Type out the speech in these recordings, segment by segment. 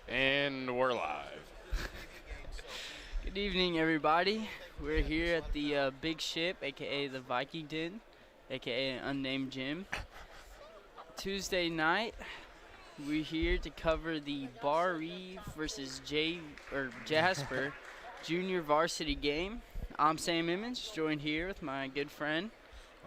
And we're live. Good evening, everybody. We're here at the Big Ship, aka the Viking Den, aka an unnamed gym. Tuesday night, we're here to cover the Barr-Reeve versus Jasper Junior Varsity game. I'm Sam Emmons, joined here with my good friend.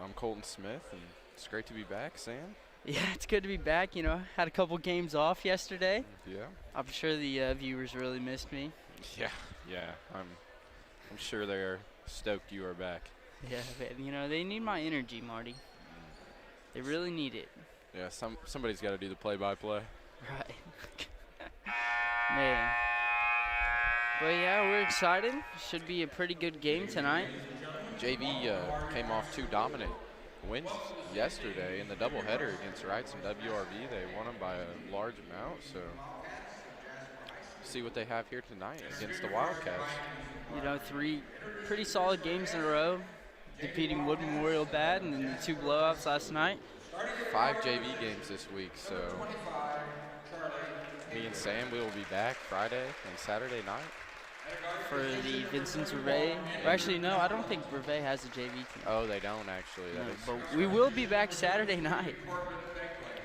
I'm Colton Smith, and it's great to be back, Sam. Yeah, it's good to be back. You know, had a couple games off yesterday. Yeah. I'm sure the viewers really missed me. Yeah. I'm sure they're stoked you are back. Yeah, but, you know, they need my energy, Marty. They really need it. Yeah, somebody's got to do the play-by-play. Right. Man. But yeah, we're excited. Should be a pretty good game tonight. JV came off two dominant wins yesterday in the doubleheader against Wrights and WRV. They won them by a large amount, so see what they have here tonight against the Wildcats. You know, 3 pretty solid games in a row, defeating Wood Memorial bad and then the 2 blowouts last night. 5 JV games this week, so me and Sam, we will be back Friday and Saturday night. For the Vincent Reveille. Actually, no, I don't think Reveille has a JV team. Oh, they don't actually. No, but we will be back Saturday night.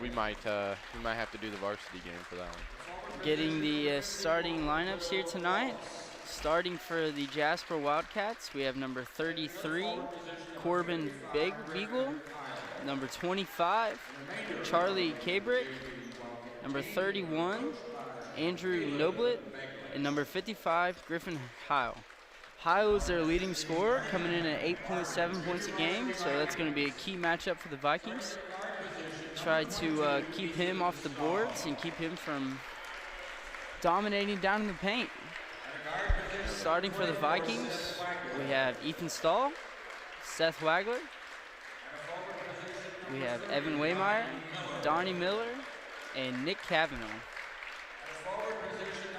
We might have to do the varsity game for that one. Getting the starting lineups here tonight. Starting for the Jasper Wildcats, we have number 33, Corbin Beagle, number 25, Charlie Kabrick, number 31, Andrew Noblet, and number 55, Griffin Heil. Heil is their leading scorer, coming in at 8.7 points a game, so that's going to be a key matchup for the Vikings. Try to keep him off the boards and keep him from dominating down in the paint. Starting for the Vikings, we have Ethan Stahl, Seth Wagler, we have Evan Waymeyer, Donnie Miller, and Nick Cavanaugh.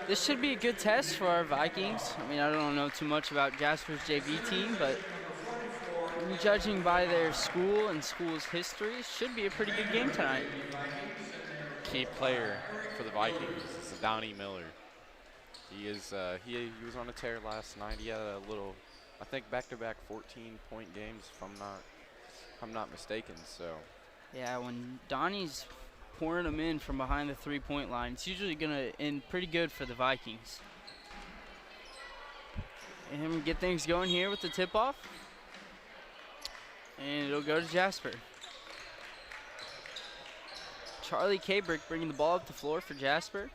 This should be a good test for our Vikings. I mean, I don't know too much about Jasper's JV team, but judging by their school and school's history, it should be a pretty good game tonight. Key player for the Vikings is Donnie Miller. He was on a tear last night. He had a little, I think, back-to-back 14-point games, if I'm not mistaken. So yeah, when Donnie's pouring them in from behind the 3-point line, it's usually gonna end pretty good for the Vikings. And get things going here with the tip-off, and it'll go to Jasper. Charlie Kabrick bringing the ball up the floor for Jasper.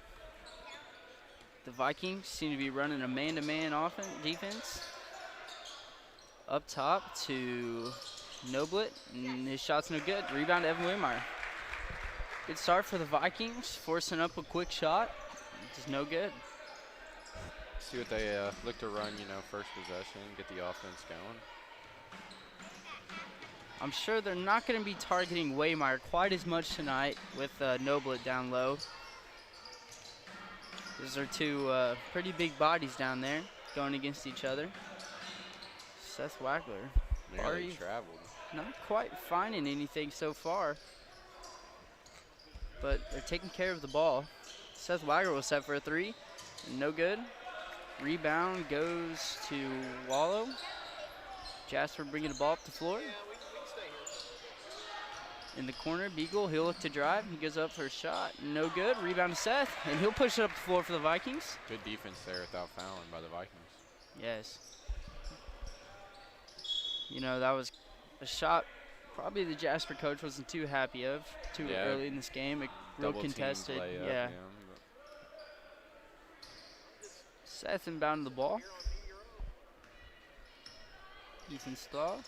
The Vikings seem to be running a man-to-man defense. Up top to Noblet, and his shot's no good. Rebound to Evan Waymeyer. Good start for the Vikings, forcing up a quick shot. Just no good. see what they look to run, first possession, get the offense going. I'm sure they're not going to be targeting Waymeyer quite as much tonight with Noblet down low. Those are 2 pretty big bodies down there going against each other. Seth Wagler. Nearly traveled. Not quite finding anything so far, but they're taking care of the ball. Seth Wagler was set for a 3, no good. Rebound goes to Wallow. Jasper bringing the ball up the floor. In the corner, Beagle, he'll look to drive. He goes up for a shot, no good. Rebound to Seth, and he'll push it up the floor for the Vikings. Good defense there without fouling by the Vikings. Yes. You know, that was a shot probably the Jasper coach wasn't too happy of too early in this game. Real contested. Yeah. Seth inbounded the ball. Ethan Stahl.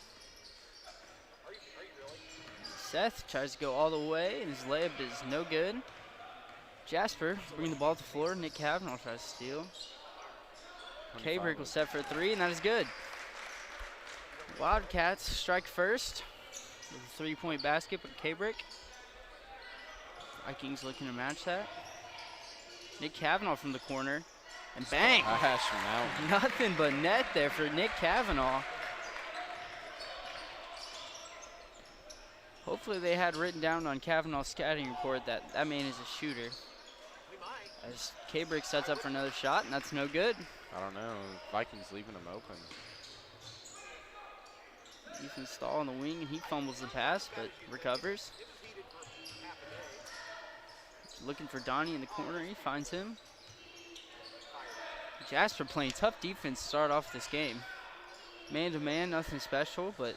Seth tries to go all the way, and his layup is no good. Jasper bringing the ball to the floor. Nick Cavanaugh tries to steal. Kabrick will set for a 3, and that is good. Wildcats strike first with a 3-point basket with Kabrick. Vikings looking to match that. Nick Cavanaugh from the corner. And bang! Nothing but net there for Nick Cavanaugh. Hopefully they had written down on Cavanaugh's scouting report that man is a shooter. As K-Brick sets up for another shot, and that's no good. I don't know. Vikings leaving him open. Ethan Stahl on the wing, and he fumbles the pass, but recovers. Looking for Donnie in the corner. He finds him. Jasper playing tough defense to start off this game. Man-to-man, nothing special, but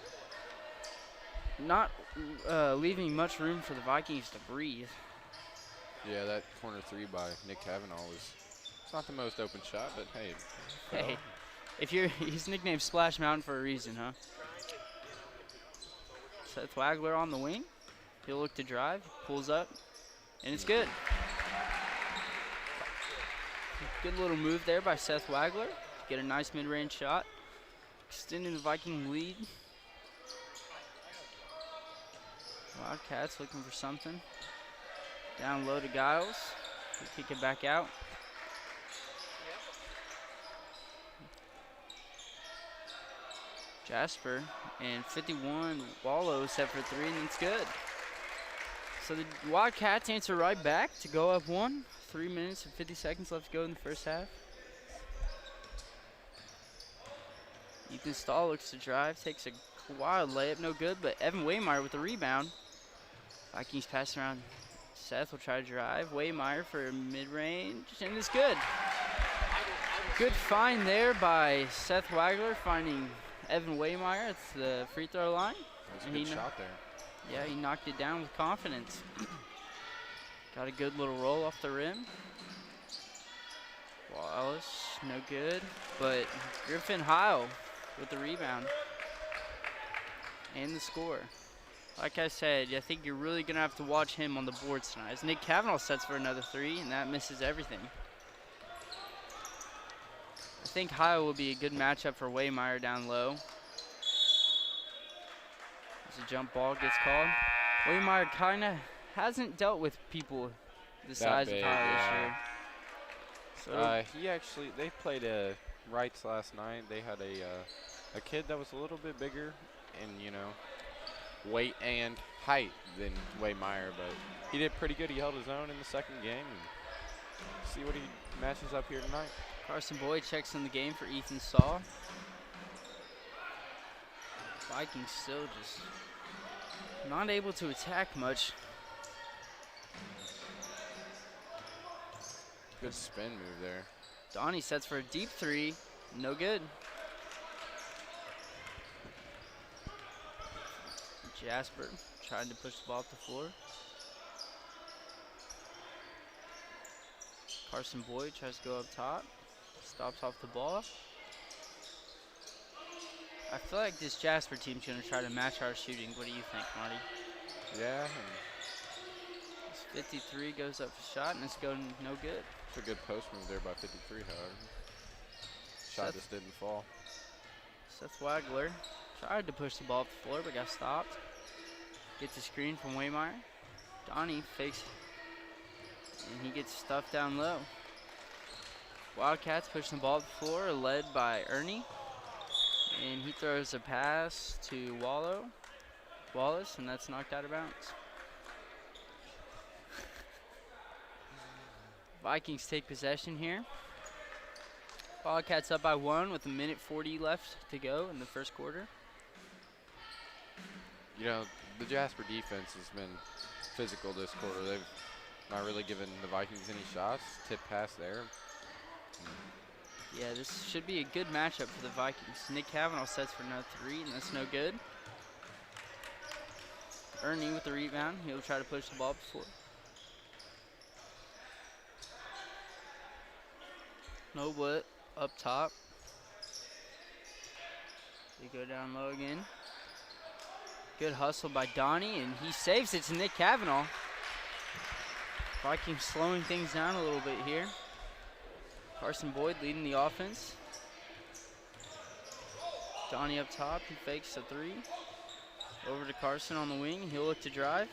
not leaving much room for the Vikings to breathe. Yeah, that corner three by Nick Kavanaugh was, it's not the most open shot, but hey. Hey, if you're, he's nicknamed Splash Mountain for a reason, huh? Seth Wagler on the wing. He'll look to drive, pulls up, and it's good. Good little move there by Seth Wagler. Get a nice mid-range shot. Extending the Viking lead. Wildcats looking for something. Down low to Giles. He'll kick it back out. Jasper and 51. Wallow set for three, and it's good. So the Wildcats answer right back to go up one. 3 minutes and 50 seconds left to go in the first half. Ethan Stahl looks to drive, takes a wild layup, no good, but Evan Waymeyer with the rebound. Vikings pass around. Seth will try to drive. Waymeyer for mid-range, and it's good. Good find there by Seth Wagler, finding Evan Waymeyer at the free throw line. That was a good shot there. Yeah, he knocked it down with confidence. Got a good little roll off the rim. Wallace, no good. But Griffin Heil with the rebound and the score. Like I said, I think you're really going to have to watch him on the boards tonight. As Nick Kavanaugh sets for another three, and that misses everything. I think Heil will be a good matchup for Waymeyer down low. As a jump ball gets called. Waymeyer kind of hasn't dealt with people the size of Heil this year. So they played Wrights last night. They had a kid that was a little bit bigger in, weight and height than Waymeyer, but he did pretty good. He held his own in the second game. And see what he matches up here tonight. Carson Boyd checks in the game for Ethan Stahl. Vikings still just not able to attack much. Good spin move there. Donnie sets for a deep three. No good. Jasper trying to push the ball up the floor. Carson Boyd tries to go up top. Stops off the ball. I feel like this Jasper team's going to try to match our shooting. What do you think, Marty? Yeah. 53 goes up for shot, and it's going no good. It's a good post move there by 53, however. Shot just didn't fall. Seth Wagler tried to push the ball up the floor, but got stopped. Gets a screen from Waymeyer. Donnie fakes, and he gets stuffed down low. Wildcats pushing the ball up the floor, led by Ernie. And he throws a pass to Wallace, and that's knocked out of bounds. Vikings take possession here. Wildcats up by one with 1:40 left to go in the first quarter. The Jasper defense has been physical this quarter. They've not really given the Vikings any shots. Tip pass there. Yeah, this should be a good matchup for the Vikings. Nick Kavanaugh sets for another three, and that's no good. Ernie with the rebound. He'll try to push the ball up the floor. Noblett up top. They go down low again. Good hustle by Donnie, and he saves it to Nick Kavanaugh. Vikings slowing things down a little bit here. Carson Boyd leading the offense. Donnie up top, he fakes a three. Over to Carson on the wing, he'll look to drive.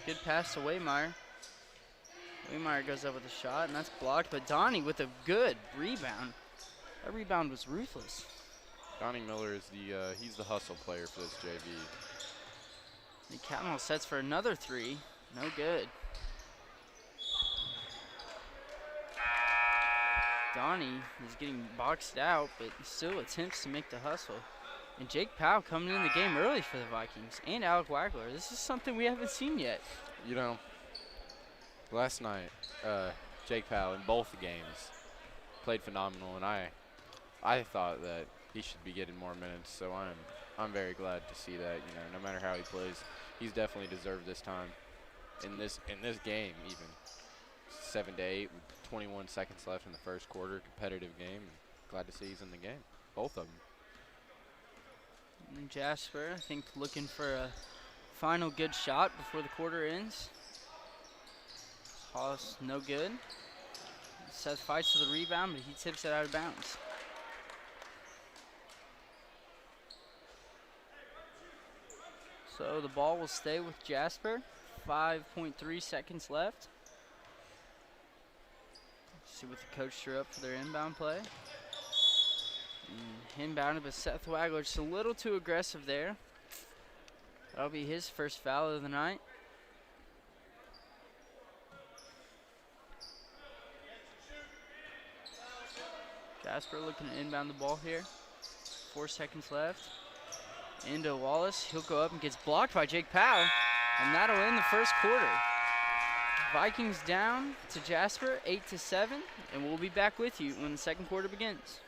Good pass to Waymeyer. Waymeyer goes up with a shot, and that's blocked, but Donnie with a good rebound. That rebound was ruthless. Donnie Miller is he's the hustle player for this JV. And Kavanaugh sets for another three, no good. Donnie is getting boxed out, but still attempts to make the hustle. And Jake Powell coming in the game early for the Vikings, and Alec Wagler. This is something we haven't seen yet. You know, last night, Jake Powell in both games played phenomenal, and I thought that he should be getting more minutes. So I'm very glad to see that. You know, no matter how he plays, he's definitely deserved this time in this game. Even 7-8 with 21 seconds left in the first quarter, competitive game. And glad to see he's in the game, both of them. And Jasper, I think, looking for a final good shot before the quarter ends. Toss no good. Seth fights for the rebound, but he tips it out of bounds. So the ball will stay with Jasper. 5.3 seconds left. See what the coach drew up for their inbound play. Inbounded, but Seth Wagler just a little too aggressive there. That'll be his first foul of the night. Jasper looking to inbound the ball here. 4 seconds left. Into Wallace. He'll go up and gets blocked by Jake Powell. And that'll end the first quarter. Vikings down to Jasper, 8-7. And we'll be back with you when the second quarter begins.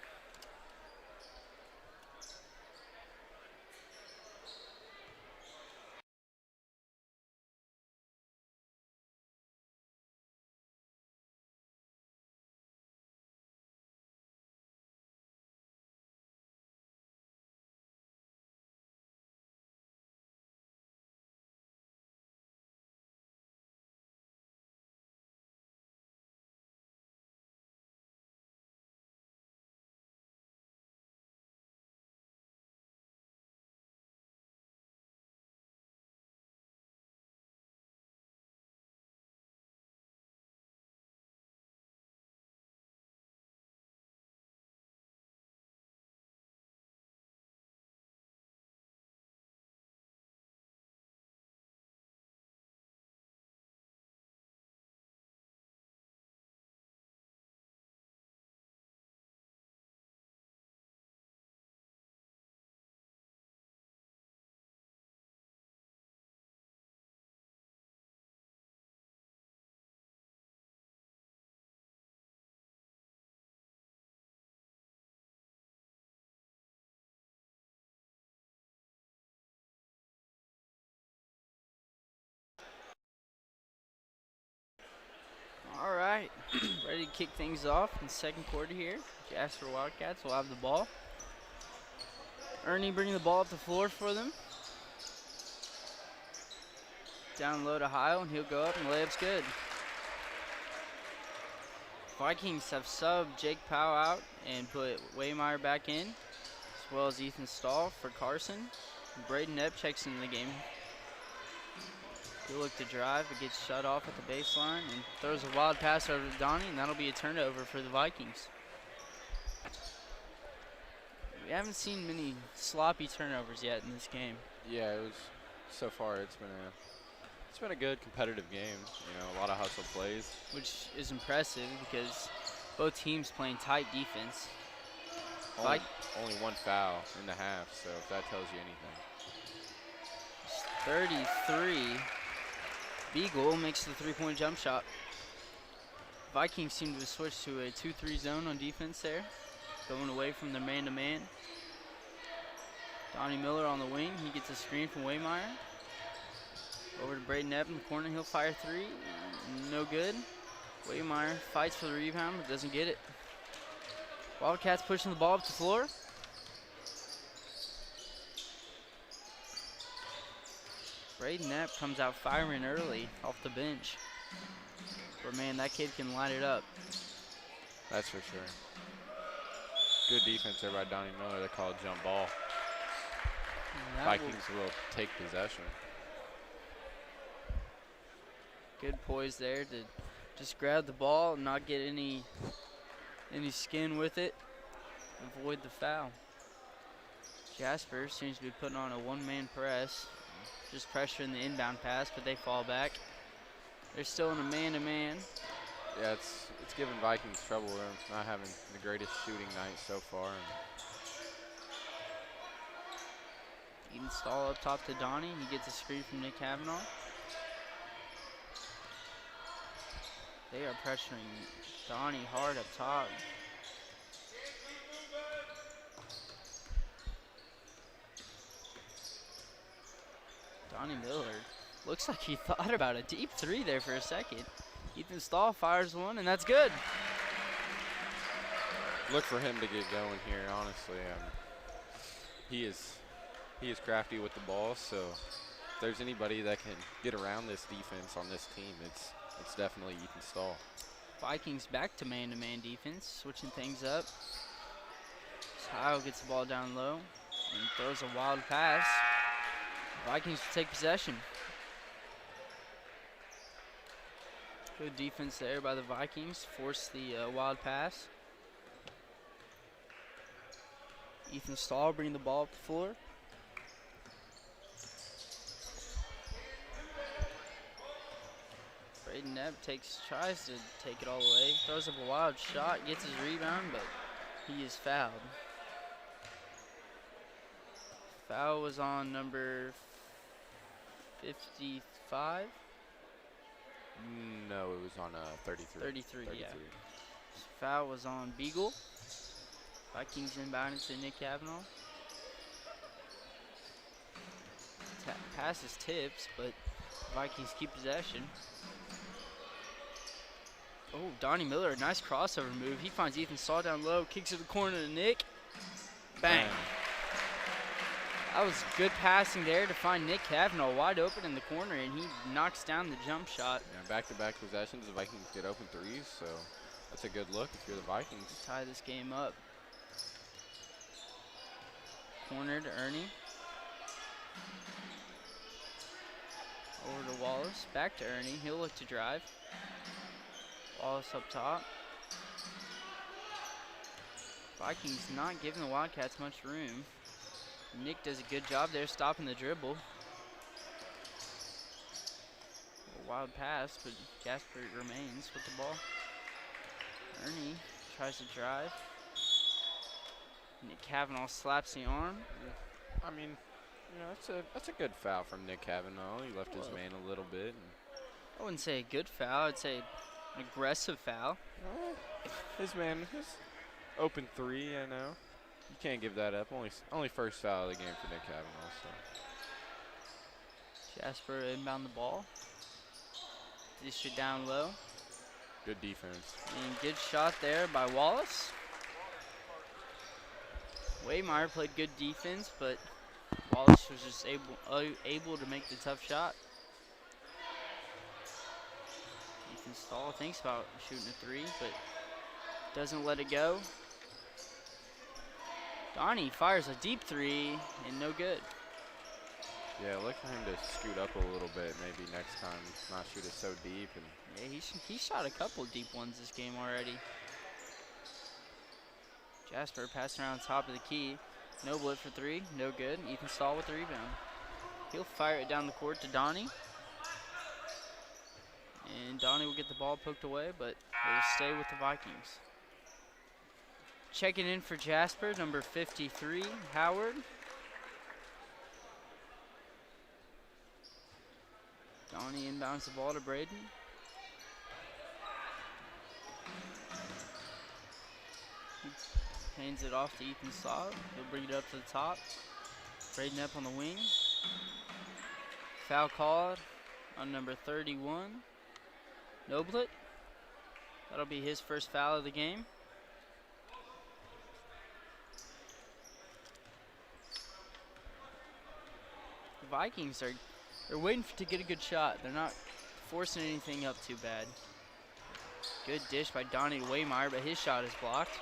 All right, ready to kick things off in the second quarter here. Jasper Wildcats will have the ball. Ernie bringing the ball up the floor for them. Down low to Heil, and he'll go up, and the layup's good. Vikings have subbed Jake Powell out and put Waymeyer back in, as well as Ethan Stahl for Carson. Braden Epp checks into the game. He'll look to drive, but gets shut off at the baseline and throws a wild pass over to Donnie, and that'll be a turnover for the Vikings. We haven't seen many sloppy turnovers yet in this game. Yeah, so far it's been a good competitive game. You know, a lot of hustle plays, Which is impressive because both teams playing tight defense. only one foul in the half, so if that tells you anything. 33. Beagle makes the three-point jump shot. Vikings seem to have switched to a 2-3 zone on defense there, going away from their man-to-man. Donnie Miller on the wing. He gets a screen from Waymeyer. Over to Braden Epp in the corner. He'll fire three. No good. Waymeyer fights for the rebound, but doesn't get it. Wildcats pushing the ball up the floor. Braden Epp comes out firing early off the bench. But man, that kid can light it up. That's for sure. Good defense there by Donnie Miller. They call it jump ball. Vikings will take possession. Good poise there to just grab the ball and not get any skin with it. Avoid the foul. Jasper seems to be putting on a one-man press. Just pressuring the inbound pass, but they fall back. They're still in a man-to-man. Yeah, it's it's giving Vikings trouble. They're not having the greatest shooting night so far. Eden Stahl up top to Donnie. He gets a screen from Nick Kavanaugh. They are pressuring Donnie hard up top. Donnie Miller looks like he thought about a deep three there for a second. Ethan Stahl fires one, and that's good. Look for him to get going here, honestly. He is crafty with the ball, so if there's anybody that can get around this defense on this team, it's definitely Ethan Stahl. Vikings back to man-to-man defense, switching things up. Kyle gets the ball down low and throws a wild pass. Vikings will take possession. Good defense there by the Vikings. Force the wild pass. Ethan Stahl bringing the ball up the floor. Braden Knapp tries to take it all the way. Throws up a wild shot, gets his rebound, but he is fouled. Foul was on number 55. No, it was on 33. 33, yeah. Foul was on Beagle. Vikings inbounded to Nick Kavanaugh. Pass is tips, but Vikings keep possession. Oh, Donnie Miller, nice crossover move. He finds Ethan Stahl down low, kicks it to the corner to Nick. Bang. That was good passing there to find Nick Kavanaugh wide open in the corner, and he knocks down the jump shot. Yeah, back-to-back possessions, the Vikings get open threes, so that's a good look if you're the Vikings. Tie this game up. Corner to Ernie. Over to Wallace, back to Ernie. He'll look to drive. Wallace up top. Vikings not giving the Wildcats much room. Nick does a good job there stopping the dribble. A wild pass, but Jasper remains with the ball. Ernie tries to drive. Nick Kavanaugh slaps the arm. I mean, you know, that's a good foul from Nick Kavanaugh. He left his man a little bit. I wouldn't say a good foul. I'd say an aggressive foul. His open three, I know. You can't give that up. Only first foul of the game for Nick Kavanaugh. So. Jasper inbound the ball. Dish it down low. Good defense. And good shot there by Wallace. Waymeyer played good defense, but Wallace was just able to make the tough shot. Ethan Stahl thinks about shooting a three, but doesn't let it go. Donnie fires a deep three, and no good. Yeah, look for him to scoot up a little bit maybe next time, not shoot it so deep. And yeah, he shot a couple deep ones this game already. Jasper passing around top of the key. Noblet for three, no good. Ethan Stahl with the rebound. He'll fire it down the court to Donnie. And Donnie will get the ball poked away, but he'll stay with the Vikings. Checking in for Jasper, number 53, Howard. Donnie inbounds the ball to Braden. He hands it off to Ethan Stahl. He'll bring it up to the top. Braden up on the wing. Foul called on number 31, Noblet. That'll be his first foul of the game. The Vikings they're waiting to get a good shot. They're not forcing anything up too bad. Good dish by Donnie to Waymeyer, but his shot is blocked.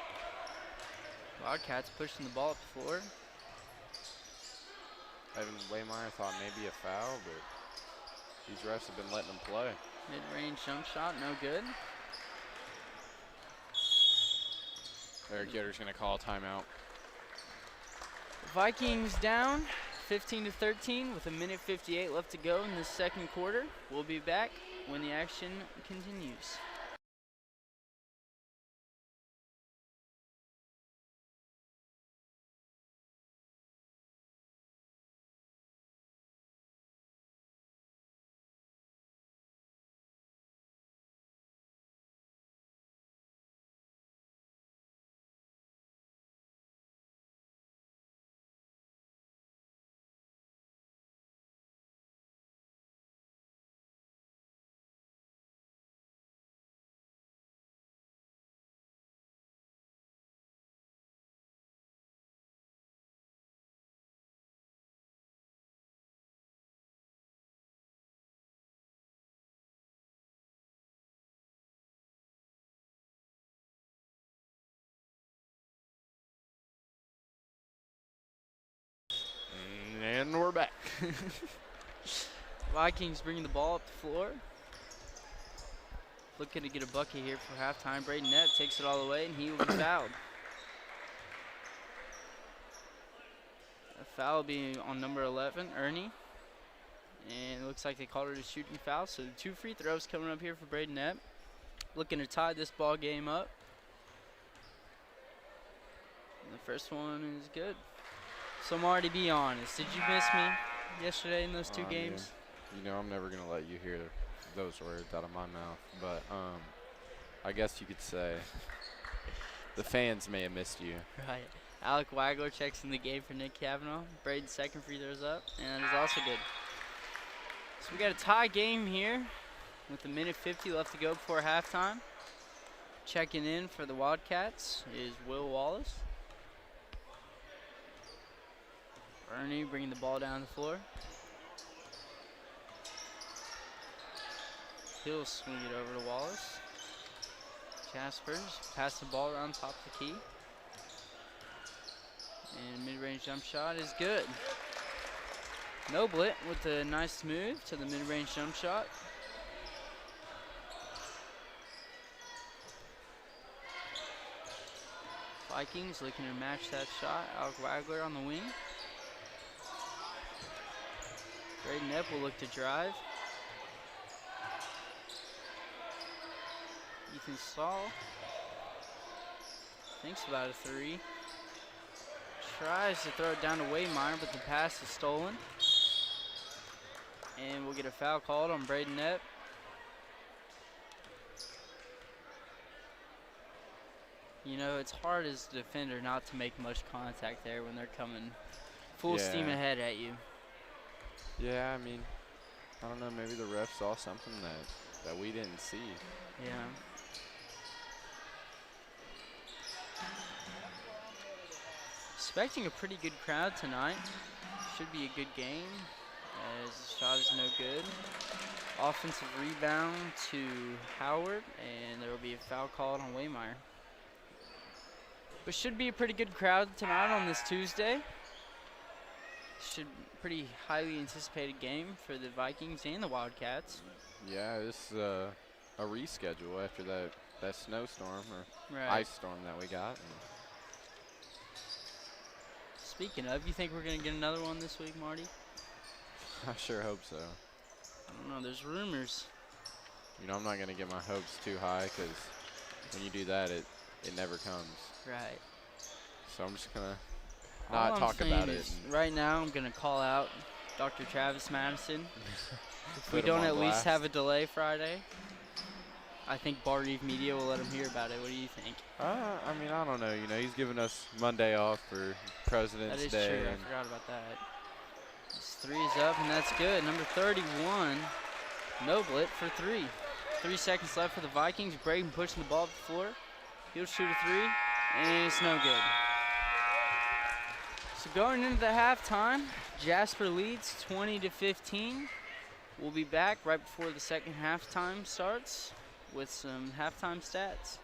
Wildcats pushing the ball up the floor. Evan Waymeyer thought maybe a foul, but these refs have been letting him play. Mid-range jump shot, no good. Eric Yetter's going to call a timeout. Vikings down 15-13 with 1:58 left to go in the second quarter. We'll be back when the action continues. Vikings bringing the ball up the floor. Looking to get a bucket here for halftime. Braden Knapp takes it all the way, and he will be fouled. A foul will be on number 11, Ernie. And it looks like they called it a shooting foul. So 2 free throws coming up here for Braden Knapp. Looking to tie this ball game up. And the first one is good. So Marty, be honest. Did you miss me yesterday in those 2 games? Yeah. You know, I'm never gonna let you hear those words out of my mouth, but I guess you could say the fans may have missed you. Right. Alec Wagler checks in the game for Nick Cavanaugh. Braden's second free throw's up, and that is also good. So we got a tie game here with 1:50 left to go before halftime. Checking in for the Wildcats is Will Wallace. Ernie bringing the ball down the floor. He'll swing it over to Wallace. Jasper pass the ball around top of the key. And mid-range jump shot is good. Noblet with a nice move to the mid-range jump shot. Vikings looking to match that shot. Alec Wagler on the wing. Braden Knapp will look to drive. Ethan Stahl thinks about a 3. Tries to throw it down to Waymire, but the pass is stolen. And we'll get a foul called on Braden Knapp. You know, it's hard as a defender not to make much contact there when they're coming full steam ahead at you. Yeah, I mean, I don't know, maybe the ref saw something that we didn't see. Yeah. Expecting a pretty good crowd tonight. Should be a good game as the shot is no good. Offensive rebound to Howard, and there will be a foul called on Waymire. But should be a pretty good crowd tonight on this Tuesday. Should pretty highly anticipated game for the Vikings and the Wildcats. Yeah, this is a reschedule after that snowstorm or ice storm that we got. Speaking of, you think we're going to get another one this week, Marty? I sure hope so. I don't know. There's rumors. You know, I'm not going to get my hopes too high because when you do that, it never comes. Right. So I'm just going to not talk about it. Right now, I'm going to call out Dr. Travis Madison. If we Put him don't on at least blast. have a delay Friday, I think Barr-Reeve Media will let him hear about it. What do you think? I mean, I don't know. You know, he's giving us Monday off for President's Day. That is true. I forgot about that. This 3 is up, and that's good. Number 31, Noblet for 3. 3 seconds left for the Vikings. Braden pushing the ball up the floor. He'll shoot a 3, and it's no good. So going into the halftime, Jasper leads 20-15. We'll be back right before the second halftime starts with some halftime stats.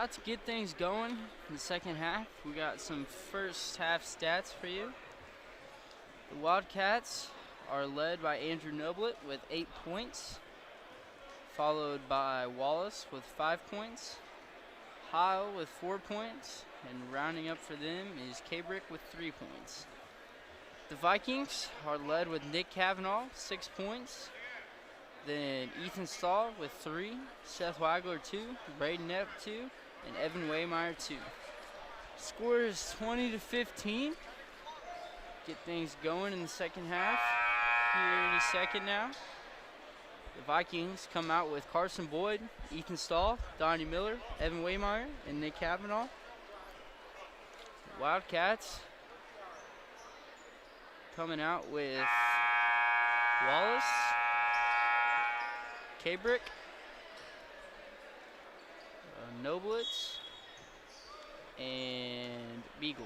About to get things going in the second half. We got some first half stats for you. The Wildcats are led by Andrew Noblet with 8 points, followed by Wallace with 5 points, Heil with 4 points, and rounding up for them is Kabrick with 3 points. The Vikings are led with Nick Cavanaugh, 6 points, then Ethan Stahl with 3, Seth Wagler 2, Braden Epp 2, and Evan Waymeyer 2. Score is 20-15. Get things going in the second half. Here any second now. The Vikings come out with Carson Boyd, Ethan Stahl, Donnie Miller, Evan Waymeyer, and Nick Cavanaugh. The Wildcats coming out with Wallace, Kabrick, Noblitz, and Beagle.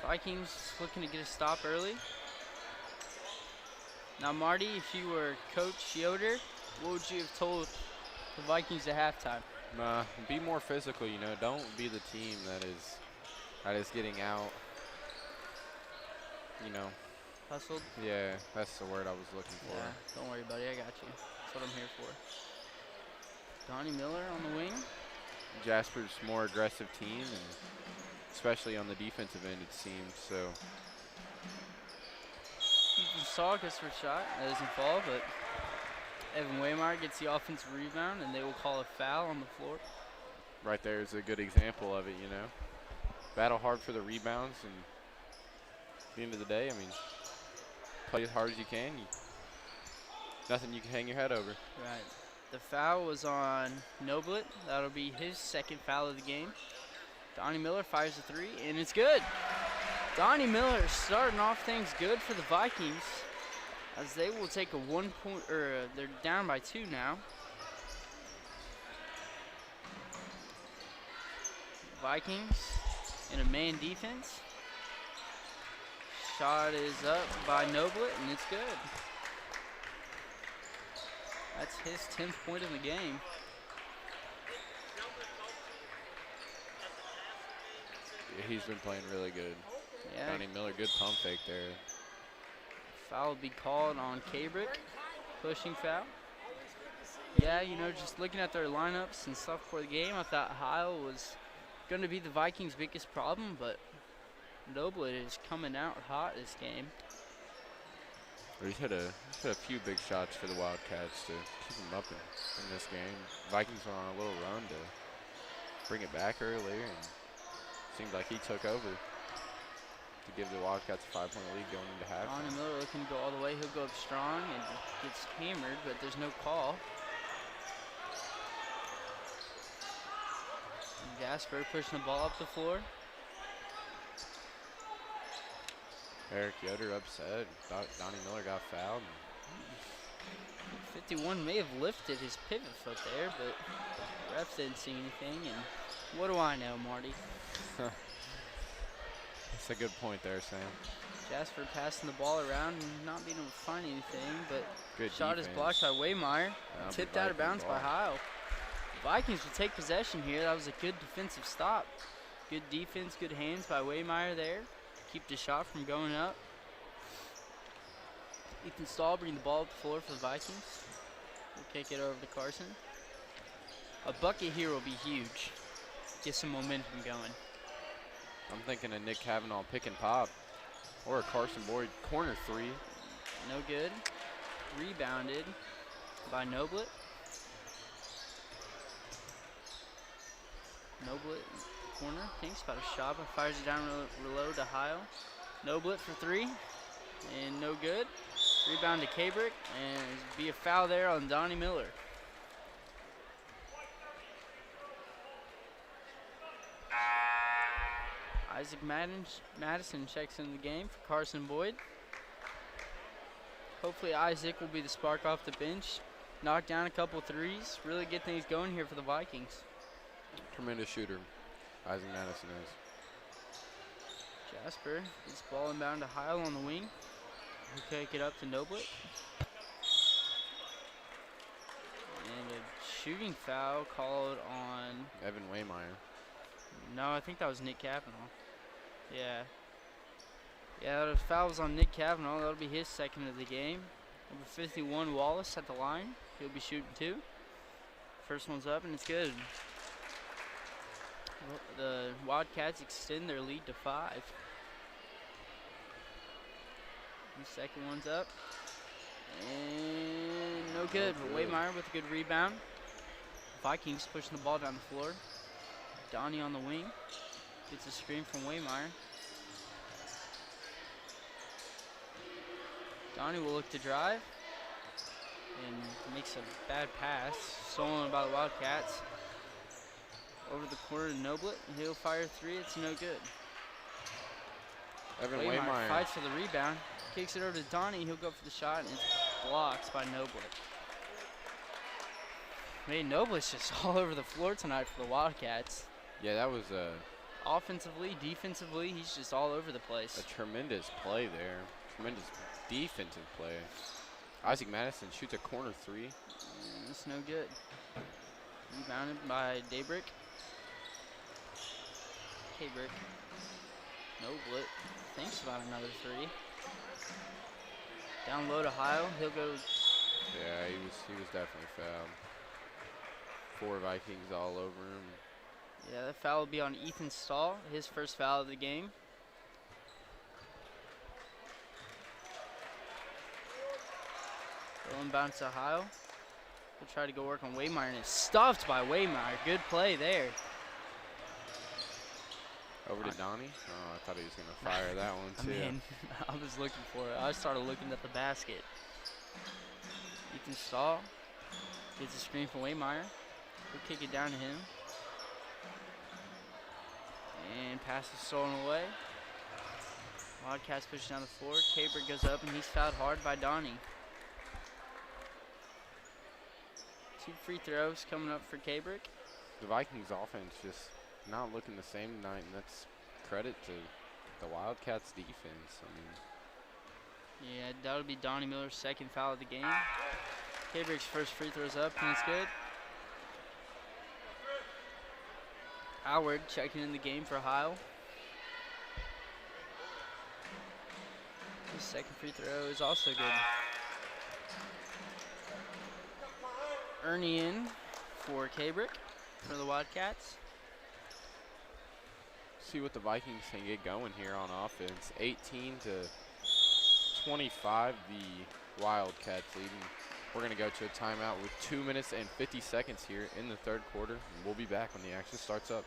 Vikings looking to get a stop early. Now, Marty, if you were Coach Yoder, what would you have told the Vikings at halftime? Be more physical, you know. Don't be the team that is getting out, you know. Hustled? Yeah, that's the word I was looking for. Yeah, don't worry, buddy. I got you. That's what I'm here for. Donnie Miller on the wing. Jasper's more aggressive team, and especially on the defensive end, it seems. So Ethan Stahl gets for a shot. That doesn't fall, but Evan Waymeyer gets the offensive rebound, and they will call a foul on the floor. right there is a good example of it, you know. Battle hard for the rebounds, and at the end of the day, I mean, play as hard as you can. Nothing you can hang your head over. Right. The foul was on Noblet. That'll be his second foul of the game. Donnie Miller fires a 3, and it's good. Donnie Miller starting off things good for the Vikings, as they will take a 1 point, they're down by 2 now. Vikings in a man defense. Shot is up by Noblet, and it's good. That's his 10th point of the game. Yeah, he's been playing really good. Yeah. Donnie Miller, good pump fake there. Foul will be called on Kabrick. Pushing foul. Yeah, you know, just looking at their lineups and stuff for the game, I thought Heil was going to be the Vikings' biggest problem, but Noblet is coming out hot this game. He's hit a few big shots for the Wildcats to keep them up in this game. Vikings went on a little run to bring it back earlier, and seemed like he took over to give the Wildcats a 5-point lead going into half. Donnie Miller looking to go all the way. He'll go up strong and gets hammered, but there's no call. Jasper pushing the ball up the floor. Eric Yoder upset. Donnie Miller got fouled. 51 may have lifted his pivot foot there, but the refs didn't see anything. And what do I know, Marty? That's a good point there, Sam. Jasper passing the ball around and not being able to find anything, but Good shot is defense. blocked by Waymeyer. Tipped out of bounds by Heil. The Vikings will take possession here. That was a good defensive stop. Good defense, good hands by Waymeyer there. Keep the shot from going up. Ethan Stahl bringing the ball up the floor for the Vikings. We'll kick it over to Carson. A bucket here will be huge. Get some momentum going. I'm thinking a Nick Cavanaugh pick and pop, or a Carson Boyd corner 3. No good. Rebounded by Noblet. Noblet corner, thinks about a shot, but fires it down low to Heil. Noblet for 3, and no good. Rebound to Kabrick, and it'll be a foul there on Donnie Miller. Isaac Madison checks in the game for Carson Boyd. Hopefully Isaac will be the spark off the bench, knock down a couple threes, really get things going here for the Vikings. Tremendous shooter, Isaac Madison is. Jasper gets ball inbound to Heil on the wing. He'll kick it up to Noblet. And a shooting foul called on Evan Waymeyer. No, I think that was Nick Cavanaugh. Yeah. Yeah, the foul was on Nick Cavanaugh. That'll be his second of the game. Number 51, Wallace at the line. He'll be shooting 2. First one's up, and it's good. Well, the Wildcats extend their lead to 5. The second one's up. And no good. But Waymeyer with a good rebound. Vikings pushing the ball down the floor. Donnie on the wing. Gets a screen from Waymeyer. Donnie will look to drive. And makes a bad pass. Stolen by the Wildcats. Over the corner to Noblet. He'll fire 3. It's no good. Evan Waymeyer Waymeyer fights for the rebound. Kicks it over to Donnie. He'll go for the shot, and it's blocked by Noblet. Man, Noblet's just all over the floor tonight for the Wildcats. Yeah, that was Offensively, defensively, he's just all over the place. a tremendous play there. Tremendous defensive play. Isaac Madison shoots a corner 3. It's no good. Rebounded by Daybreak. K-Brick. Noblet thinks about another 3. Down low to Heil. He'll go. Yeah, he was definitely fouled. 4 Vikings all over him. Yeah, that foul will be on Ethan Stahl, his first foul of the game. They'll inbound to Heil. He'll try to go work on Waymeyer, and it's stuffed by Waymeyer. Good play there. Over to Donnie. Oh, I thought he was going to fire that one too. I mean, I was looking for it. I started looking at the basket. Ethan Stahl gets a screen from Waymeyer. He'll kick it down to him. And pass is stolen away. Wildcats push down the floor. Caper goes up, and he's fouled hard by Donnie. 2 free throws coming up for Cabrick. The Vikings offense just not looking the same tonight, and that's credit to the Wildcats defense. I mean, Yeah, that'll be Donnie Miller's second foul of the game. Cabrick's first free throw's up, and it's good. Howard checking in the game for Heil. His second free throw is also good. Ernie in for Cabrick for the Wildcats. see what the Vikings can get going here on offense. 18 to 25, the Wildcats leading. We're going to go to a timeout with 2 minutes and 50 seconds here in the third quarter. And we'll be back when the action starts up.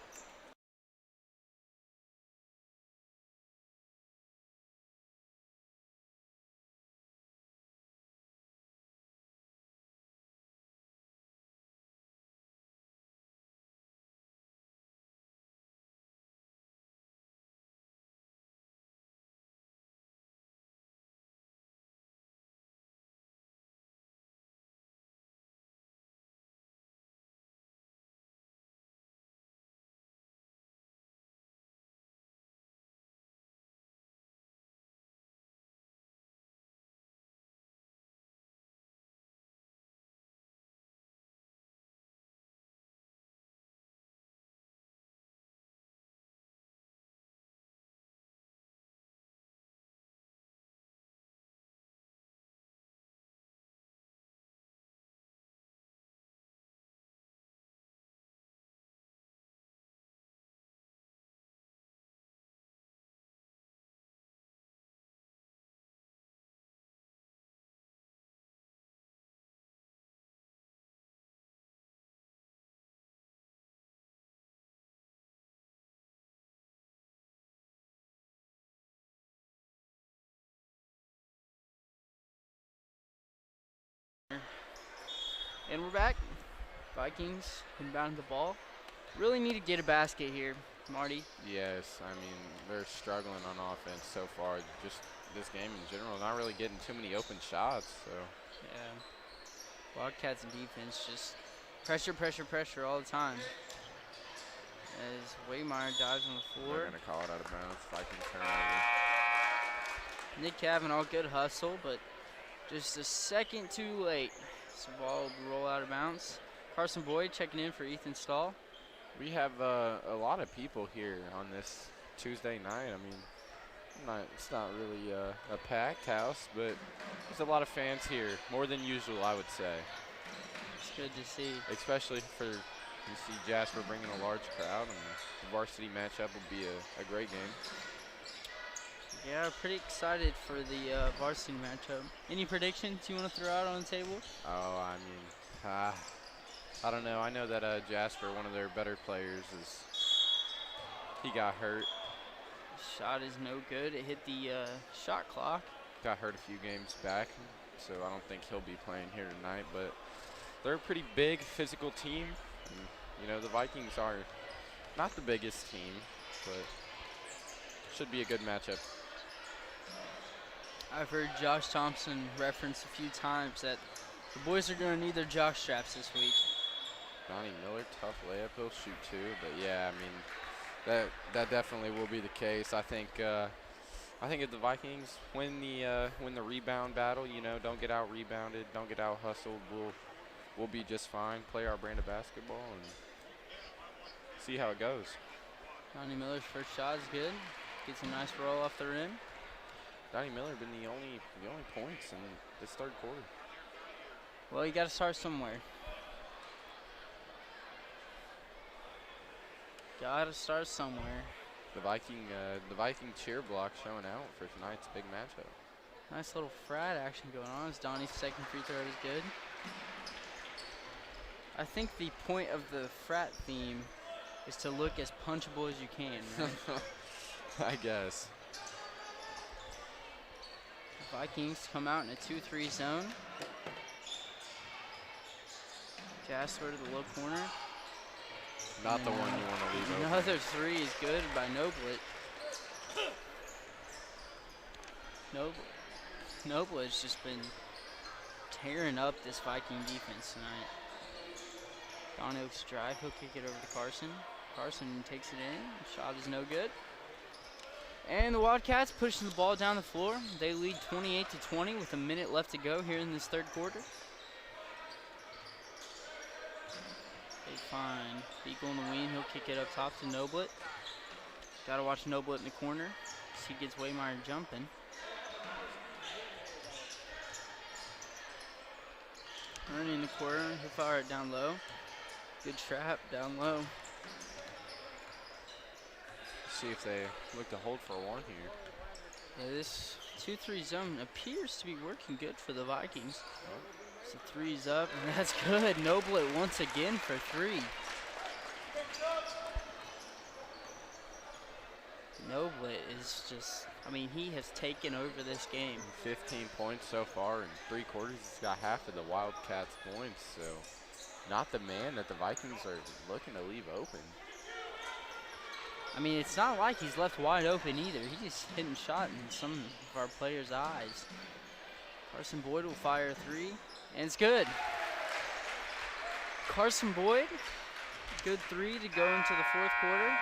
And we're back. Vikings inbound the ball. Really need to get a basket here, Marty. Yes, I mean, they're struggling on offense so far. Just this game in general, not really getting too many open shots. So Yeah. Wildcats defense just pressure, pressure, pressure all the time. As Waymeyer dives on the floor. they're going to call it out of bounds. Vikings turnover. Nick Cavanaugh, good hustle, but just a second too late. So the ball will roll out of bounds. Carson Boyd checking in for Ethan Stahl. We have a lot of people here on this Tuesday night. I mean, it's not really a packed house, but there's a lot of fans here, more than usual, I would say. It's good to see. Especially for you see Jasper bringing a large crowd, and the varsity matchup will be a great game. Yeah, pretty excited for the varsity matchup. Any predictions you want to throw out on the table? Oh, I mean, I don't know. I know that Jasper, one of their better players, he got hurt. Shot is no good. It hit the shot clock. Got hurt a few games back, so I don't think he'll be playing here tonight. But they're a pretty big, physical team. And, you know, the Vikings are not the biggest team, but should be a good matchup. I've heard Josh Thompson reference a few times that the boys are going to need their jock straps this week. Donnie Miller, tough layup. He'll shoot too, but yeah, I mean, that definitely will be the case. I think if the Vikings win the rebound battle, you know, don't get out rebounded, don't get out hustled, we'll be just fine. Play our brand of basketball and see how it goes. Donnie Miller's first shot is good. Gets a nice roll off the rim. Donnie Miller been the only points in this third quarter. Well, you got to start somewhere. Got to start somewhere. The Viking cheer block showing out for tonight's big matchup. Nice little frat action going on as Donnie's second free throw is good. I think the point of the frat theme is to look as punchable as you can, right? I guess. Vikings come out in a 2-3 zone. Jasper to the low corner. Not the one you want to leave open. Another three is good by Noblet. Noblet's just been tearing up this Viking defense tonight. Don Oaks drive, he'll kick it over to Carson. Carson takes it in, shot is no good. And the Wildcats pushing the ball down the floor. They lead 28-20 with a minute left to go here in this third quarter. They find Beagle in the wing. He'll kick it up top to Noblet. Got to watch Noblet in the corner as he gets Waymeyer jumping. Ernie in the corner. He'll fire it down low. Good trap down low. See if they look to hold for one here. Yeah, this 2-3 zone appears to be working good for the Vikings. So three's up, and that's good. Noblet once again for three. Noblet is just, I mean, he has taken over this game. 15 points so far in 3 quarters. He's got half of the Wildcats' points, so not the man that the Vikings are looking to leave open. I mean, it's not like he's left wide open either. He's just hitting shot in some of our players' eyes. Carson Boyd will fire a three, and it's good. Carson Boyd, good three to go into the fourth quarter.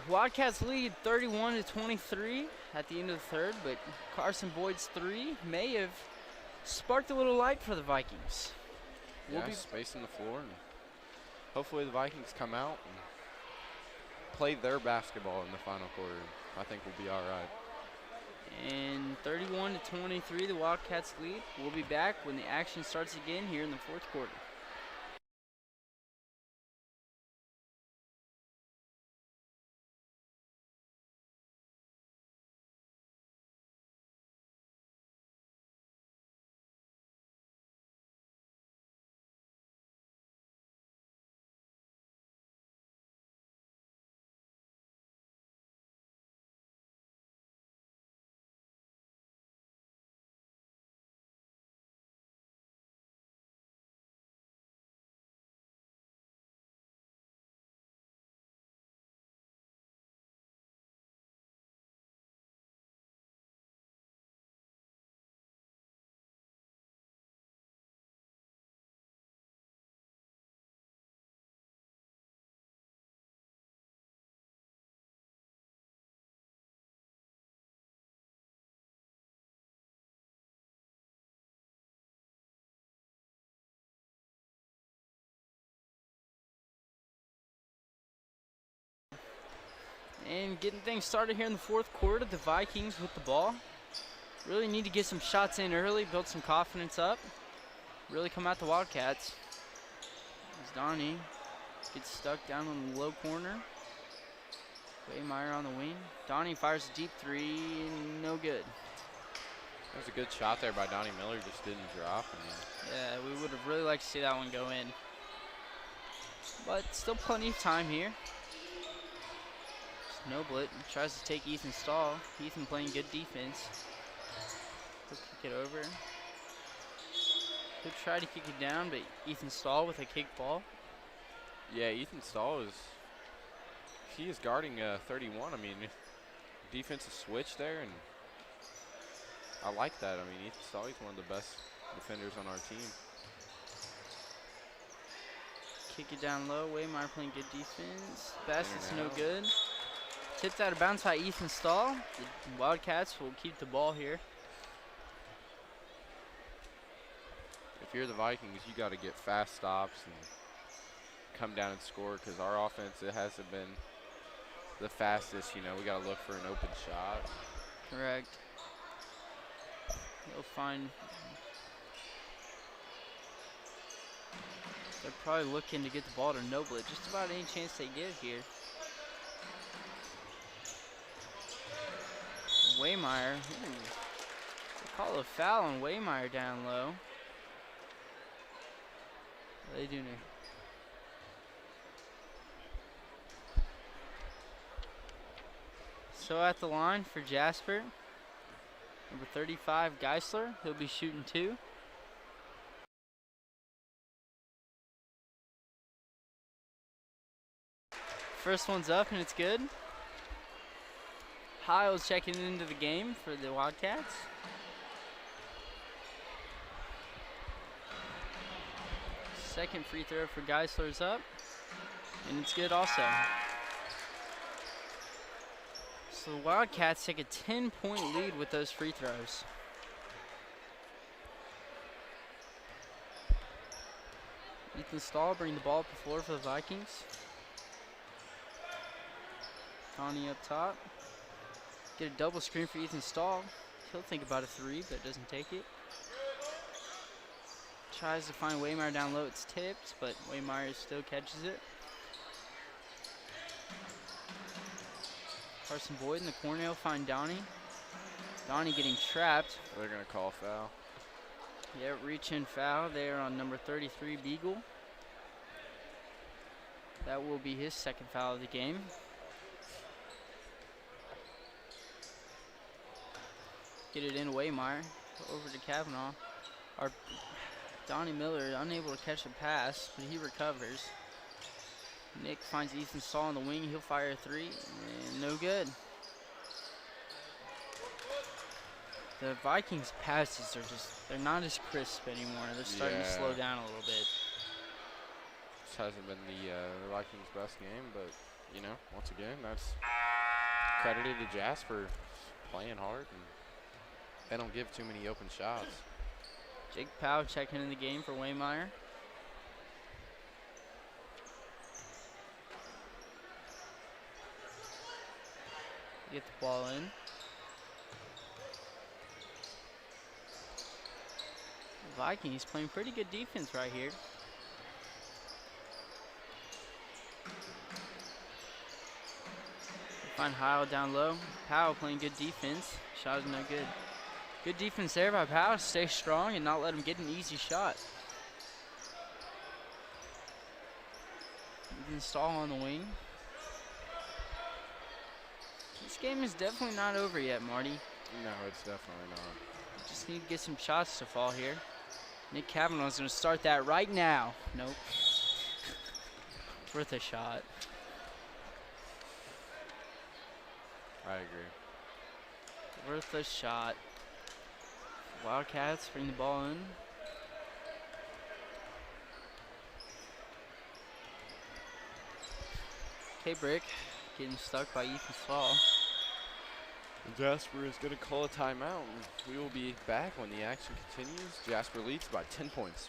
Wildcats lead 31-23 at the end of the third, but Carson Boyd's three may have sparked a little light for the Vikings. Yeah, space on the floor, and hopefully the Vikings come out and play their basketball in the final quarter. I think we'll be all right. And 31-23, the Wildcats lead. We'll be back when the action starts again here in the fourth quarter. And getting things started here in the fourth quarter, the Vikings with the ball. Really need to get some shots in early, build some confidence up. Really come out the Wildcats. As Donnie gets stuck down in the low corner. Waymeyer on the wing. Donnie fires a deep three, no good. That was a good shot there by Donnie Miller, just didn't drop. Yeah, we would have really liked to see that one go in. But still plenty of time here. Snowblit tries to take Ethan Stahl. Ethan playing good defense. He'll kick it over. He'll try to kick it down, but Ethan Stahl with a kick ball. Yeah, Ethan Stahl he is guarding 31. I mean, defensive switch there, and I like that. I mean, Ethan Stahl, he's one of the best defenders on our team. Kick it down low. Waymeyer playing good defense. Basket's no good. Tipped out of bounds by Ethan Stahl. The Wildcats will keep the ball here. If you're the Vikings, you got to get fast stops and come down and score, because our offense, it hasn't been the fastest. You know, we got to look for an open shot. Correct. They'll find. They're probably looking to get the ball to Noblet. Just about any chance they get here. Waymeyer. They call a foul on Waymeyer down low. What are they doing here? So at the line for Jasper, number 35, Geisler. He'll be shooting 2. First one's up and it's good. Hiles checking into the game for the Wildcats. Second free throw for Geisler's up, and it's good also. So the Wildcats take a 10-point lead with those free throws. Ethan Stahl bring the ball up the floor for the Vikings. Connie up top. Get a double screen for Ethan Stahl. He'll think about a 3, but doesn't take it. Tries to find Waymeyer down low. It's tipped, but Waymeyer still catches it. Carson Boyd in the corner. He'll find Donnie. Donnie getting trapped. They're going to call foul. Yeah, reach in foul there on number 33, Beagle. That will be his second foul of the game. Get it in Waymeyer. Over to Kavanaugh. Donnie Miller unable to catch a pass, but he recovers. Nick finds Ethan Stahl on the wing. He'll fire a 3, and no good. The Vikings' passes they're not as crisp anymore. They're starting to slow down a little bit. This hasn't been the Vikings' best game, but, you know, once again, that's credited to Jasper playing hard, and they don't give too many open shots. Jake Powell checking in the game for Waymeyer. Get the ball in. The Vikings playing pretty good defense right here. Find Heil down low. Powell playing good defense. Shot is no good. Good defense there by Powell to stay strong and not let him get an easy shot. Ethan Stahl on the wing. This game is definitely not over yet, Marty. No, it's definitely not. Just need to get some shots to fall here. Nick Kavanaugh's going to start that right now. Nope. Worth a shot. I agree. Worth a shot. Wildcats bring the ball in. K-Brick getting stuck by Ethan Stahl. Jasper is going to call a timeout, and we will be back when the action continues. Jasper leads by 10 points.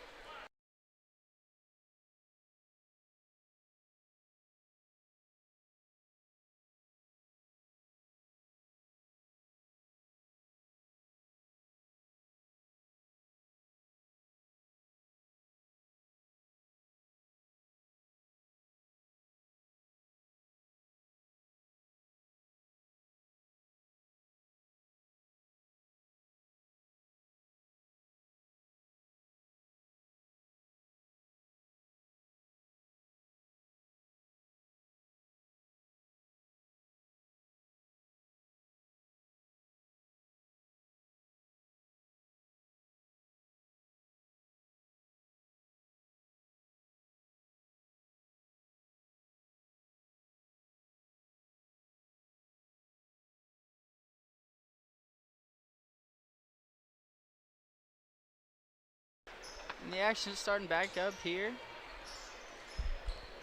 The action's starting back up here.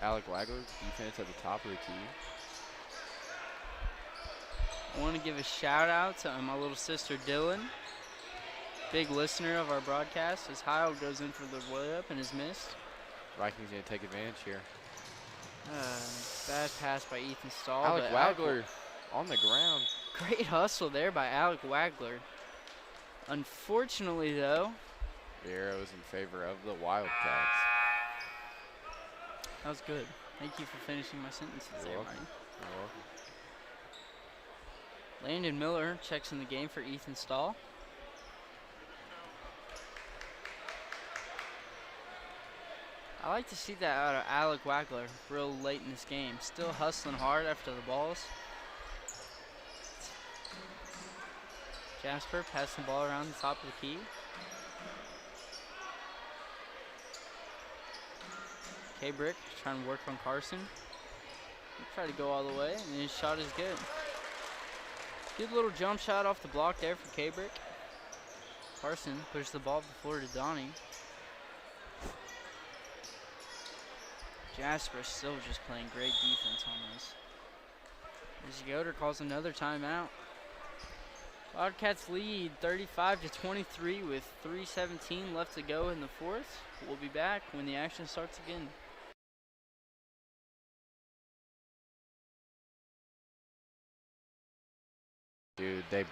Alec Wagler, defense at the top of the key. I want to give a shout out to my little sister Dylan, big listener of our broadcast, as Heil goes in for the layup and is missed. Vikings going to take advantage here. Bad pass by Ethan Stahl. Alec Wagler on the ground. Great hustle there by Alec Wagler. Unfortunately, though, The arrow is in favor of the Wildcats. that was good. Thank you for finishing my sentences there, welcome. Mike. You're welcome. Landon Miller checks in the game for Ethan Stahl. I like to see that out of Alec Wagler real late in this game. Still hustling hard after the balls. Jasper passing the ball around the top of the key. K-Brick trying to work on Carson. He'll try to go all the way, and his shot is good. Good little jump shot off the block there for K-Brick. Carson pushes the ball up the floor to Donnie. Jasper still just playing great defense on this. As Yoder calls another timeout. Wildcats lead 35-23 with 3:17 left to go in the fourth. We'll be back when the action starts again. Dude, they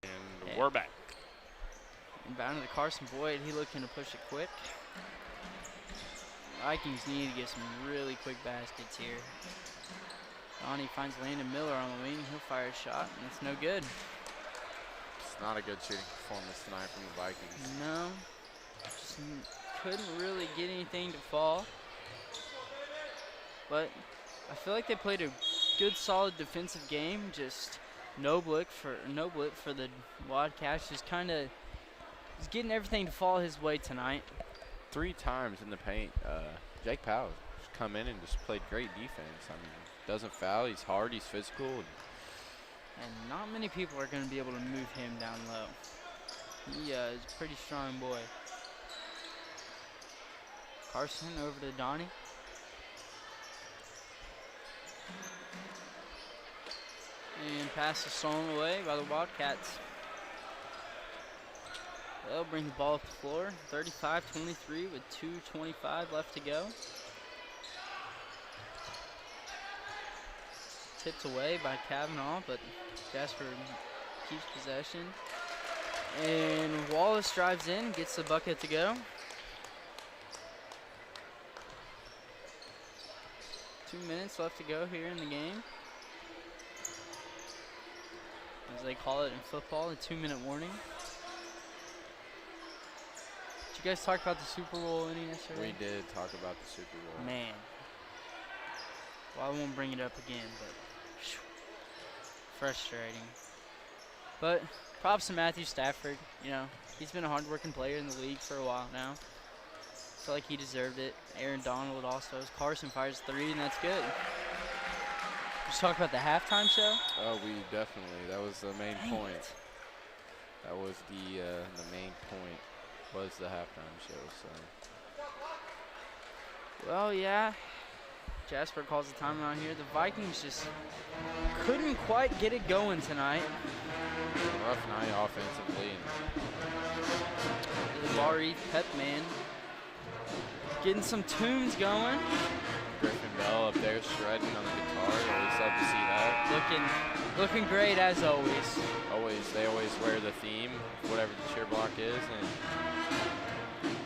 And we're back. Inbound to the Carson Boyd. He looking to push it quick. Vikings need to get some really quick baskets here. Donnie finds Landon Miller on the wing. He'll fire a shot, and it's no good. It's not a good shooting performance tonight from the Vikings. No, just couldn't really get anything to fall. But I feel like they played a good, solid defensive game. Just no blip for the Wildcats. Just kind of getting everything to fall his way tonight. 3 times in the paint. Jake Powell just come in and just played great defense. I mean, doesn't foul. He's hard. He's physical. And not many people are going to be able to move him down low. He is a pretty strong boy. Carson over to Donnie. And pass is stolen away by the Wildcats. They'll bring the ball up the floor. 35-23 with 2:25 left to go. Tipped away by Kavanaugh, but Jasper keeps possession. And Wallace drives in, gets the bucket to go. 2 minutes left to go here in the game. As they call it in football, a 2-minute warning. Did you guys talk about the Super Bowl inning yesterday? We did talk about the Super Bowl. Man. Well, I won't bring it up again, but whew, frustrating. But props to Matthew Stafford. You know, he's been a hard-working player in the league for a while now. Feel like he deserved it. Aaron Donald also. Carson fires 3, and that's good. Just talk about the halftime show. Oh, we definitely. That was the main Dang point. it. That was the main point. Was the halftime show. So Well, yeah. Jasper calls a timeout here. The Vikings just couldn't quite get it going tonight. Rough night offensively. The Barr-Reeve Pep man getting some tunes going. Griffin Bell up there shredding on the guitar. Always love to see that. Looking great as always. They always wear the theme, whatever the cheer block is, and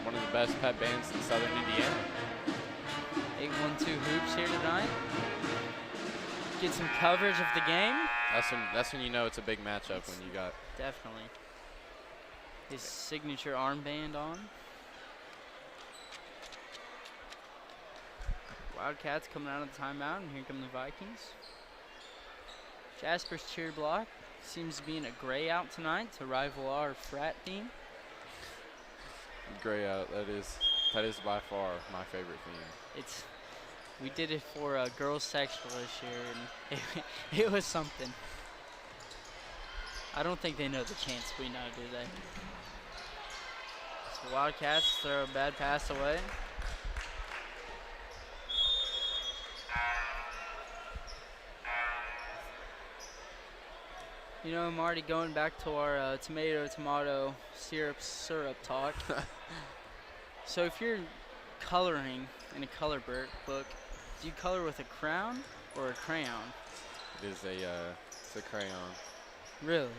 one of the best pep bands in Southern Indiana. 8-1-2 hoops here tonight. Get some coverage of the game. That's when you know it's a big matchup, when you got definitely his signature armband on. Wildcats coming out of the timeout, and here come the Vikings. Jasper's cheer block seems to be in a gray out tonight to rival our frat theme. Gray out. That is by far my favorite theme. We did it for girls sexual this year, and it was something. I don't think they know the chants we know, do they? So Wildcats throw a bad pass away. You know, I'm already going back to our tomato syrup talk. So if you're coloring in a color book, do you color with a crown or a crayon? It's a crayon. Really?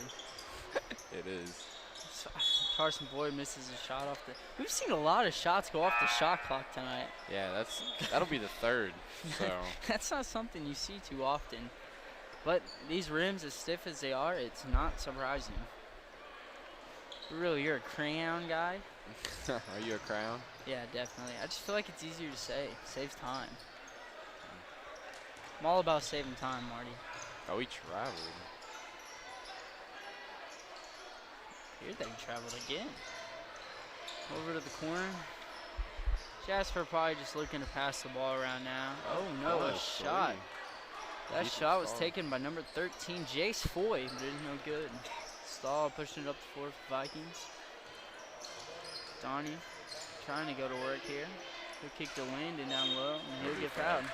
It is. So, Carson Boyd misses a shot off the. We've seen a lot of shots go off the shot clock tonight. Yeah, that'll be the third. So that's not something you see too often. But these rims, as stiff as they are, it's not surprising. Really, you're a crayon guy? Are you a crayon? Yeah, definitely. I just feel like it's easier to say. Saves time. I'm all about saving time, Marty. Oh, we traveled. Here they traveled again. Over to the corner. Jasper probably just looking to pass the ball around now. Oh, no, a shot. That shot was taken by number 13, Jace Foy, but it is no good. Stahl pushing it up the floor for Vikings. Donnie trying to go to work here. He'll kick to Landon down low, and he'll get fouled.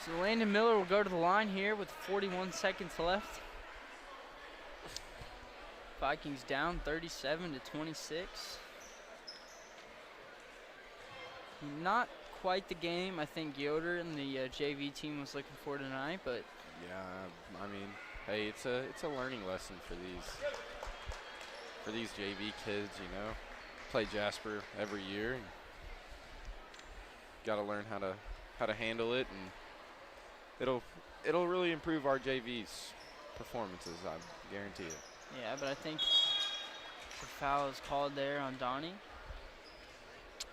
So Landon Miller will go to the line here with 41 seconds left. Vikings down 37-26. Not quite the game I think Yoder and the JV team was looking for tonight, but yeah, I mean, hey, it's a learning lesson for these JV kids, you know. Play Jasper every year, and got to learn how to handle it, and it'll really improve our JV's performances, I guarantee it. Yeah, but I think the foul is called there on Donnie.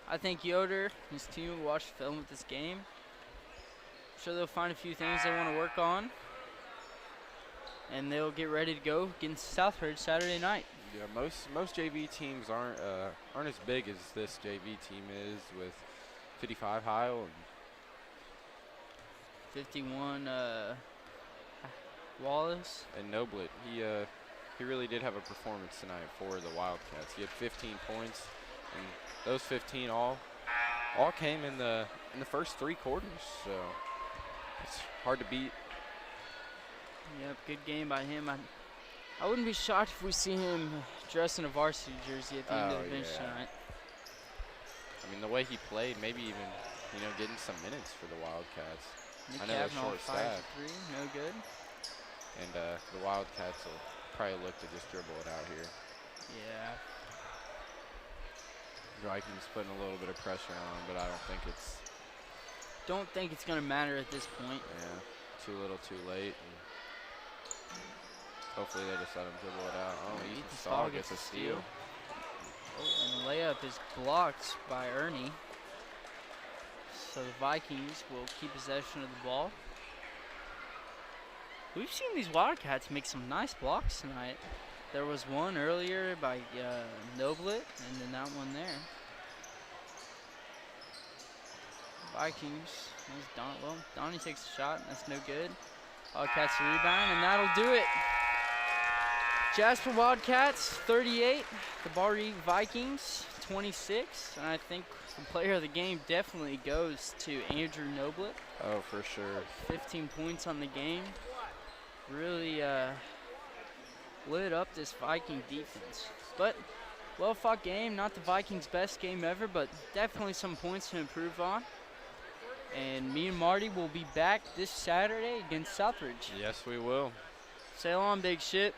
I think Yoder and his team will watch film of this game. I'm sure they'll find a few things they want to work on, and they'll get ready to go against Southbridge Saturday night. Yeah, most JV teams aren't as big as this JV team is, with 55 Heil and 51 Wallace and Noblet. He really did have a performance tonight for the Wildcats. He had 15 points, and those 15 all came in the first 3 quarters. So it's hard to beat. Yep, good game by him. I wouldn't be shocked if we see him dressed in a varsity jersey at the end of the bench tonight. I mean, the way he played, maybe even, you know, getting some minutes for the Wildcats. Nick I know they're Kavanaugh, short staffed. 5-3, no good. And the Wildcats will probably look to just dribble it out here. Yeah. Vikings putting a little bit of pressure on, but I don't think it's. Don't think it's going to matter at this point. Yeah, too little, too late. And hopefully they just let him dribble it out. Oh, Ethan Stahl gets a steal. Oh, and the layup is blocked by Ernie. So the Vikings will keep possession of the ball. We've seen these Wildcats make some nice blocks tonight. There was one earlier by Noblet, and then that one there. Vikings, Donnie takes a shot, and that's no good. Wildcats a rebound, and that'll do it. Jasper Wildcats 38, the Barr-Reeve Vikings 26, and I think the player of the game definitely goes to Andrew Noblick. Oh, for sure. 15 points on the game. Really lit up this Viking defense. But well-fought game, not the Vikings' best game ever, but definitely some points to improve on. And me and Marty will be back this Saturday against Southridge. Yes, we will. Sail on, big ship.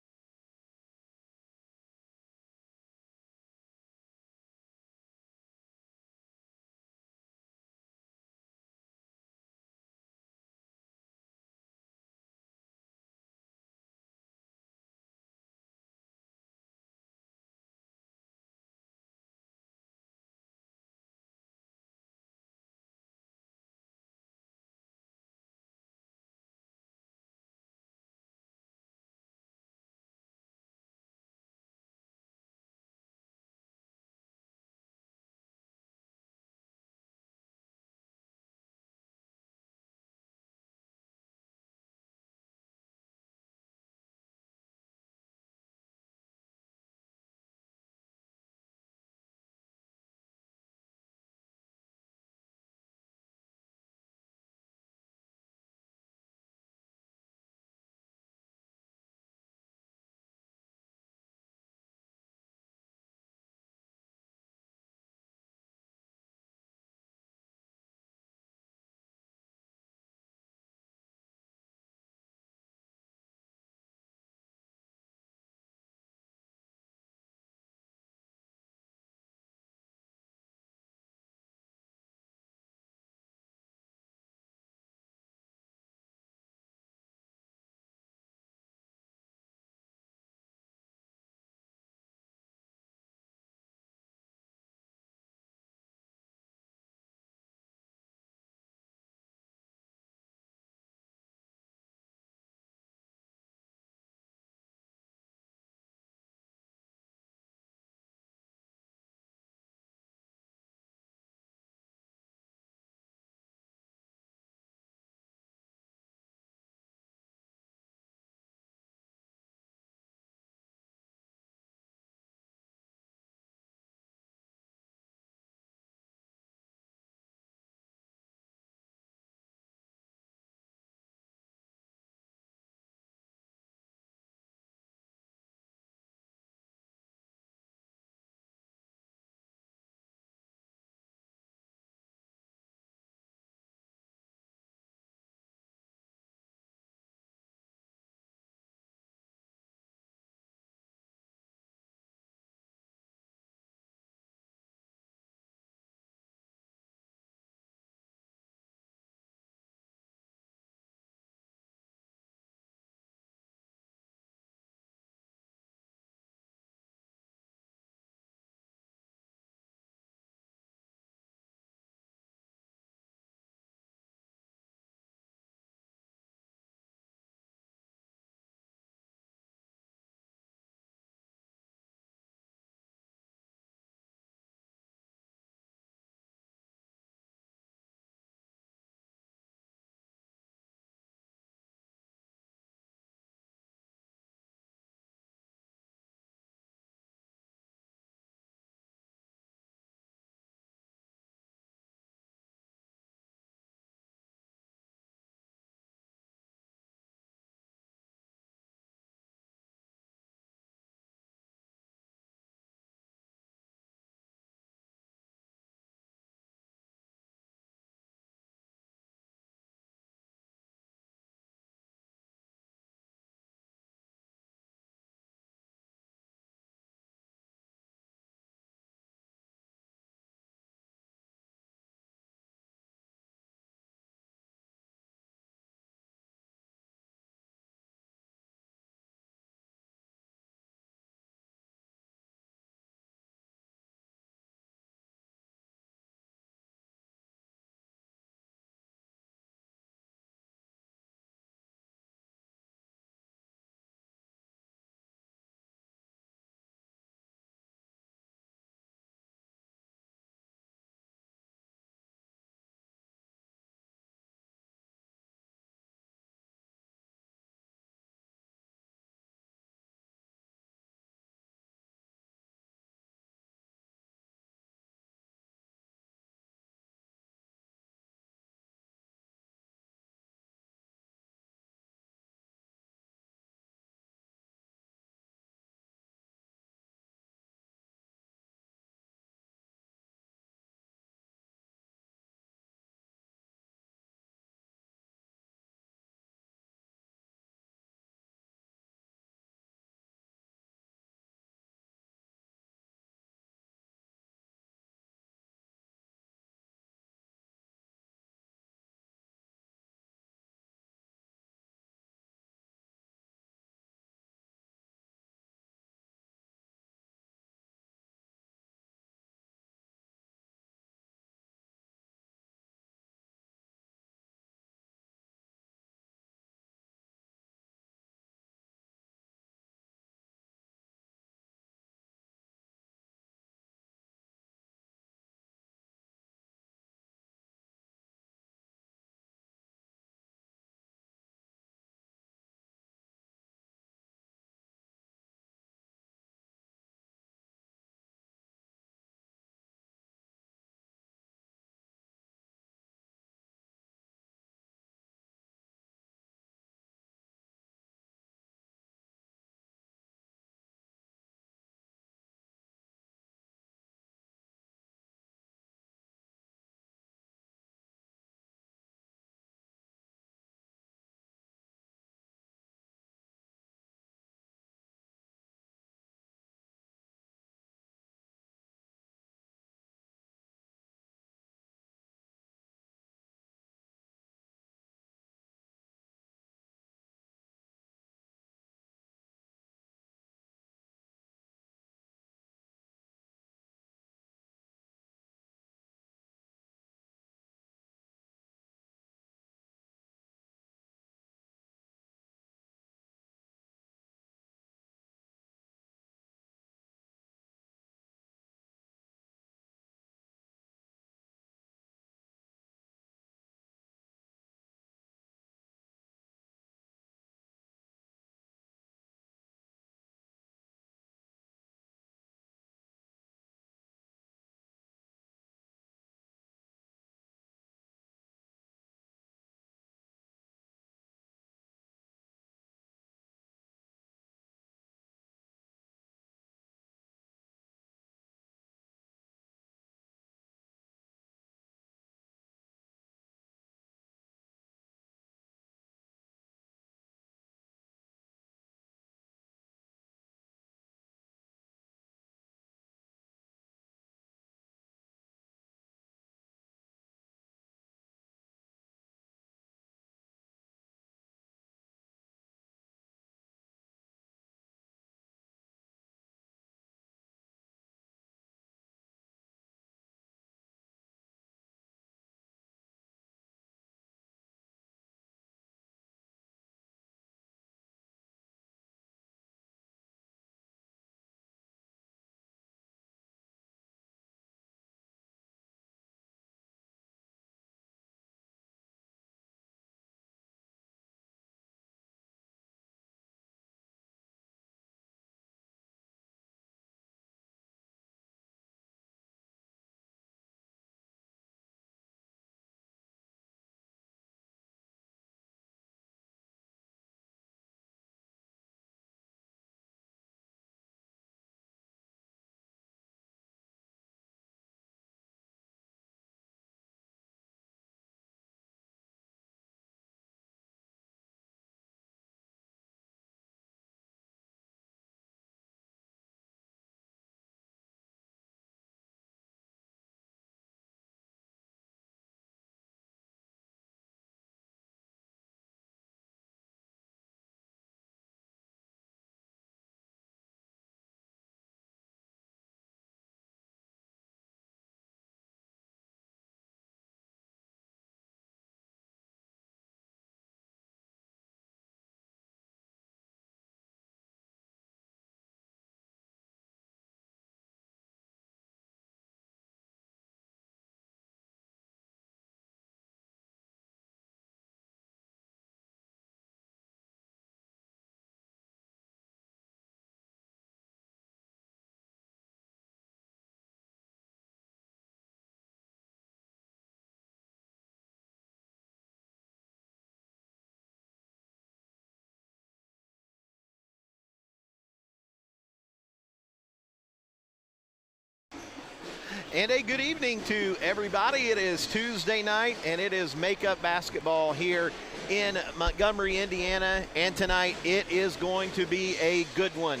And a good evening to everybody. It is Tuesday night, and it is makeup basketball here in Montgomery, Indiana. And tonight, it is going to be a good one.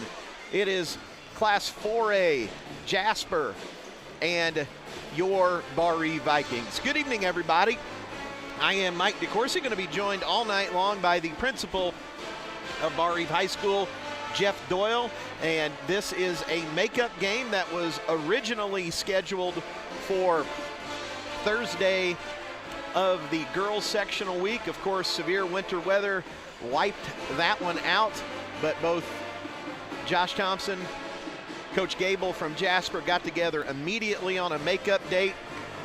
It is Class 4A, Jasper, and your Barr-Reeve Vikings. Good evening, everybody. I am Mike DeCourcy, going to be joined all night long by the principal of Barr-Reeve High School, Jeff Doyle, and this is a makeup game that was originally scheduled for Thursday of the girls sectional week. Of course, severe winter weather wiped that one out, but both Josh Thompson, Coach Gable from Jasper got together immediately on a makeup date,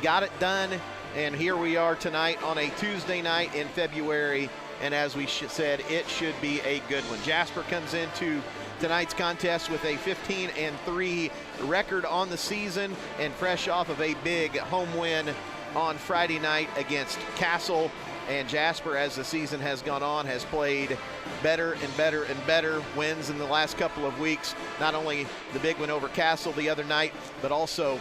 got it done, and here we are tonight on a Tuesday night in February. And as we said, it should be a good one. Jasper comes into tonight's contest with a 15-3 record on the season and fresh off of a big home win on Friday night against Castle. And Jasper, as the season has gone on, has played better and better and better. Wins in the last couple of weeks, not only the big win over Castle the other night, but also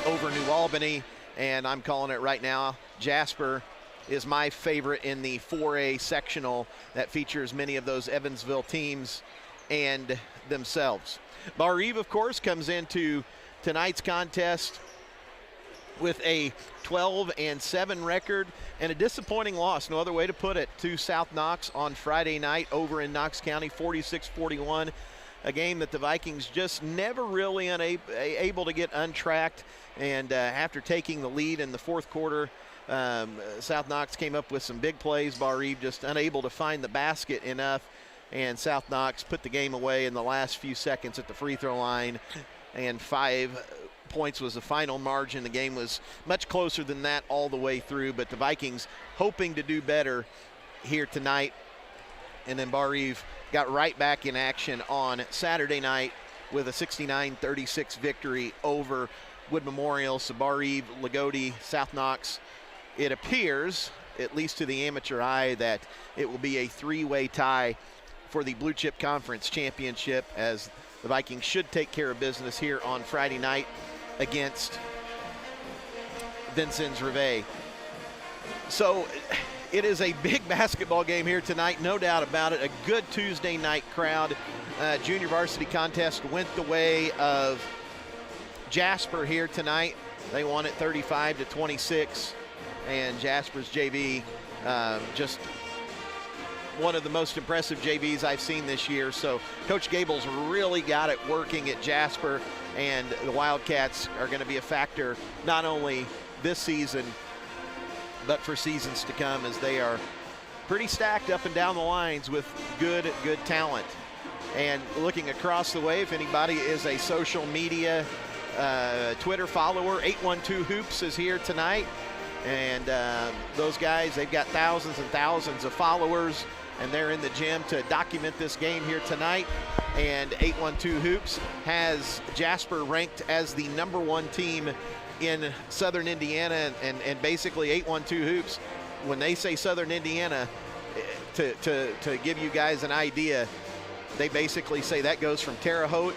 over New Albany. And I'm calling it right now, Jasper is my favorite in the 4A sectional that features many of those Evansville teams and themselves. Barr-Reeve, of course, comes into tonight's contest with a 12-7 record and a disappointing loss, no other way to put it, to South Knox on Friday night over in Knox County, 46-41. A game that the Vikings just never really able to get untracked. And after taking the lead in the fourth quarter, South Knox came up with some big plays. Barr-Reeve just unable to find the basket enough, and South Knox put the game away in the last few seconds at the free throw line, and 5 points was the final margin. The game was much closer than that all the way through, but the Vikings hoping to do better here tonight. And then Barr-Reeve got right back in action on Saturday night with a 69-36 victory over Wood Memorial. So Barr-Reeve, Lagodi, South Knox, it appears, at least to the amateur eye, that it will be a 3-way tie for the Blue Chip Conference Championship, as the Vikings should take care of business here on Friday night against Vincennes Rivet. So it is a big basketball game here tonight, no doubt about it. A good Tuesday night crowd. Junior varsity contest went the way of Jasper here tonight. They won it 35-26. And Jasper's JV, just one of the most impressive JVs I've seen this year. So Coach Gable's really got it working at Jasper, and the Wildcats are going to be a factor not only this season, but for seasons to come, as they are pretty stacked up and down the lines with good talent. And looking across the way, if anybody is a social media Twitter follower, 812 Hoops is here tonight. And those guys, they've got thousands and thousands of followers, and they're in the gym to document this game here tonight. And 812 Hoops has Jasper ranked as the #1 team in Southern Indiana, and basically 812 Hoops, when they say Southern Indiana, to give you guys an idea, they basically say that goes from Terre Haute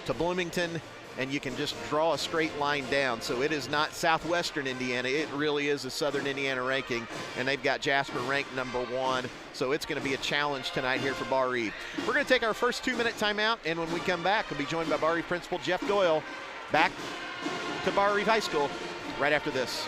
to Bloomington, and you can just draw a straight line down. So it is not Southwestern Indiana. It really is a Southern Indiana ranking, and they've got Jasper ranked #1. So it's going to be a challenge tonight here for Barr-Reeve. We're going to take our first 2-minute timeout, and when we come back, we'll be joined by Barr-Reeve Principal Jeff Doyle, back to Barr-Reeve High School right after this.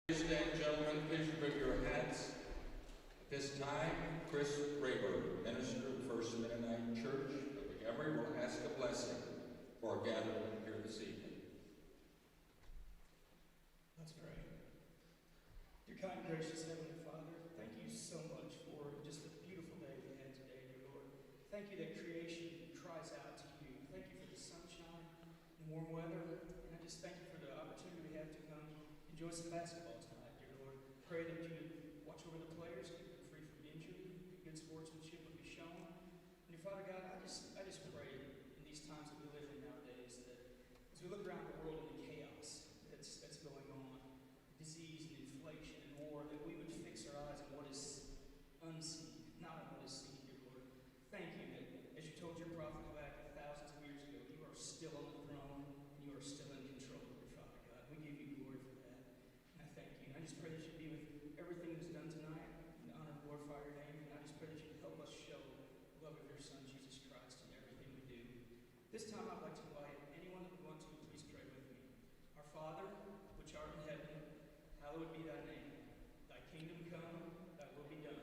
Ladies and gentlemen, please remove your hats. At this time, Chris Rayburn, minister of First Mennonite Church of Montgomery, will ask a blessing for our gathering here this evening. Let's pray. Dear kind, gracious Heavenly Father, thank you so much for just the beautiful day we had today, dear Lord. Thank you that creation cries out to you. Thank you for the sunshine and warm weather. And I just thank you for the opportunity we have to come enjoy some basketball tonight, dear Lord. Pray that you would watch over the players, keep them free from injury, good sportsmanship would be shown. And dear Father God, I just pray in these times that we live in nowadays that as we look around the world and the chaos that's going on, disease and inflation and war, that we would fix our eyes on what is unseen, not on what is seen, dear Lord. Thank you that, as you told your prophet back thousands of years ago, you are still on the throne and you are still in control, dear Father God. We give you glory for that. And I thank you. And I just pray that you be with everything that's done tonight and honor and glorify your name. And I just pray that you help us show the love of your Son, Jesus Christ, in everything we do. This time I'd like to invite anyone that would want to, please pray with me. Our Father, which art in heaven, hallowed be thy name. Thy kingdom come, thy will be done,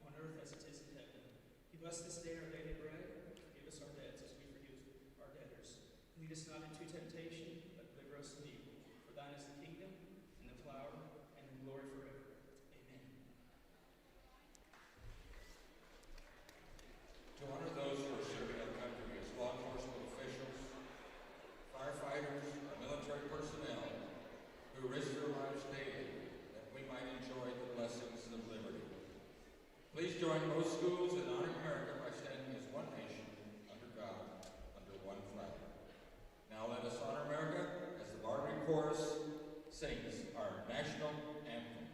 on earth as it is in heaven. Give us this day our daily bread. Forgive us our debts as we forgive our debtors. Lead us not into temptation, but deliver us from evil. For thine is the kingdom, and the power, and the glory forever. Amen. To honor those who are serving our country as law enforcement officials, firefighters, and military personnel who risk their lives daily that we might enjoy the blessings of liberty. Please join both schools in honoring America by standing as one nation, under God, under one flag. Now let us honor America as the Barr-Reeve Chorus sings our national anthem.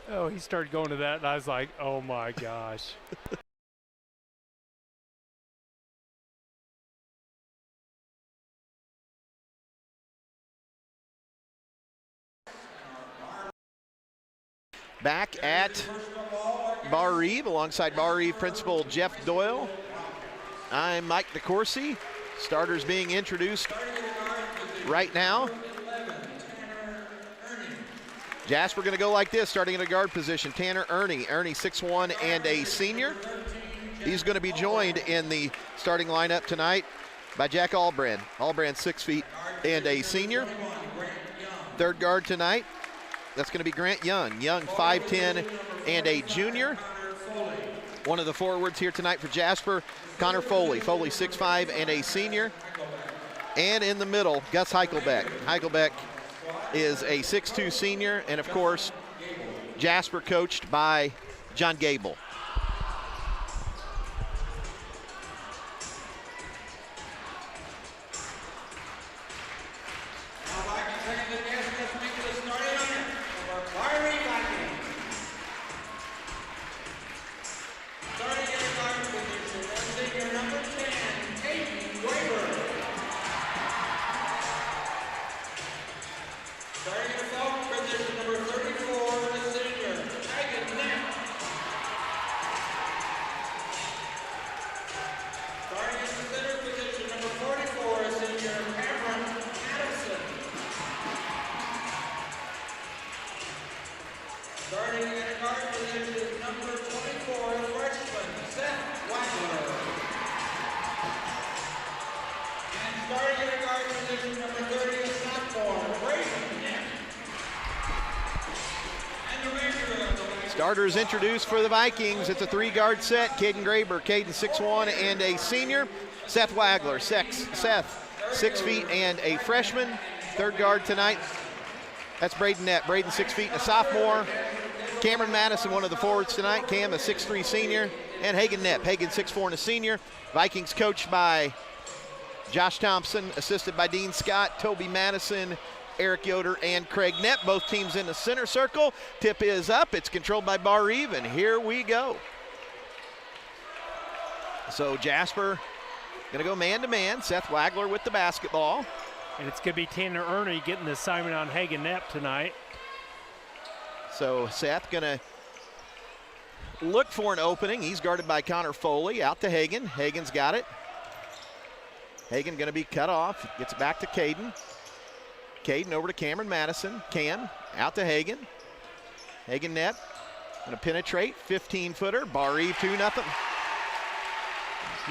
Oh, he started going to that, and I was like, oh my gosh. Back at Barr-Reeve, alongside Barr-Reeve principal Jeff Doyle. I'm Mike DeCourcy. Starters being introduced right now. Jasper going to go like this, starting in a guard position. Tanner Ernie. Ernie 6'1" and a senior. He's going to be joined in the starting lineup tonight by Jack Albrand. Albrand 6 feet and a senior. Third guard tonight, that's going to be Grant Young. Young 5'10" and a junior. One of the forwards here tonight for Jasper, Connor Foley. Foley 6'5" and a senior. And in the middle, Gus Heichelbeck. Heichelbeck is a 6'2" senior, and of course, Jasper coached by John Gable. I'd like to turn the position number 34, the senior, Megan Knapp. Starting in the center position, number 44, senior, Cameron Madison. Starting in the guard position, number 24, freshman, Seth Wagner. And starting in the guard position, number 30, sophomore, Brayden Knapp. And the major of the last Starters introduced for the Vikings. It's a 3-guard set. Caden Graber, Caden 6'1", and a senior. Seth Wagler, Seth 6 feet and a freshman. 3rd guard tonight. That's Brayden Knapp. Brayden 6 feet and a sophomore. Cameron Madison, one of the forwards tonight. Cam, a 6'3" senior. And Hagan Knapp. Hagan 6'4" and a senior. Vikings coached by Josh Thompson, assisted by Dean Scott, Toby Madison, Eric Yoder, and Craig Knapp. Both teams in the center circle. Tip is up. It's controlled by Barr-Reeve, and here we go. So Jasper going to go man-to-man. Seth Wagler with the basketball. And it's going to be Tanner Ernie getting the assignment on Hagan Knapp tonight. So Seth going to look for an opening. He's guarded by Connor Foley. Out to Hagan. Hagan's got it. Hagan going to be cut off. Gets it back to Caden. Caden over to Cameron Madison. Cam out to Hagan. Hagan Knapp going to penetrate. 15-footer. Barr-Reeve 2-0.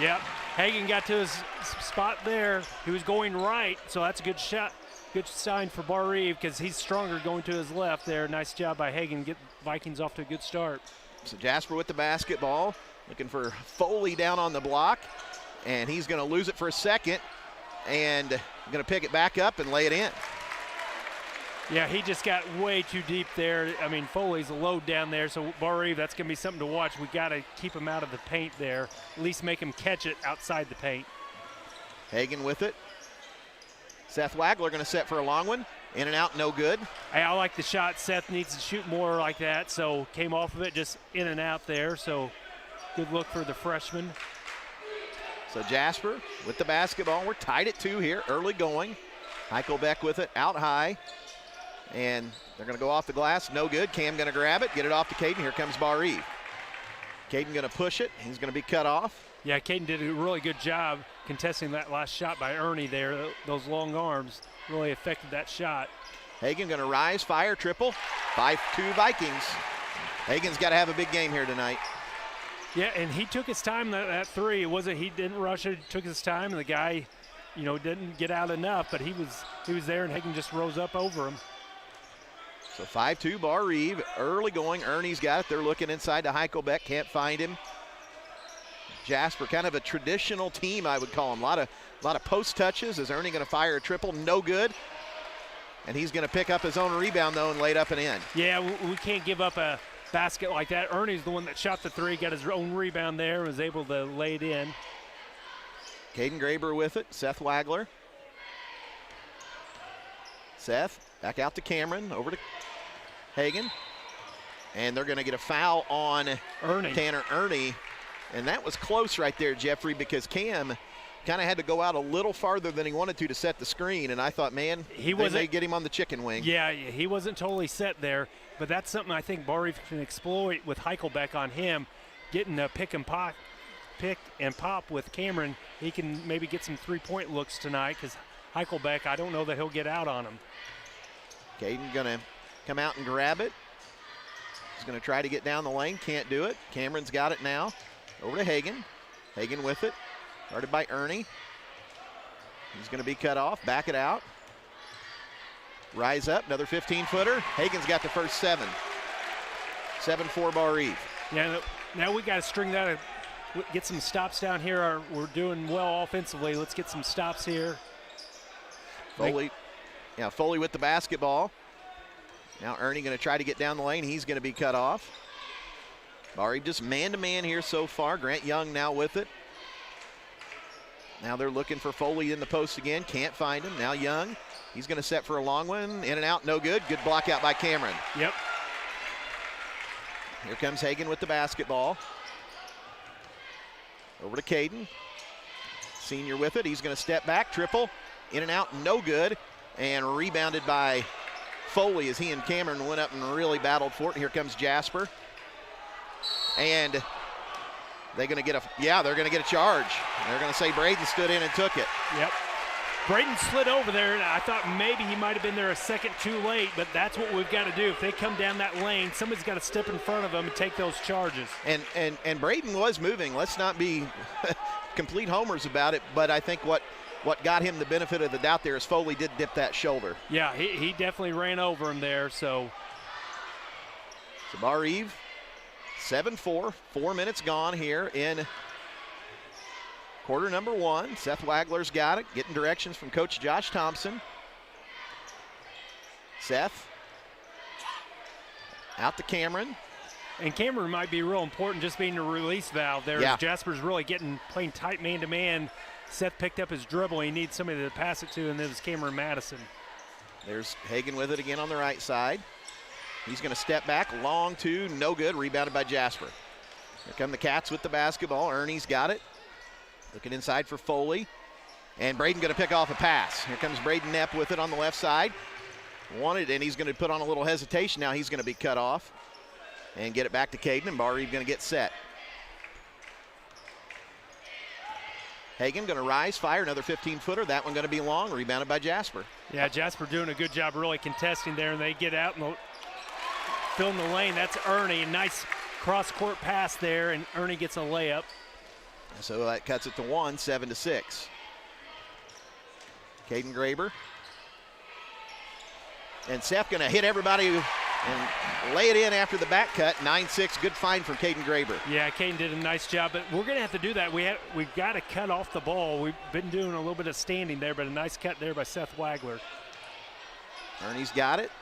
Yep. Hagan got to his spot there. He was going right, so that's a good shot. Good sign for Barr-Reeve because he's stronger going to his left there. Nice job by Hagan. Get Vikings off to a good start. So Jasper with the basketball. Looking for Foley down on the block. And he's going to lose it for a second. And going to pick it back up and lay it in. Yeah, he just got way too deep there. I mean, Foley's a load down there, so Barr-Reeve, that's going to be something to watch. We got to keep him out of the paint there, at least make him catch it outside the paint. Hagan with it. Seth Wagler going to set for a long one. In and out, no good. Hey, I like the shot. Seth needs to shoot more like that, so came off of it just in and out there, so good look for the freshman. So Jasper with the basketball. We're tied at 2 here, early going. Heichelbeck with it, out high. And they're going to go off the glass. No good. Cam going to grab it, get it off to Caden. Here comes Barr-Reeve. Caden going to push it. He's going to be cut off. Yeah, Caden did a really good job contesting that last shot by Ernie there. Those long arms really affected that shot. Hagan going to rise, fire, triple. 5-2 Vikings. Hagan's got to have a big game here tonight. Yeah, and he took his time that three. It wasn't he didn't rush it. He took his time, and the guy, didn't get out enough. But he was there, and Hagan just rose up over him. So 5-2 Barr-Reeve, early going. Ernie's got it. They're looking inside to Heichelbeck, can't find him. Jasper, kind of a traditional team, I would call him. A lot of post touches. Is Ernie going to fire a triple? No good. And he's going to pick up his own rebound, though, and lay it up and in. Yeah, we can't give up a basket like that. Ernie's the one that shot the three, got his own rebound there, and was able to lay it in. Caden Graber with it. Seth Wagler. Seth, back out to Cameron, over to Hagan. And they're going to get a foul on Tanner Ernie. And that was close right there, Jeffrey, because Cam kind of had to go out a little farther than he wanted to set the screen. And I thought, man, they may get him on the chicken wing. Yeah, he wasn't totally set there. But that's something I think Barr-Reeve can exploit with Heichelbeck on him, getting a pick and pop with Cameron. He can maybe get some three-point looks tonight because Heichelbeck, I don't know that he'll get out on him. Caden going to come out and grab it. He's going to try to get down the lane. Can't do it. Cameron's got it now. Over to Hagan. Hagan with it. Guarded by Ernie. He's going to be cut off. Back it out. Rise up. Another 15-footer. Hagan's got the first 7. 7-4 Barr-Reeve. Yeah, now we got to string that. Get some stops down here. We're doing well offensively. Let's get some stops here. Foley with the basketball. Now Ernie going to try to get down the lane. He's going to be cut off. Barr-Reeve just man-to-man here so far. Grant Young now with it. Now they're looking for Foley in the post again. Can't find him. Now Young. He's going to set for a long one. In and out, no good. Good block out by Cameron. Yep. Here comes Hagan with the basketball. Over to Caden. Senior with it. He's going to step back. Triple. In and out, no good. And rebounded by Foley as he and Cameron went up and really battled for it. Here comes Jasper. And they're going to get a charge. They're going to say Braden stood in and took it. Yep. Braden slid over there, and I thought maybe he might have been there a second too late, but that's what we've got to do. If they come down that lane, somebody's got to step in front of them and take those charges. And Braden was moving. Let's not be complete homers about it, but I think what got him the benefit of the doubt there is Foley did dip that shoulder. Yeah, he definitely ran over him there. So Barr-Reeve, 7-4, 4 minutes gone here in quarter number 1. Seth Wagler's got it, getting directions from Coach Josh Thompson. Seth out to Cameron. And Cameron might be real important just being the release valve there. Yeah. Jasper's really playing tight man-to-man. Seth picked up his dribble. He needs somebody to pass it to, and it was Cameron Madison. There's Hagan with it again on the right side. He's going to step back, long two, no good, rebounded by Jasper. Here come the Cats with the basketball. Ernie's got it. Looking inside for Foley. And Braden going to pick off a pass. Here comes Braden Knepp with it on the left side. Wanted, and he's going to put on a little hesitation. Now he's going to be cut off. And get it back to Caden, and Barr-Reeve going to get set. Hagan going to rise, fire, another 15-footer. That one going to be long, rebounded by Jasper. Yeah, Jasper doing a good job really contesting there, and they get out and fill in the lane. That's Ernie, a nice cross-court pass there, and Ernie gets a layup. So that cuts it to 1, 7-6. Caden Graber. And Seth going to hit everybody and lay it in after the back cut. 9-6, good find from Caden Graber. Yeah, Caden did a nice job, but we're going to have to do that. We've got to cut off the ball. We've been doing a little bit of standing there, but a nice cut there by Seth Wagler. Ernie's got it.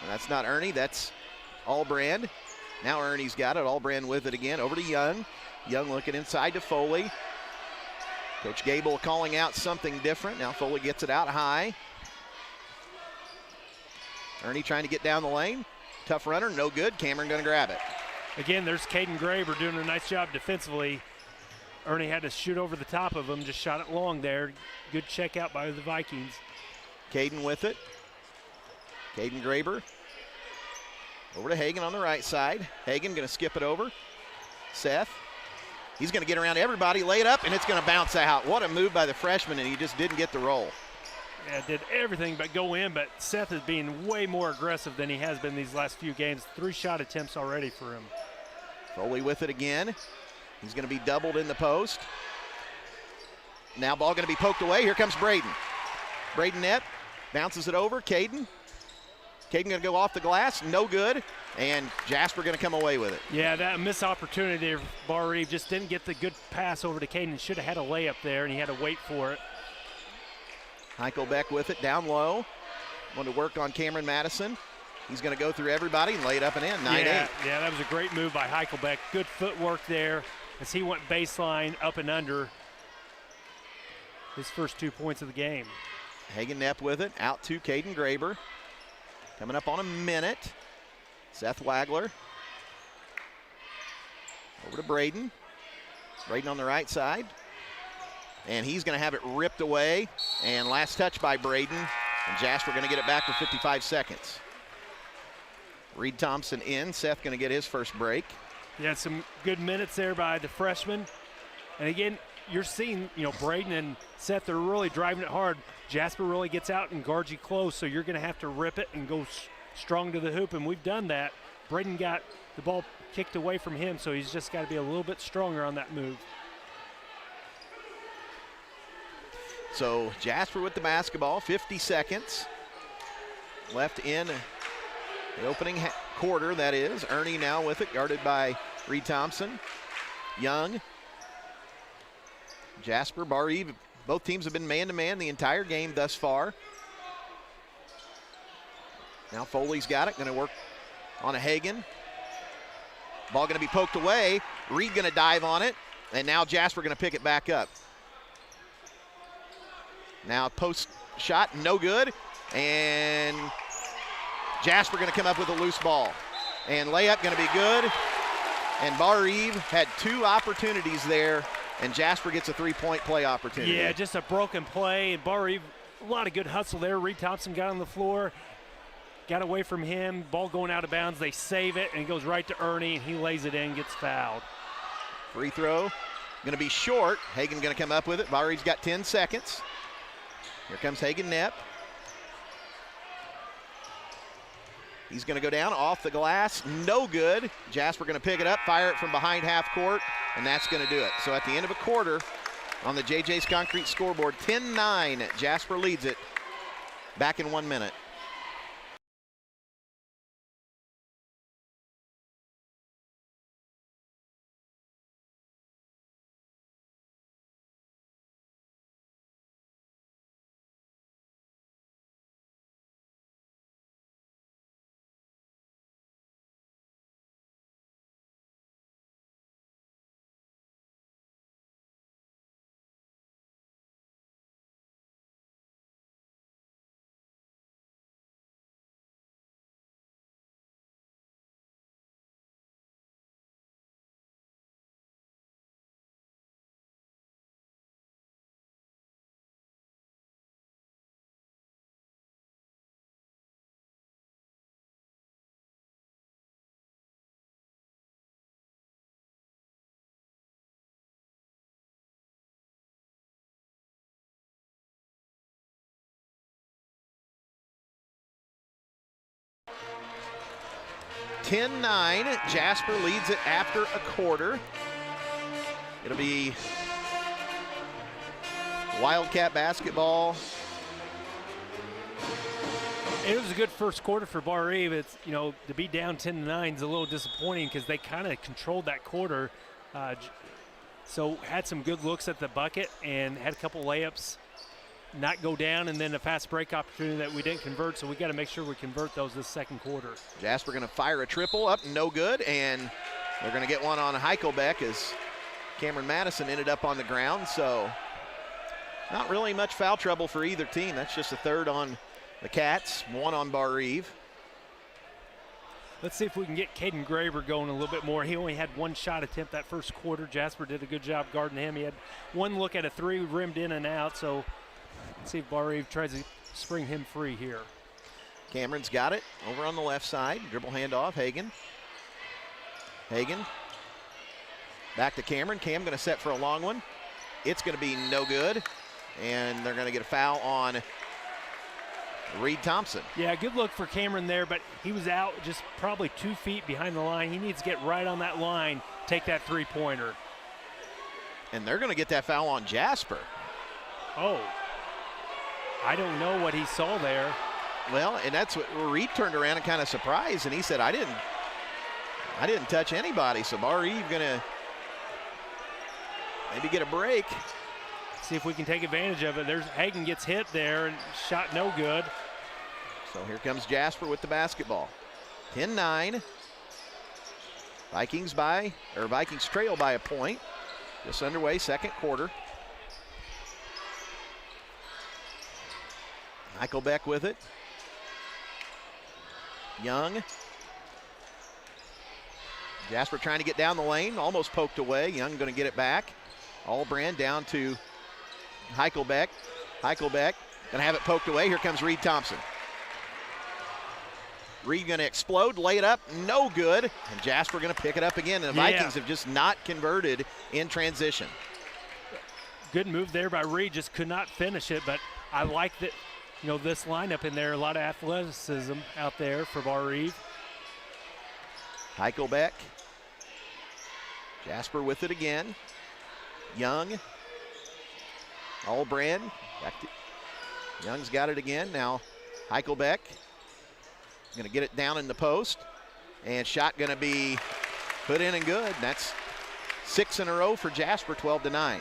And that's not Ernie, that's Allbrand. Now Ernie's got it. Allbrand with it again. Over to Young. Young looking inside to Foley. Coach Gable calling out something different. Now Foley gets it out high. Ernie trying to get down the lane. Tough runner, no good. Cameron going to grab it. Again, there's Caden Graber doing a nice job defensively. Ernie had to shoot over the top of him, just shot it long there. Good check out by the Vikings. Caden with it. Caden Graber. Over to Hagan on the right side. Hagan going to skip it over. Seth. He's going to get around everybody, lay it up, and it's going to bounce out. What a move by the freshman, and he just didn't get the roll. Yeah, did everything but go in, but Seth is being way more aggressive than he has been these last few games. 3 shot attempts already for him. Foley with it again. He's going to be doubled in the post. Now ball going to be poked away. Here comes Braden. Braden Knepp bounces it over. Caden. Caden going to go off the glass. No good. And Jasper going to come away with it. Yeah, that missed opportunity there. Barr-Reeve just didn't get the good pass over to Caden. Should have had a layup there, and he had to wait for it. Heichelbeck with it down low. Want to work on Cameron Madison. He's going to go through everybody and lay it up and in. 9-8. Yeah, that was a great move by Heichelbeck. Good footwork there as he went baseline up and under his first 2 points of the game. Hagan Knepp with it. Out to Caden Graber. Coming up on a minute. Seth Wagler. Over to Braden. Braden on the right side. And he's going to have it ripped away. And last touch by Braden. And Jasper going to get it back with 55 seconds. Reed Thompson in. Seth going to get his first break. Yeah, some good minutes there by the freshman. And again, you're seeing, Braden and Seth are really driving it hard. Jasper really gets out and guards you close, so you're going to have to rip it and go strong to the hoop, and we've done that. Braden got the ball kicked away from him, so he's just got to be a little bit stronger on that move. So Jasper with the basketball, 50 seconds left in the opening quarter, that is. Ernie now with it, guarded by Reed Thompson. Young. Jasper, Barr-Reeve, both teams have been man-to-man the entire game thus far. Now Foley's got it, going to work on a Hagan. Ball going to be poked away. Reed going to dive on it, and now Jasper going to pick it back up. Now post shot, no good, and Jasper going to come up with a loose ball. And layup going to be good, and Barr-Reeve had 2 opportunities there, and Jasper gets a 3-point play opportunity. Yeah, just a broken play, and Barr-Reeve, a lot of good hustle there. Reed Thompson got on the floor. got away from him, ball going out of bounds. They save it, and it goes right to Ernie, and he lays it in, gets fouled. Free throw, going to be short. Hagan going to come up with it. Barr-Reeve's got 10 seconds. Here comes Hagan Knepp. He's going to go down off the glass, no good. Jasper going to pick it up, fire it from behind half court, and that's going to do it. So at the end of a quarter, on the JJ's Concrete scoreboard, 10-9, Jasper leads it. Back in 1 minute. (10-9). Jasper leads it after a quarter. It'll be Wildcat basketball. It was a good first quarter for Barr-Reeve. It's, you know, to be down 10-9 is a little disappointing because they kind of controlled that quarter. So had some good looks at the bucket and had a couple layups not go down, and then a fast break opportunity that we didn't convert, so we got to make sure we convert those this second quarter. Jasper going to fire a triple up, no good, and they're going to get one on Heichelbeck as Cameron Madison ended up on the ground, so not really much foul trouble for either team. That's just a third on the Cats, one on Barr-Reeve. Let's see if we can get Caden Graber going a little bit more. He only had one shot attempt that first quarter. Jasper did a good job guarding him. He had one look at a three, rimmed in and out, so let's see if Barr-Reeve tries to spring him free here. Cameron's got it over on the left side. Dribble handoff, Hagan. Hagan. Back to Cameron. Cam going to set for a long one. It's going to be no good. And they're going to get a foul on Reed Thompson. Yeah, good look for Cameron there, but he was out just probably 2 feet behind the line. He needs to get right on that line, take that three-pointer. And they're going to get that foul on Jasper. Oh. I don't know what he saw there. Well, and that's what Reed turned around and kind of surprised, and he said, I didn't touch anybody. So Barr-Reeve gonna maybe get a break. See if we can take advantage of it. There's Hagan gets hit there and shot no good. So here comes Jasper with the basketball. 10-9. Vikings trail by a point. Just underway, second quarter. Heichelbeck with it. Young. Jasper trying to get down the lane, almost poked away. Young going to get it back. Allbrand down to Heichelbeck. Heichelbeck going to have it poked away. Here comes Reed Thompson. Reed going to explode, lay it up, no good. And Jasper going to pick it up again. And the Vikings have just not converted in transition. Good move there by Reed, just could not finish it, but I like that. You know, this lineup in there, a lot of athleticism out there for Barr-Reeve. Heichelbeck. Jasper with it again. Young. Allbrand. Back to Young's got it again. Now Heichelbeck. Going to get it down in the post. And shot going to be put in and good. That's 6 in a row for Jasper, 12-9. Yeah,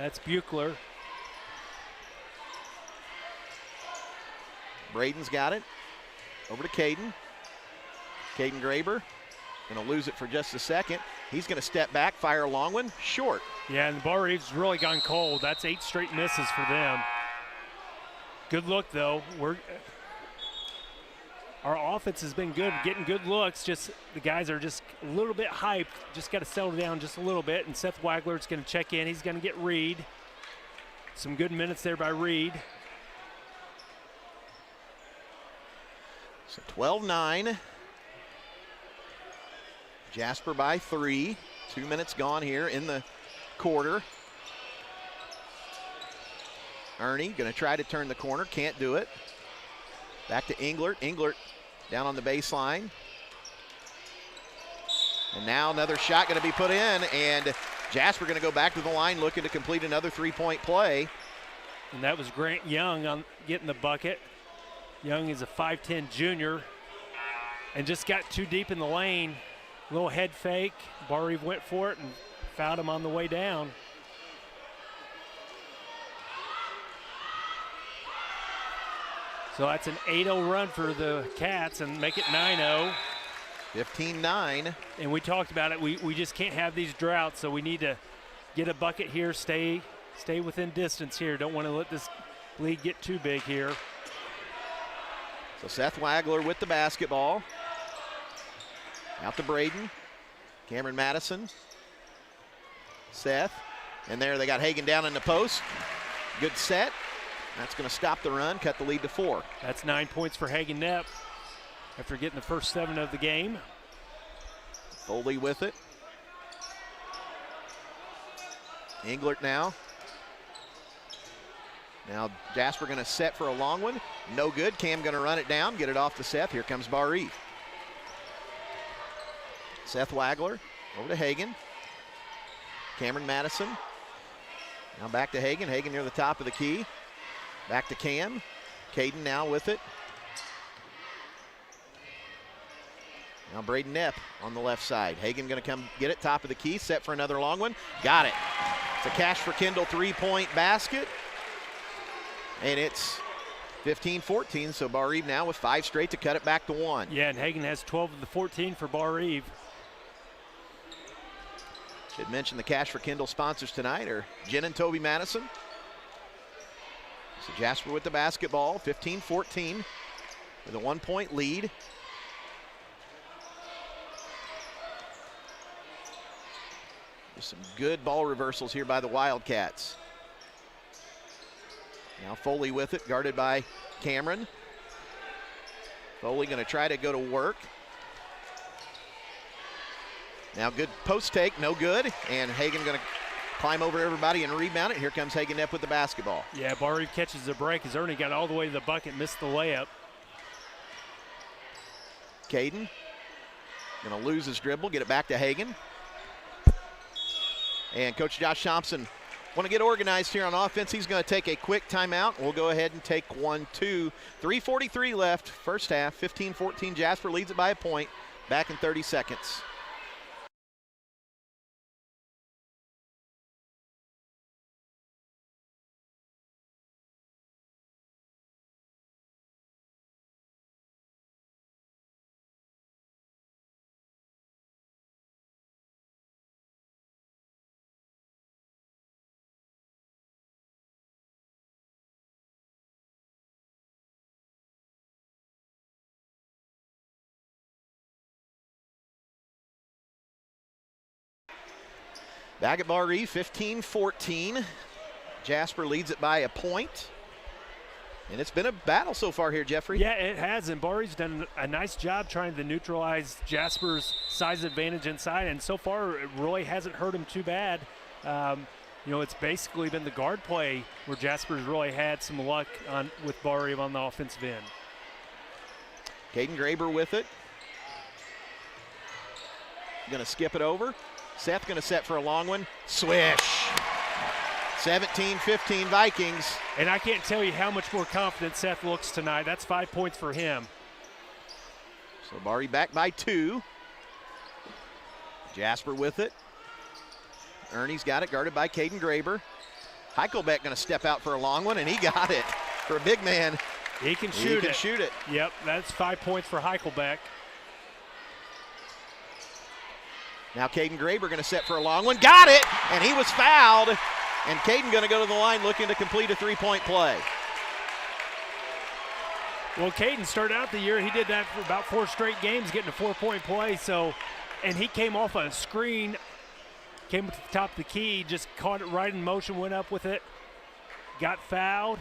that's Buechler. Braden's got it. Over to Caden. Caden Graber. Going to lose it for just a second. He's going to step back, fire a long one. Short. Yeah, and Barr-Reeve's really gone cold. That's 8 straight misses for them. Good look, though. Our offense has been good, getting good looks. Just the guys are just a little bit hyped. Just got to settle down just a little bit. And Seth Wagler's going to check in. He's going to get Reed. Some good minutes there by Reed. So 12-9. Jasper by 3. 2 minutes gone here in the quarter. Ernie going to try to turn the corner, can't do it. Back to Englert. Englert down on the baseline. And now another shot going to be put in, and Jasper going to go back to the line looking to complete another three-point play. And that was Grant Young on getting the bucket. Young is a 5'10 junior and just got too deep in the lane. Little head fake. Barr-Reeve went for it and fouled him on the way down. So that's an 8-0 run for the Cats and make it 9-0. 15-9. And we talked about it. We just can't have these droughts, so we need to get a bucket here, stay within distance here. Don't want to let this lead get too big here. So Seth Wagler with the basketball. Out to Braden. Cameron Madison. Seth. And there they got Hagan down in the post. Good set. That's going to stop the run, cut the lead to 4. That's 9 points for Hagan Knepp after getting the first 7 of the game. Foley with it. Englert now. Now Jasper going to set for a long one. No good. Cam going to run it down, get it off to Seth. Here comes Barr-Reeve. Seth Wagler over to Hagan. Cameron Madison. Now back to Hagan. Hagan near the top of the key. Back to Cam. Caden now with it. Now Braden Knepp on the left side. Hagan going to come get it, top of the key, set for another long one. Got it. It's a Cash for Kendall three-point basket. And it's 15-14, so Barr-Reeve now with 5 straight to cut it back to 1. Yeah, and Hagan has 12 of the 14 for Barr-Reeve. Should mention the Cash for Kendall sponsors tonight are Jen and Toby Madison. So Jasper with the basketball, 15-14 with a 1-point lead. There's some good ball reversals here by the Wildcats. Now Foley with it, guarded by Cameron. Foley going to try to go to work. Now good post take, no good. And Hagan going to climb over everybody and rebound it. Here comes Hagan Knepp with the basketball. Yeah, Barr-Reeve catches the break as Ernie got all the way to the bucket, missed the layup. Caden going to lose his dribble, get it back to Hagan. And Coach Josh Thompson want to get organized here on offense. He's going to take a quick timeout. We'll go ahead and take 1, 2, 3:43 left. First half, 15-14. Jasper leads it by a point. Back in 30 seconds. Back at Barr-Reeve, 15-14. Jasper leads it by a point. And it's been a battle so far here, Jeffrey. Yeah, it has, and Barr-Reeve's done a nice job trying to neutralize Jasper's size advantage inside, and so far it really hasn't hurt him too bad. You know, it's basically been the guard play where Jasper's really had some luck with Barr-Reeve on the offensive end. Caden Graber with it. Going to skip it over. Seth going to set for a long one. Swish. 17-15 Vikings. And I can't tell you how much more confident Seth looks tonight. That's 5 points for him. So Barr-Reeve back by 2. Jasper with it. Ernie's got it, guarded by Caden Graber. Heichelbeck going to step out for a long one, and he got it. For a big man, he can shoot it. Yep, that's 5 points for Heichelbeck. Now Caden Graber going to set for a long one. Got it, and he was fouled. And Caden going to go to the line looking to complete a three-point play. Well, Caden started out the year, he did that for about 4 straight games, getting a 4-point play. So, and he came off a screen, came to the top of the key, just caught it right in motion, went up with it, got fouled,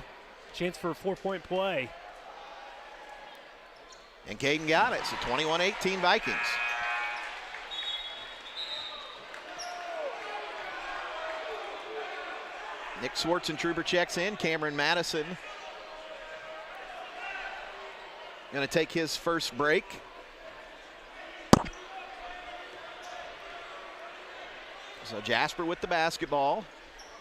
chance for a 4-point play. And Caden got it. So 21-18 Vikings. Nick Schwartzentruber checks in. Cameron Madison going to take his first break. So Jasper with the basketball.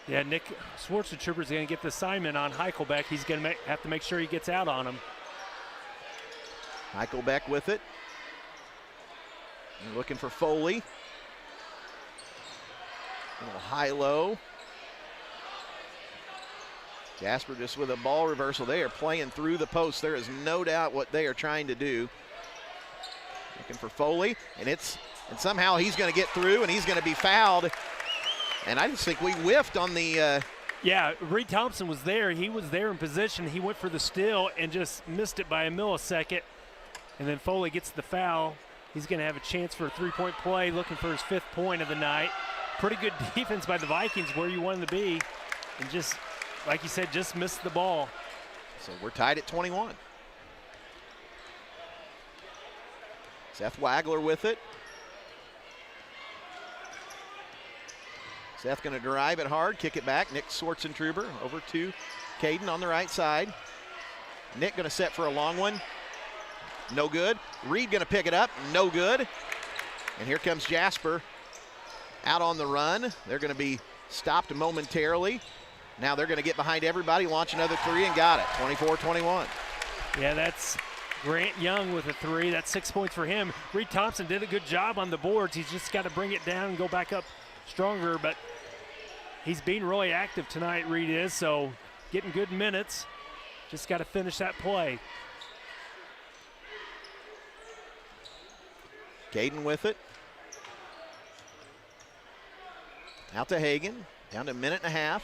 Yeah, Nick Schwartzentruber is going to get the assignment on Heichelbeck. He's going to have to make sure he gets out on him. Heichelbeck with it. They're looking for Foley. A little high-low. Jasper just with a ball reversal. They are playing through the post. There is no doubt what they are trying to do. Looking for Foley, and somehow he's going to get through, and he's going to be fouled. And I just think we whiffed on the Yeah, Reed Thompson was there. He was there in position. He went for the steal and just missed it by a millisecond. And then Foley gets the foul. He's going to have a chance for a three-point play, looking for his 5th point of the night. Pretty good defense by the Vikings, where you wanted to be. And just, like you said, just missed the ball. So we're tied at 21. Seth Wagler with it. Seth going to drive it hard, kick it back. Nick Schwartzentruber over to Caden on the right side. Nick going to set for a long one. No good. Reed going to pick it up. No good. And here comes Jasper out on the run. They're going to be stopped momentarily. Now they're going to get behind everybody, launch another three, and got it. 24-21. Yeah, that's Grant Young with a 3. That's 6 points for him. Reed Thompson did a good job on the boards. He's just got to bring it down and go back up stronger, but he's being really active tonight, Reed is, so getting good minutes. Just got to finish that play. Caden with it. Out to Hagan, down to a minute and a half.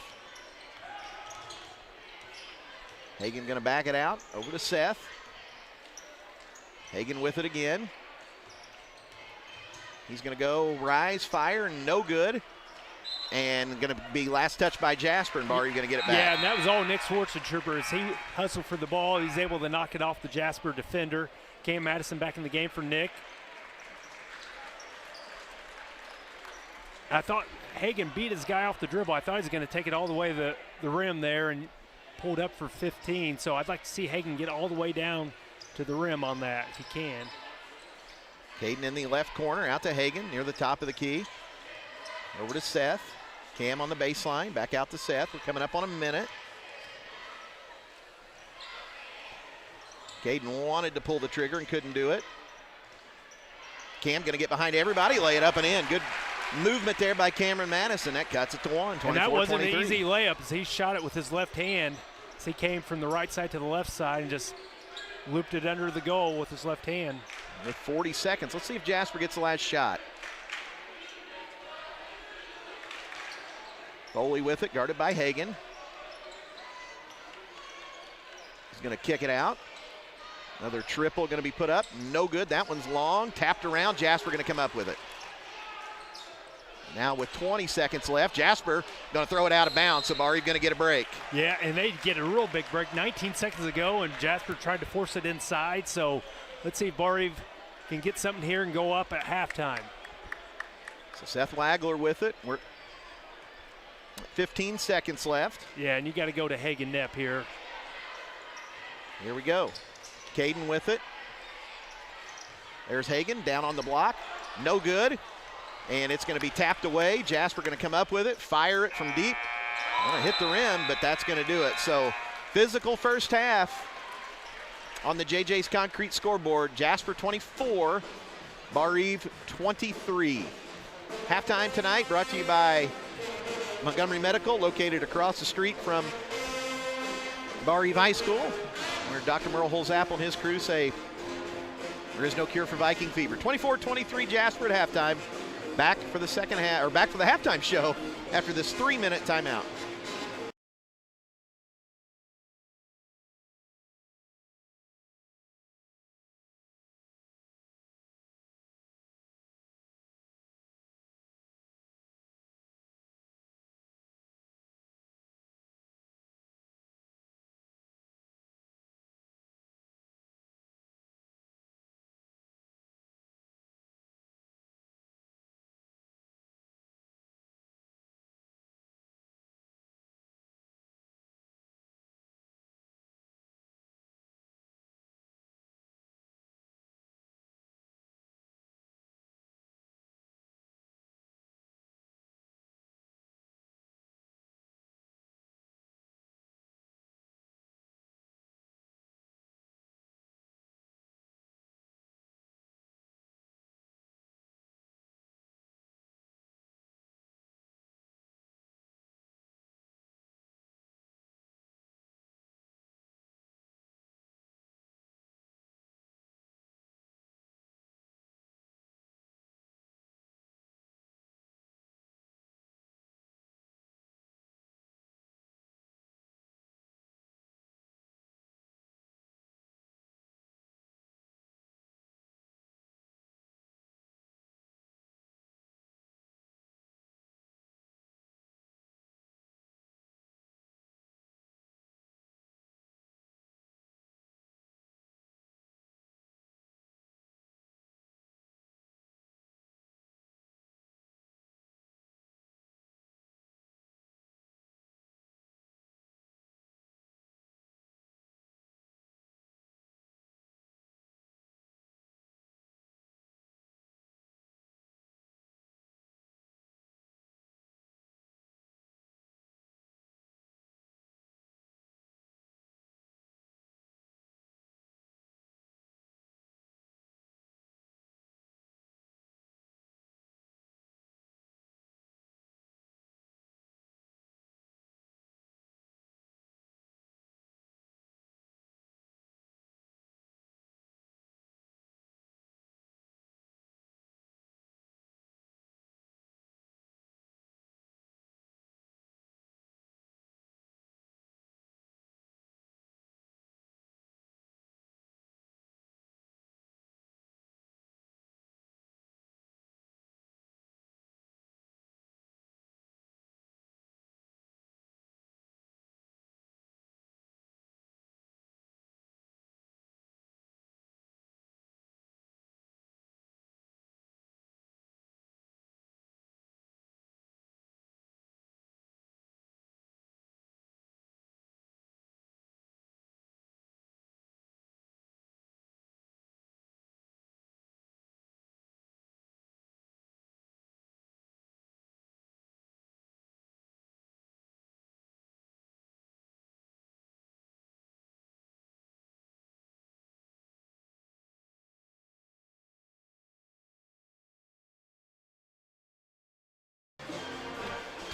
Hagan going to back it out, over to Seth. Hagan with it again. He's going to go rise, fire, no good. And going to be last touch by Jasper, and Barr-Reeve going to get it back. Yeah, and that was all Nick Schwartzentruber as he hustled for the ball. He's able to knock it off the Jasper defender. Cam Madison back in the game for Nick. I thought Hagan beat his guy off the dribble. I thought he was going to take it all the way to the rim there and pulled up for 15. So I'd like to see Hagan get all the way down to the rim on that if he can. Caden in the left corner, out to Hagan near the top of the key. Over to Seth. Cam on the baseline, back out to Seth. We're coming up on a minute. Caden wanted to pull the trigger and couldn't do it. Cam going to get behind everybody, lay it up and in. Good movement there by Cameron Madison. That cuts it to 1, 24-23. And that wasn't an easy layup as he shot it with his left hand. As he came from the right side to the left side and just looped it under the goal with his left hand. With 40 seconds. Let's see if Jasper gets the last shot. Foley with it, guarded by Hagan. He's going to kick it out. Another triple going to be put up. No good. That one's long. Tapped around. Jasper going to come up with it. Now with 20 seconds left, Jasper going to throw it out of bounds, so Barr-Reeve going to get a break. Yeah, and they get a real big break 19 seconds ago, and Jasper tried to force it inside. So let's see if Barr-Reeve can get something here and go up at halftime. So Seth Wagler with it. We're 15 seconds left. Yeah, and you got to go to Hagan Nepp here. Here we go. Caden with it. There's Hagan down on the block. No good. And it's going to be tapped away. Jasper going to come up with it, fire it from deep. Going to hit the rim, but that's going to do it. So physical first half on the JJ's Concrete scoreboard. Jasper 24, Barr-Reeve 23. Halftime tonight brought to you by Montgomery Medical, located across the street from Barr-Reeve High School, where Dr. Merle Holzapple and his crew say there is no cure for Viking fever. 24-23 Jasper at halftime. Back for the second half, or back for the halftime show after this 3-minute timeout.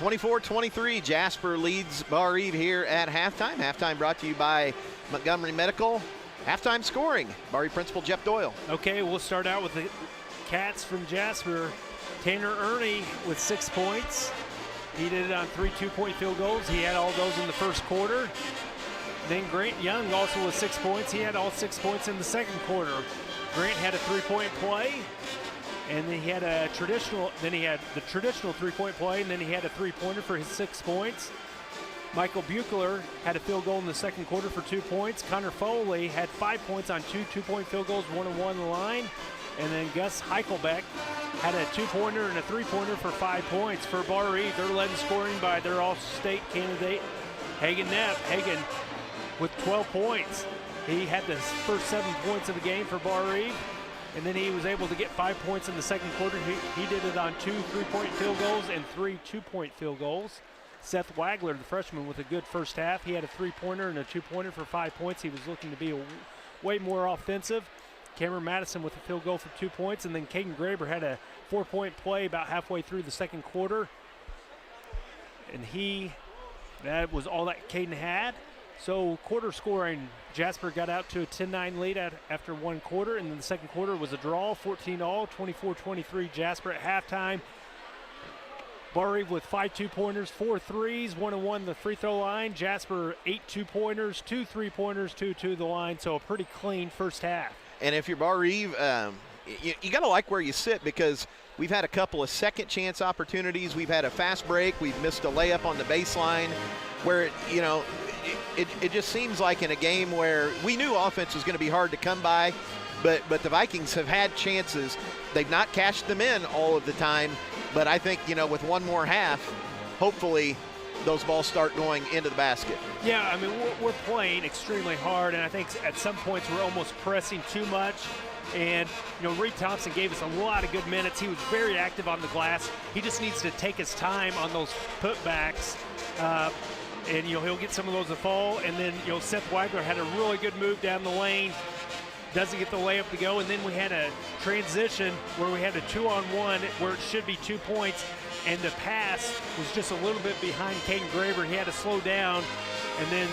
24-23, Jasper leads Barr-Reeve here at halftime. Halftime brought to you by Montgomery Medical. Halftime scoring, Barr-Reeve principal Jeff Doyle. Okay, we'll start out with the Cats from Jasper. Tanner Ernie with 6 points. He did it on 3 2-point field goals. He had all those in the first quarter. Then Grant Young also with 6 points. He had all 6 points in the second quarter. Grant had a 3-point play, and then he had the traditional 3-point play, and then he had a 3-pointer for his 6 points. Michael Buechler had a field goal in the second quarter for 2 points. Connor Foley had 5 points on 2 2-point field goals, 1 and 1 on the line. And then Gus Heichelbeck had a 2-pointer and a 3-pointer for 5 points. For Barr-Reeve, they're led in scoring by their all-state candidate, Hagen Knapp. Hagen with 12 points. He had the first 7 points of the game for Barr-Reeve, and then he was able to get 5 points in the second quarter. He did it on 2 3-point field goals and 3 2-point field goals. Seth Wagler, the freshman, with a good first half. He had a 3-pointer and a 2-pointer for 5 points. He was looking to be way more offensive. Cameron Madison with a field goal for 2 points, and then Caden Graber had a 4-point play about halfway through the second quarter. And that was all that Caden had. So quarter scoring, Jasper got out to a 10-9 lead after 1 quarter, and then the second quarter was a draw, 14-all, 24-23 Jasper at halftime. Barr-Reeve with 5 2-pointers, 4 threes, 1 and 1 the free throw line. Jasper 8 2-pointers, 2 3-pointers, 2 the line. So a pretty clean first half. And if you're Barr-Reeve, you got to like where you sit, because we've had a couple of second chance opportunities. We've had a fast break. We've missed a layup on the baseline where, it just seems like in a game where we knew offense was going to be hard to come by, but the Vikings have had chances. They've not cashed them in all of the time, but I think, with one more half, hopefully those balls start going into the basket. Yeah, I mean, we're playing extremely hard, and I think at some points we're almost pressing too much. And, Reed Thompson gave us a lot of good minutes. He was very active on the glass. He just needs to take his time on those putbacks. And, he'll get some of those to fall. And then, Seth Wagler had a really good move down the lane. Doesn't get the layup to go. And then we had a transition where we had a 2-on-1 where it should be 2 points. And the pass was just a little bit behind Caden Graber. He had to slow down. And then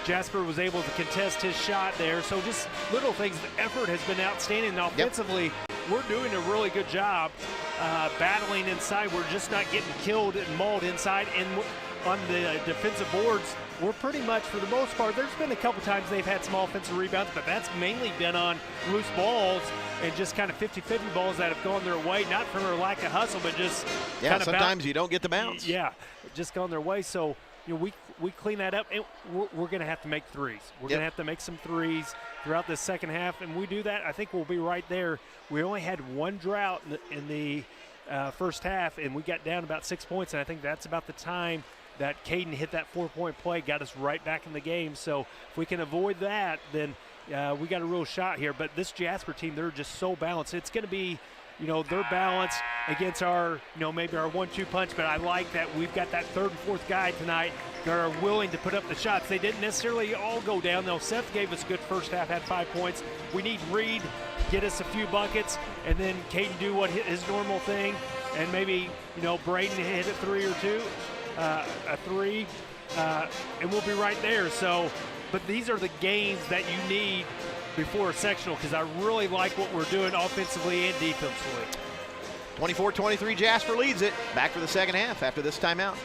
Jasper was able to contest his shot there. So just little things. The effort has been outstanding. And offensively, we're doing a really good job battling inside. We're just not getting killed and mauled inside. And on the defensive boards, we're pretty much, for the most part, there's been a couple times they've had some offensive rebounds, but that's mainly been on loose balls and just kind of 50-50 balls that have gone their way, not from a lack of hustle, but just kind of sometimes you don't get the bounce. Yeah, just gone their way. So, we clean that up, and we're going to have to make threes. We're going to have to make some threes throughout the second half, and we do that, I think we'll be right there. We only had one drought in the first half, and we got down about 6 points, and I think that's about the time that Caden hit that 4-point play, got us right back in the game. So if we can avoid that, then we got a real shot here. But this Jasper team, they're just so balanced. It's going to be, they're balanced against our, maybe our 1-2 punch. But I like that we've got that third and fourth guy tonight that are willing to put up the shots. They didn't necessarily all go down, though. Seth gave us a good first half, had 5 points. We need Reed get us a few buckets, and then Caden do what his normal thing, and maybe, Braden hit a 3 or 2. A 3, and we'll be right there. So, but these are the gains that you need before a sectional, because I really like what we're doing offensively and defensively. 24-23, Jasper leads it. Back for the second half after this timeout.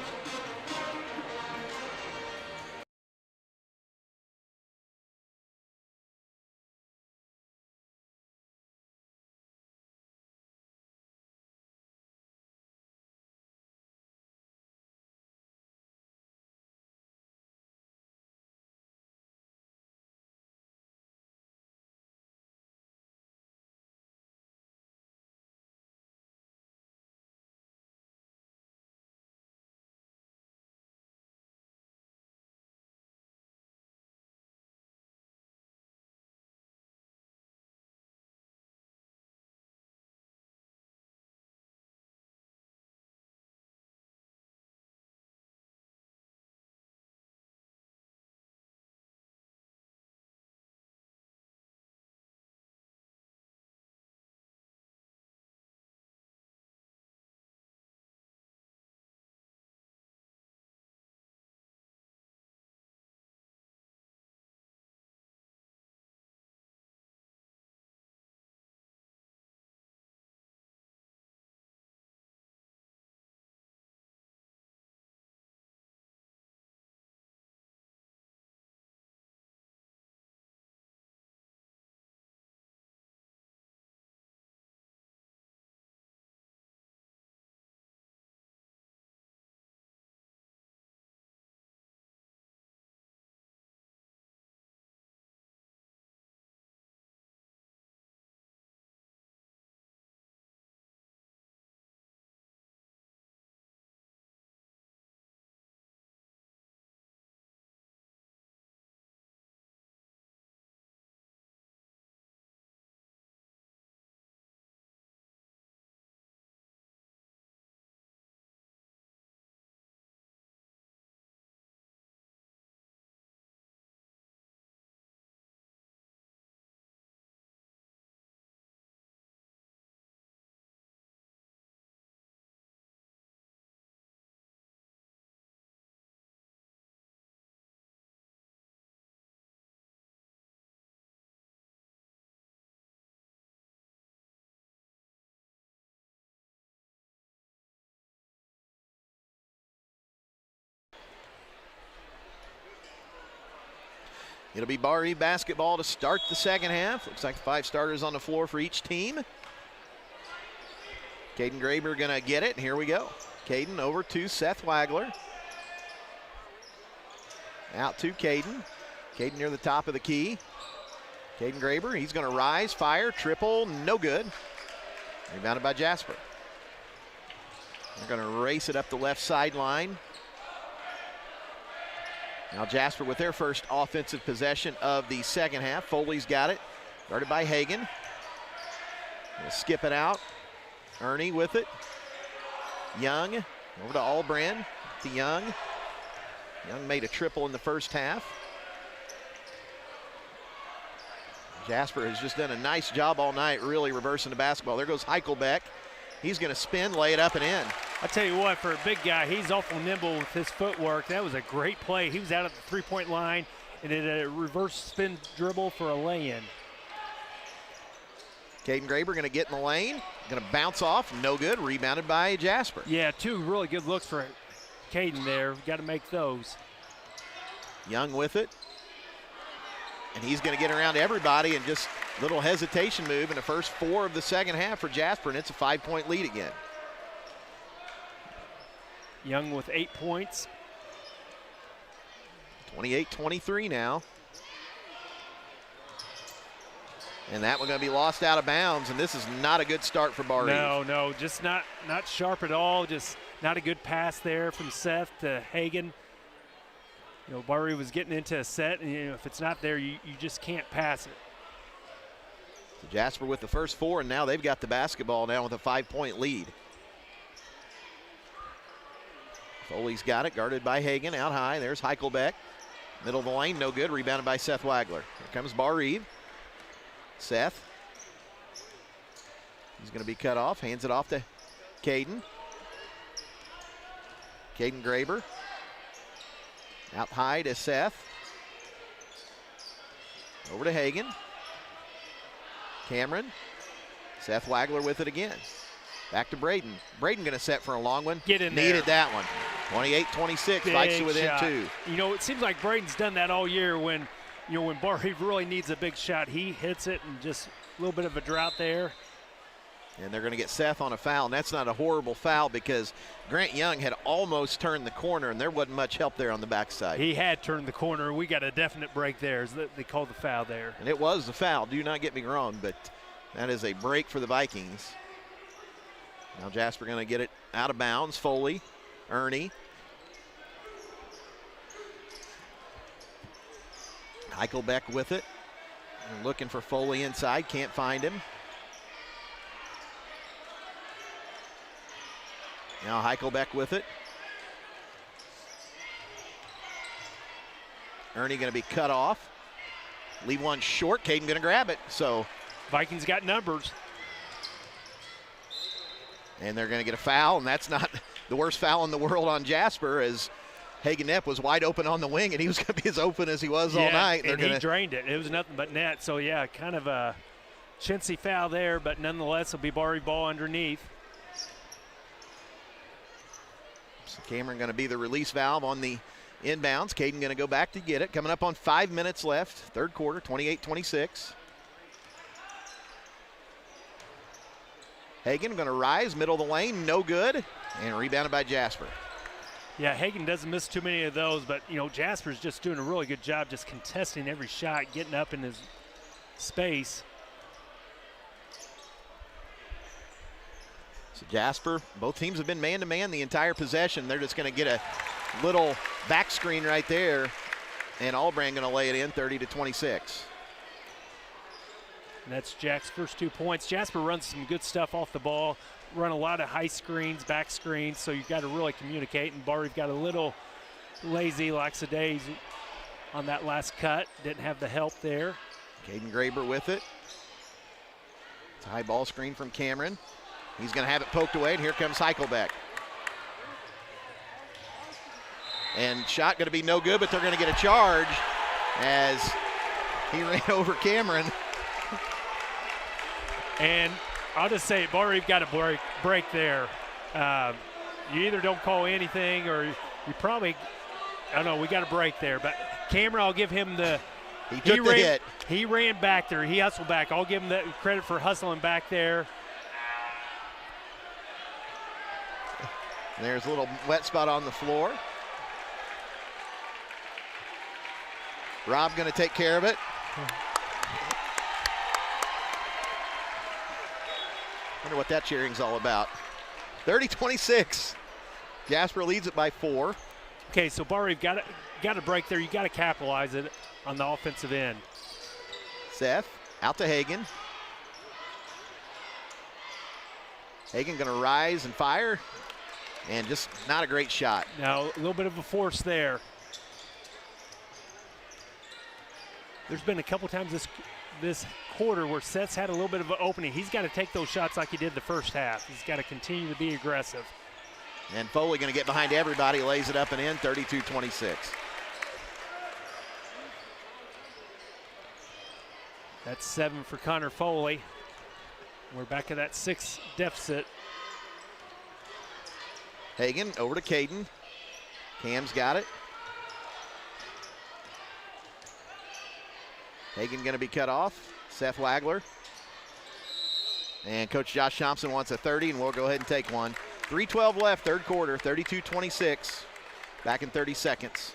It'll be Barr-Reeve basketball to start the second half. Looks like 5 starters on the floor for each team. Caden Graber gonna get it, and here we go. Caden over to Seth Wagler. Out to Caden. Caden near the top of the key. Caden Graber, he's gonna rise, fire, triple, no good. Rebounded by Jasper. They're gonna race it up the left sideline. Now Jasper with their first offensive possession of the second half. Foley's got it, guarded by Hagan. Gonna skip it out. Ernie with it. Young, over to Albrand, to Young. Young made a triple in the first half. Jasper has just done a nice job all night, really reversing the basketball. There goes Heichelbeck. He's gonna spin, lay it up and in. I tell you what, for a big guy, he's awful nimble with his footwork. That was a great play. He was out at the three-point line and did a reverse spin dribble for a lay-in. Caden Graber gonna get in the lane, gonna bounce off, no good, rebounded by Jasper. Yeah, 2 really good looks for Caden there. Got to make those. Young with it. And he's gonna get around everybody and just little hesitation move in the first 4 of the second half for Jasper, and it's a 5-point lead again. Young with 8 points. 28-23 now. And that one gonna be lost out of bounds, and this is not a good start for Barr-Reeve. No, just not sharp at all. Just not a good pass there from Seth to Hagan. You know, Barr-Reeve was getting into a set, and if it's not there, you just can't pass it. So Jasper with the first 4, and now they've got the basketball now with a 5-point lead. Foley's got it, guarded by Hagan, out high. There's Heichelbeck. Middle of the lane, no good, rebounded by Seth Wagler. Here comes Barr-Reeve. Seth. He's gonna be cut off, hands it off to Caden. Caden Graber. Out high to Seth. Over to Hagan. Cameron. Seth Wagler with it again. Back to Braden. Braden gonna set for a long one. Get in there. Needed that one. 28-26, fights to within shot. 2. You know, it seems like Braden's done that all year when, you know, when Barr-Reeve really needs a big shot, he hits it, and just a little bit of a drought there. And they're going to get Seth on a foul, and that's not a horrible foul because Grant Young had almost turned the corner, and there wasn't much help there on the backside. He had turned the corner. We got a definite break there. They called the foul there. And it was the foul, do not get me wrong, but that is a break for the Vikings. Now Jasper going to get it out of bounds. Foley, Ernie. Heichelbeck with it. And looking for Foley inside, can't find him. Now Heichelbeck with it. Ernie going to be cut off. Leave one short. Caden going to grab it. So Vikings got numbers. And they're going to get a foul, and that's not the worst foul in the world on Jasper, as Hagan Knepp was wide open on the wing, and he was going to be as open as he was all night. And he drained it. It was nothing but net. So, yeah, kind of a chintzy foul there, but nonetheless, it'll be Barr-Reeve ball underneath. So Cameron going to be the release valve on the inbounds. Caden going to go back to get it. Coming up on 5 minutes left, third quarter, 28-26. Hagan going to rise, middle of the lane, no good, and rebounded by Jasper. Yeah, Hagan doesn't miss too many of those, but, you know, Jasper's just doing a really good job just contesting every shot, getting up in his space. So Jasper, both teams have been man-to-man the entire possession. They're just going to get a little back screen right there, and Albrand going to lay it in, 30-26. And that's Jack's first 2 points. Jasper runs some good stuff off the ball, run a lot of high screens, back screens, so you've got to really communicate. And Barr-Reeve got a little lazy, lackadaisy on that last cut. Didn't have the help there. Caden Graber with it. It's a high ball screen from Cameron. He's going to have it poked away, and here comes Heichelbeck. And shot going to be no good, but they're going to get a charge as he ran over Cameron. And I'll just say, Barr-Reeve got a break there. You either don't call anything, or you probably, I don't know, we got a break there. But Cameron, I'll give him the He took the hit. He ran back there. He hustled back. I'll give him the credit for hustling back there. There's a little wet spot on the floor. Rob going to take care of it. Wonder what that cheering's all about. 30-26. Jasper leads it by 4. Okay, so Barr-Reeve got a break there. You got to capitalize it on the offensive end. Seth out to Hagan. Hagan going to rise and fire, and just not a great shot. Now a little bit of a force there. There's been a couple times this quarter where Seth's had a little bit of an opening. He's got to take those shots like he did the first half. He's got to continue to be aggressive. And Foley going to get behind everybody, lays it up and in, 32-26. That's 7 for Connor Foley. We're back at that 6 deficit. Hagan over to Caden. Cam's got it. Hagan going to be cut off. Seth Wagler. And Coach Josh Thompson wants a 30, and we'll go ahead and take one. 3:12 left, third quarter, 32-26. Back in 30 seconds.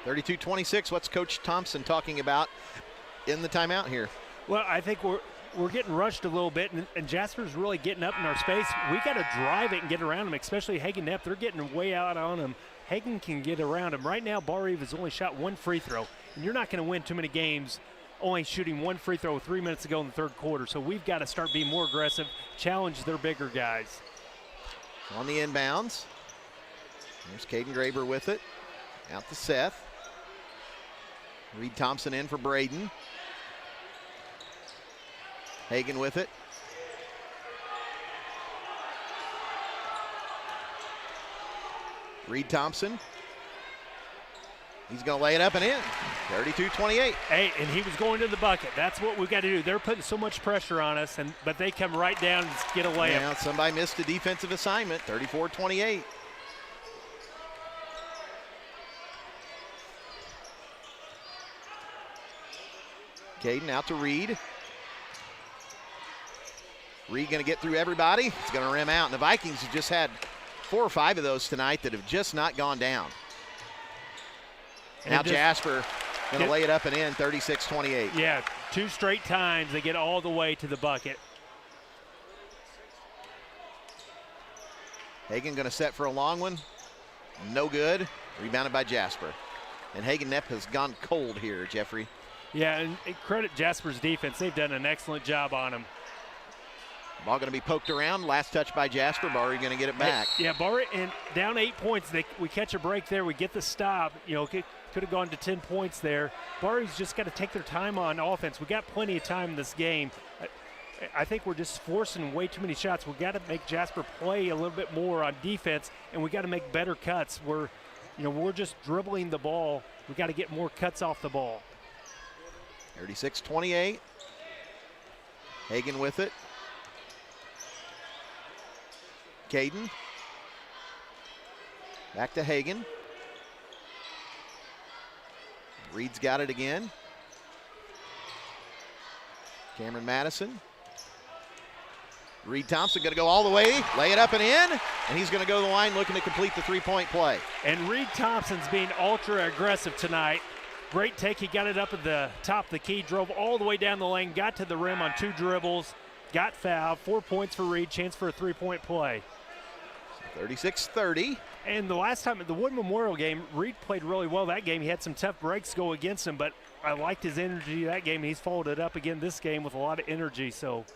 (32-26). What's Coach Thompson talking about in the timeout here? Well, I think we're getting rushed a little bit, and Jasper's really getting up in our space. We got to drive it and get around him, especially Hagan Knepp. They're getting way out on him. Hagan can get around him. Right now, Barr-Reeve has only shot 1 free throw, and you're not going to win too many games only shooting 1 free throw with 3 minutes to go in the third quarter. So we've got to start being more aggressive, challenge their bigger guys. On the inbounds. There's Caden Graber with it. Out to Seth. Reed Thompson in for Braden. Hagan with it. Reed Thompson. He's going to lay it up and in. 32-28. Hey, and he was going to the bucket. That's what we've got to do. They're putting so much pressure on us, but they come right down and get a layup. Now somebody missed a defensive assignment. 34-28. Caden out to Reed. Reed going to get through everybody. It's going to rim out. And the Vikings have just had 4 or 5 of those tonight that have just not gone down. And now Jasper going to lay it up and in, 36-28. Yeah, 2 straight times they get all the way to the bucket. Hagan going to set for a long one. No good. Rebounded by Jasper. And Hagan Knepp has gone cold here, Jeffrey. Yeah, and credit Jasper's defense. They've done an excellent job on him. Ball going to be poked around. Last touch by Jasper. Barr-Reeve going to get it back. Yeah, Barr-Reeve, and down 8 points. We catch a break there. We get the stop. You know, could have gone to 10 points there. Barr-Reeve's just got to take their time on offense. We got plenty of time in this game. I think we're just forcing way too many shots. We got to make Jasper play a little bit more on defense, and we got to make better cuts. We're just dribbling the ball. We got to get more cuts off the ball. 36-28. Hagan with it. Caden. Back to Hagan. Reed's got it again. Cameron Madison. Reed Thompson going to go all the way, lay it up and in, and he's going to go to the line looking to complete the 3-point play. And Reed Thompson's being ultra aggressive tonight. Great take. He got it up at the top of the key, drove all the way down the lane, got to the rim on 2 dribbles, got fouled. 4 points for Reed, chance for a 3-point play. 36-30. And the last time at the Wood Memorial game, Reed played really well that game. He had some tough breaks go against him, but I liked his energy that game. He's followed it up again this game with a lot of energy, so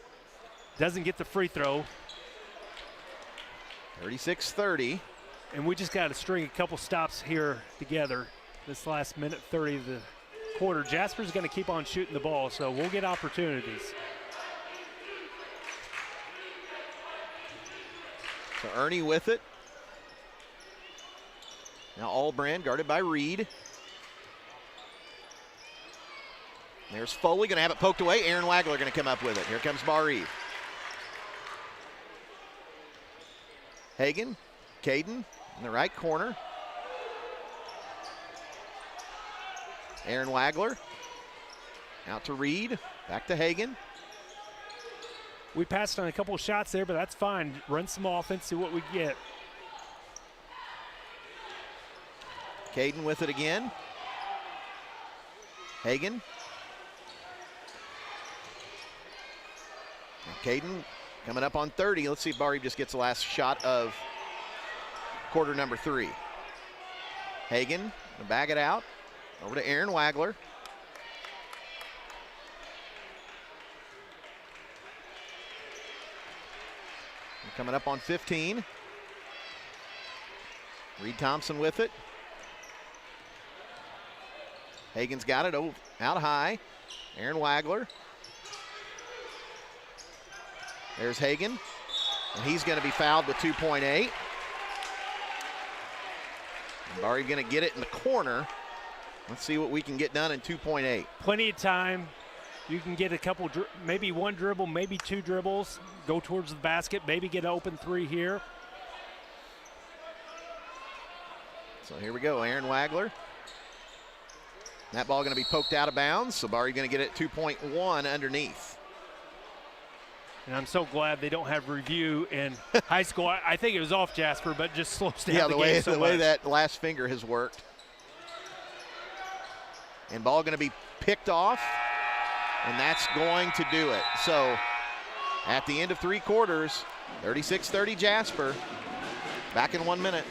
doesn't get the free throw. 36-30. And we just got to string a couple stops here together this last minute 30 of the quarter, Jasper's going to keep on shooting the ball, so we'll get opportunities. So Ernie with it. Now Allbrand guarded by Reed. There's Foley, going to have it poked away. Aaron Wagler going to come up with it. Here comes Barr-Reeve. Hagan, Caden in the right corner. Aaron Wagler out to Reed, back to Hagan. We passed on a couple of shots there, but that's fine. Run some offense, see what we get. Caden with it again. Hagan. Now Caden coming up on 30. Let's see if Barr-Reeve just gets the last shot of quarter number 3. Hagan gonna bag it out. Over to Aaron Wagler. We're coming up on 15. Reed Thompson with it. Hagan's got it out high. Aaron Wagler. There's Hagan. And he's going to be fouled with 2.8. Barr-Reeve going to get it in the corner. Let's see what we can get done in 2.8. Plenty of time. You can get a couple, maybe one dribble, maybe 2 dribbles, go towards the basket, maybe get an open 3 here. So here we go, Aaron Wagler. That ball going to be poked out of bounds, so Barr-Reeve going to get it 2.1 underneath. And I'm so glad they don't have review in high school. I think it was off Jasper, but just slows down the game so the way much. that last finger has worked. And ball going to be picked off, and that's going to do it. So at the end of 3 quarters, 36-30 Jasper. Back in 1 minute.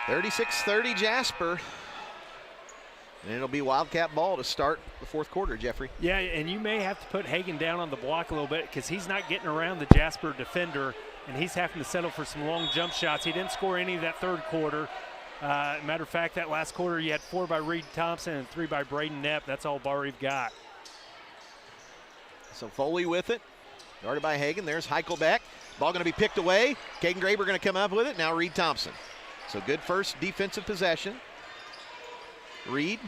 (36-30) Jasper. And it'll be Wildcat ball to start the 4th quarter, Jeffrey. Yeah, and you may have to put Hagan down on the block a little bit because he's not getting around the Jasper defender, and he's having to settle for some long jump shots. He didn't score any of that 3rd quarter. Matter of fact, that last quarter you had 4 by Reed Thompson and 3 by Braden Knapp. That's all Barr-Reeve got. So Foley with it. Guarded by Hagan. There's Heichelbeck. Ball going to be picked away. Caden Graber going to come up with it. Now Reed Thompson. So good first defensive possession. Reed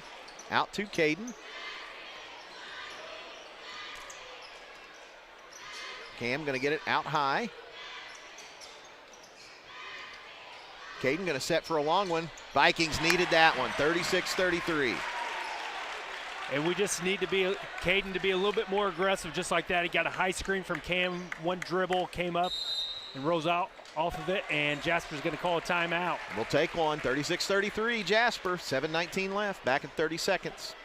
out to Caden. Cam going to get it out high. Caden going to set for a long one. Vikings needed that one, 36-33. And we just need to be Caden to be a little bit more aggressive, just like that. He got a high screen from Cam, 1 dribble, came up and rose out off of it, and Jasper's going to call a timeout. We'll take one, 36-33 Jasper, 7:19 left, back in 30 seconds.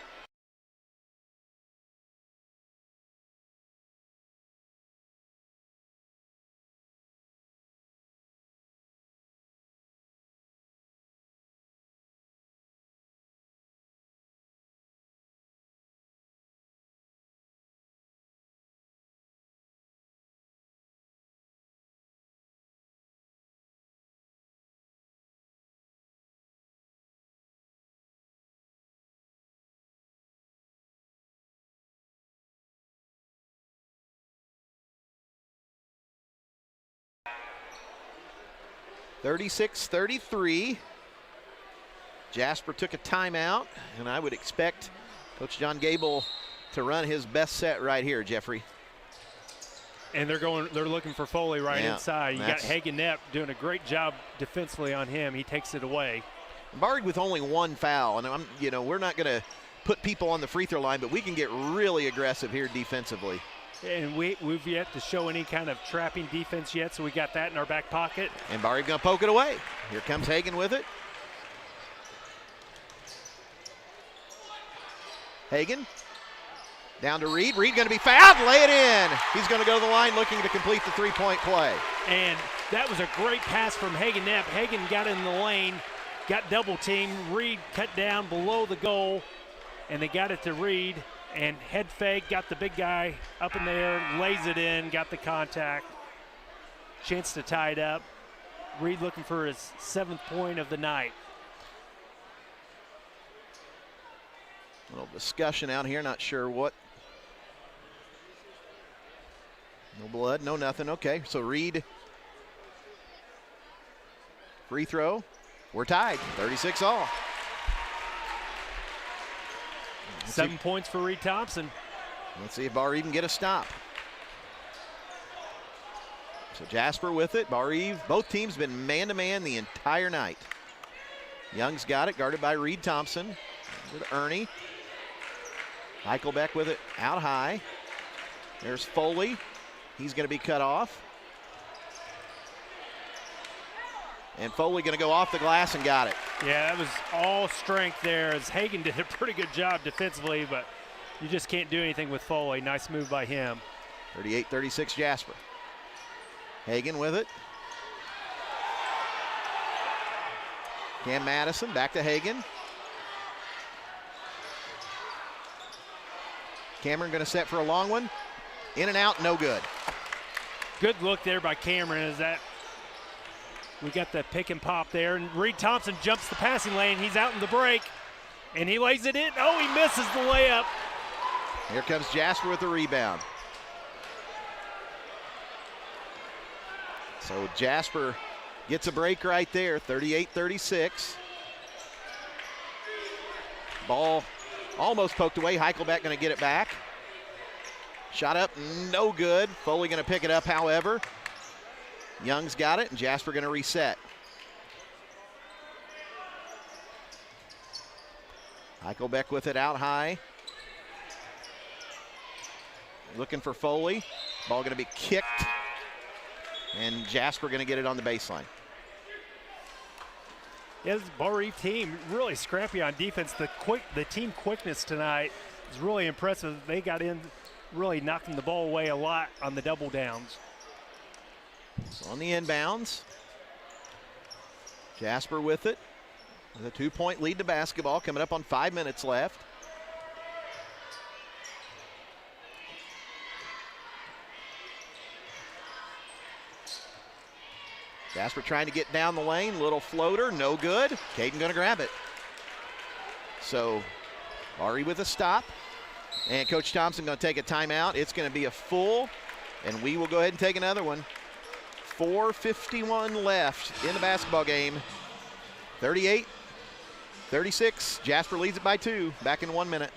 36-33. Jasper took a timeout, and I would expect Coach John Gable to run his best set right here, Jeffrey. And they're looking for Foley right Yeah, inside. You got Hagen Knapp doing a great job defensively on him. He takes it away. Barr-Reeve with only one foul, and we're not going to put people on the free throw line, but we can get really aggressive here defensively. And we've yet to show any kind of trapping defense yet, so we got that in our back pocket. And Barr-Reeve going to poke it away. Here comes Hagen with it. Hagen down to Reed. Reed going to be fouled. Lay it in. He's going to go to the line looking to complete the three-point play. And that was a great pass from Hagen Knapp. Hagen got in the lane, got double teamed. Reed cut down below the goal, and they got it to Reed. And head fake, got the big guy up in there, lays it in, got the contact. Chance to tie it up. Reed looking for his 7th point of the night. A little discussion out here, not sure what. No blood, no nothing. Okay, so Reed, free throw. We're tied, 36 all. 7 points for Reed Thompson. Let's see if Barr-Reeve can get a stop. So Jasper with it, Barr-Reeve. Both teams been man-to-man the entire night. Young's got it, guarded by Reed Thompson. With Ernie. Eichelbeck with it out high. There's Foley. He's going to be cut off. And Foley going to go off the glass and got it. Yeah, that was all strength there as Hagen did a pretty good job defensively, but you just can't do anything with Foley. Nice move by him. 38-36 Jasper. Hagen with it. Cam Madison back to Hagen. Cameron going to set for a long one. In and out, no good. Good look there by Cameron as that we got the pick and pop there, and Reed Thompson jumps the passing lane. He's out in the break, and he lays it in. Oh, he misses the layup. Here comes Jasper with the rebound. So Jasper gets a break right there, 38-36. Ball almost poked away. Eichelbeck going to get it back. Shot up, no good. Foley going to pick it up, however. Young's got it, and Jasper going to reset. Eichelbeck with it out high. Looking for Foley. Ball going to be kicked, and Jasper going to get it on the baseline. Yeah, this Barr-Reeve team really scrappy on defense. The team quickness tonight is really impressive. They got in, really knocking the ball away a lot on the double downs. So on the inbounds, Jasper with it. With a 2-point lead to basketball, coming up on 5 minutes left. Jasper trying to get down the lane, little floater, no good. Caden gonna grab it. So Ari with a stop, and Coach Thompson gonna take a timeout. It's gonna be a full, and we will go ahead and take another one. 4:51 left in the basketball game. 38-36, Jasper leads it by 2, back in 1 minute.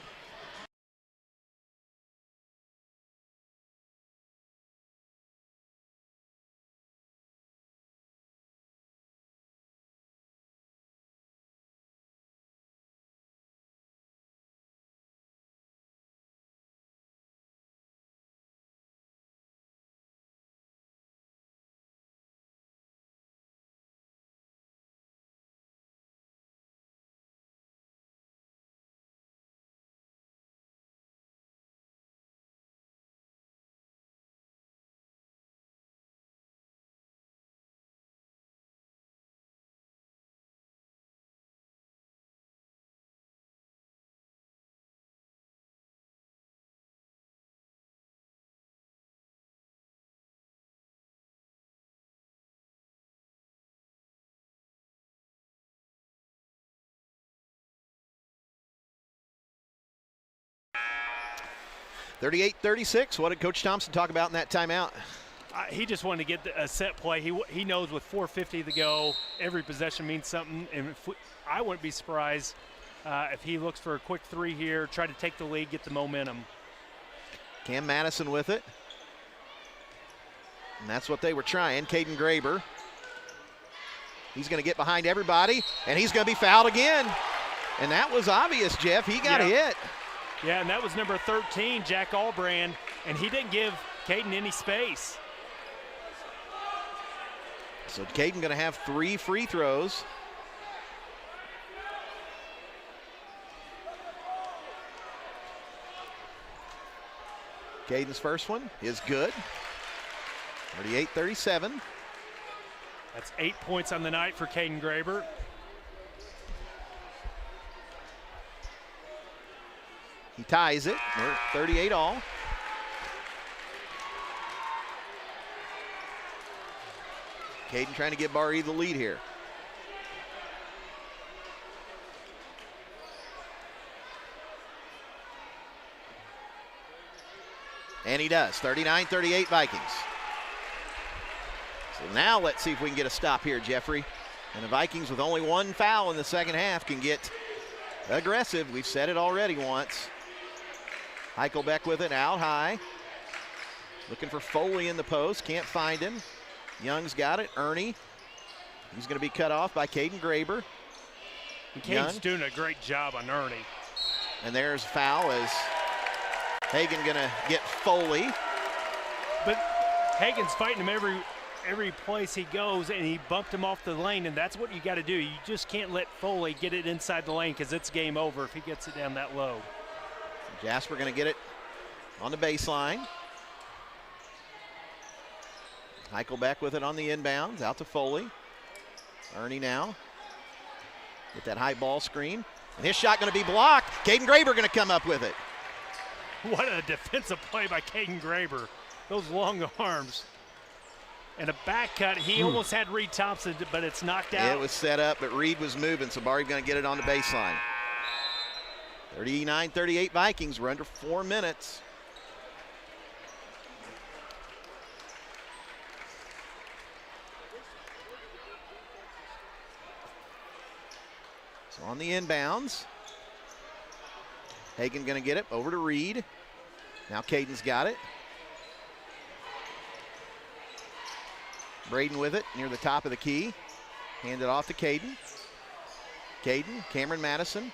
(38-36). What did Coach Thompson talk about in that timeout? He just wanted to get a set play. He knows with 4:50 to go, every possession means something. And I wouldn't be surprised if he looks for a quick three here, try to take the lead, get the momentum. Cam Madison with it. And that's what they were trying. Caden Graber. He's going to get behind everybody, and he's going to be fouled again. And that was obvious, Jeff. He got hit. Yeah, and that was number 13, Jack Albrand, and he didn't give Caden any space. So Caden going to have 3 free throws. Caden's first one is good. 38-37. That's 8 points on the night for Caden Graber. He ties it. They're at 38 all. Caden trying to give Barr-Reeve the lead here. And he does. 39-38 Vikings. So now let's see if we can get a stop here, Jeffrey. And the Vikings, with only 1 foul in the second half, can get aggressive. We've said it already once. Heichelbeck with it out high. Looking for Foley in the post. Can't find him. Young's got it. Ernie. He's going to be cut off by Caden Graber. Caden's doing a great job on Ernie. And there's a foul as Hagan going to get Foley. But Hagan's fighting him every place he goes, and he bumped him off the lane, and that's what you got to do. You just can't let Foley get it inside the lane because it's game over if he gets it down that low. Jasper going to get it on the baseline. Heichelbeck with it on the inbounds, out to Foley. Ernie now. Get that high ball screen. And his shot going to be blocked. Caden Graber going to come up with it. What a defensive play by Caden Graber. Those long arms. And a back cut. He almost had Reed Thompson, but it's knocked out. It was set up, but Reed was moving, so Barr-Reeve going to get it on the baseline. 39-38 Vikings. We're under 4 minutes. So on the inbounds, Hagan going to get it over to Reed. Now Caden's got it. Braden with it near the top of the key. Hand it off to Caden. Cameron Madison.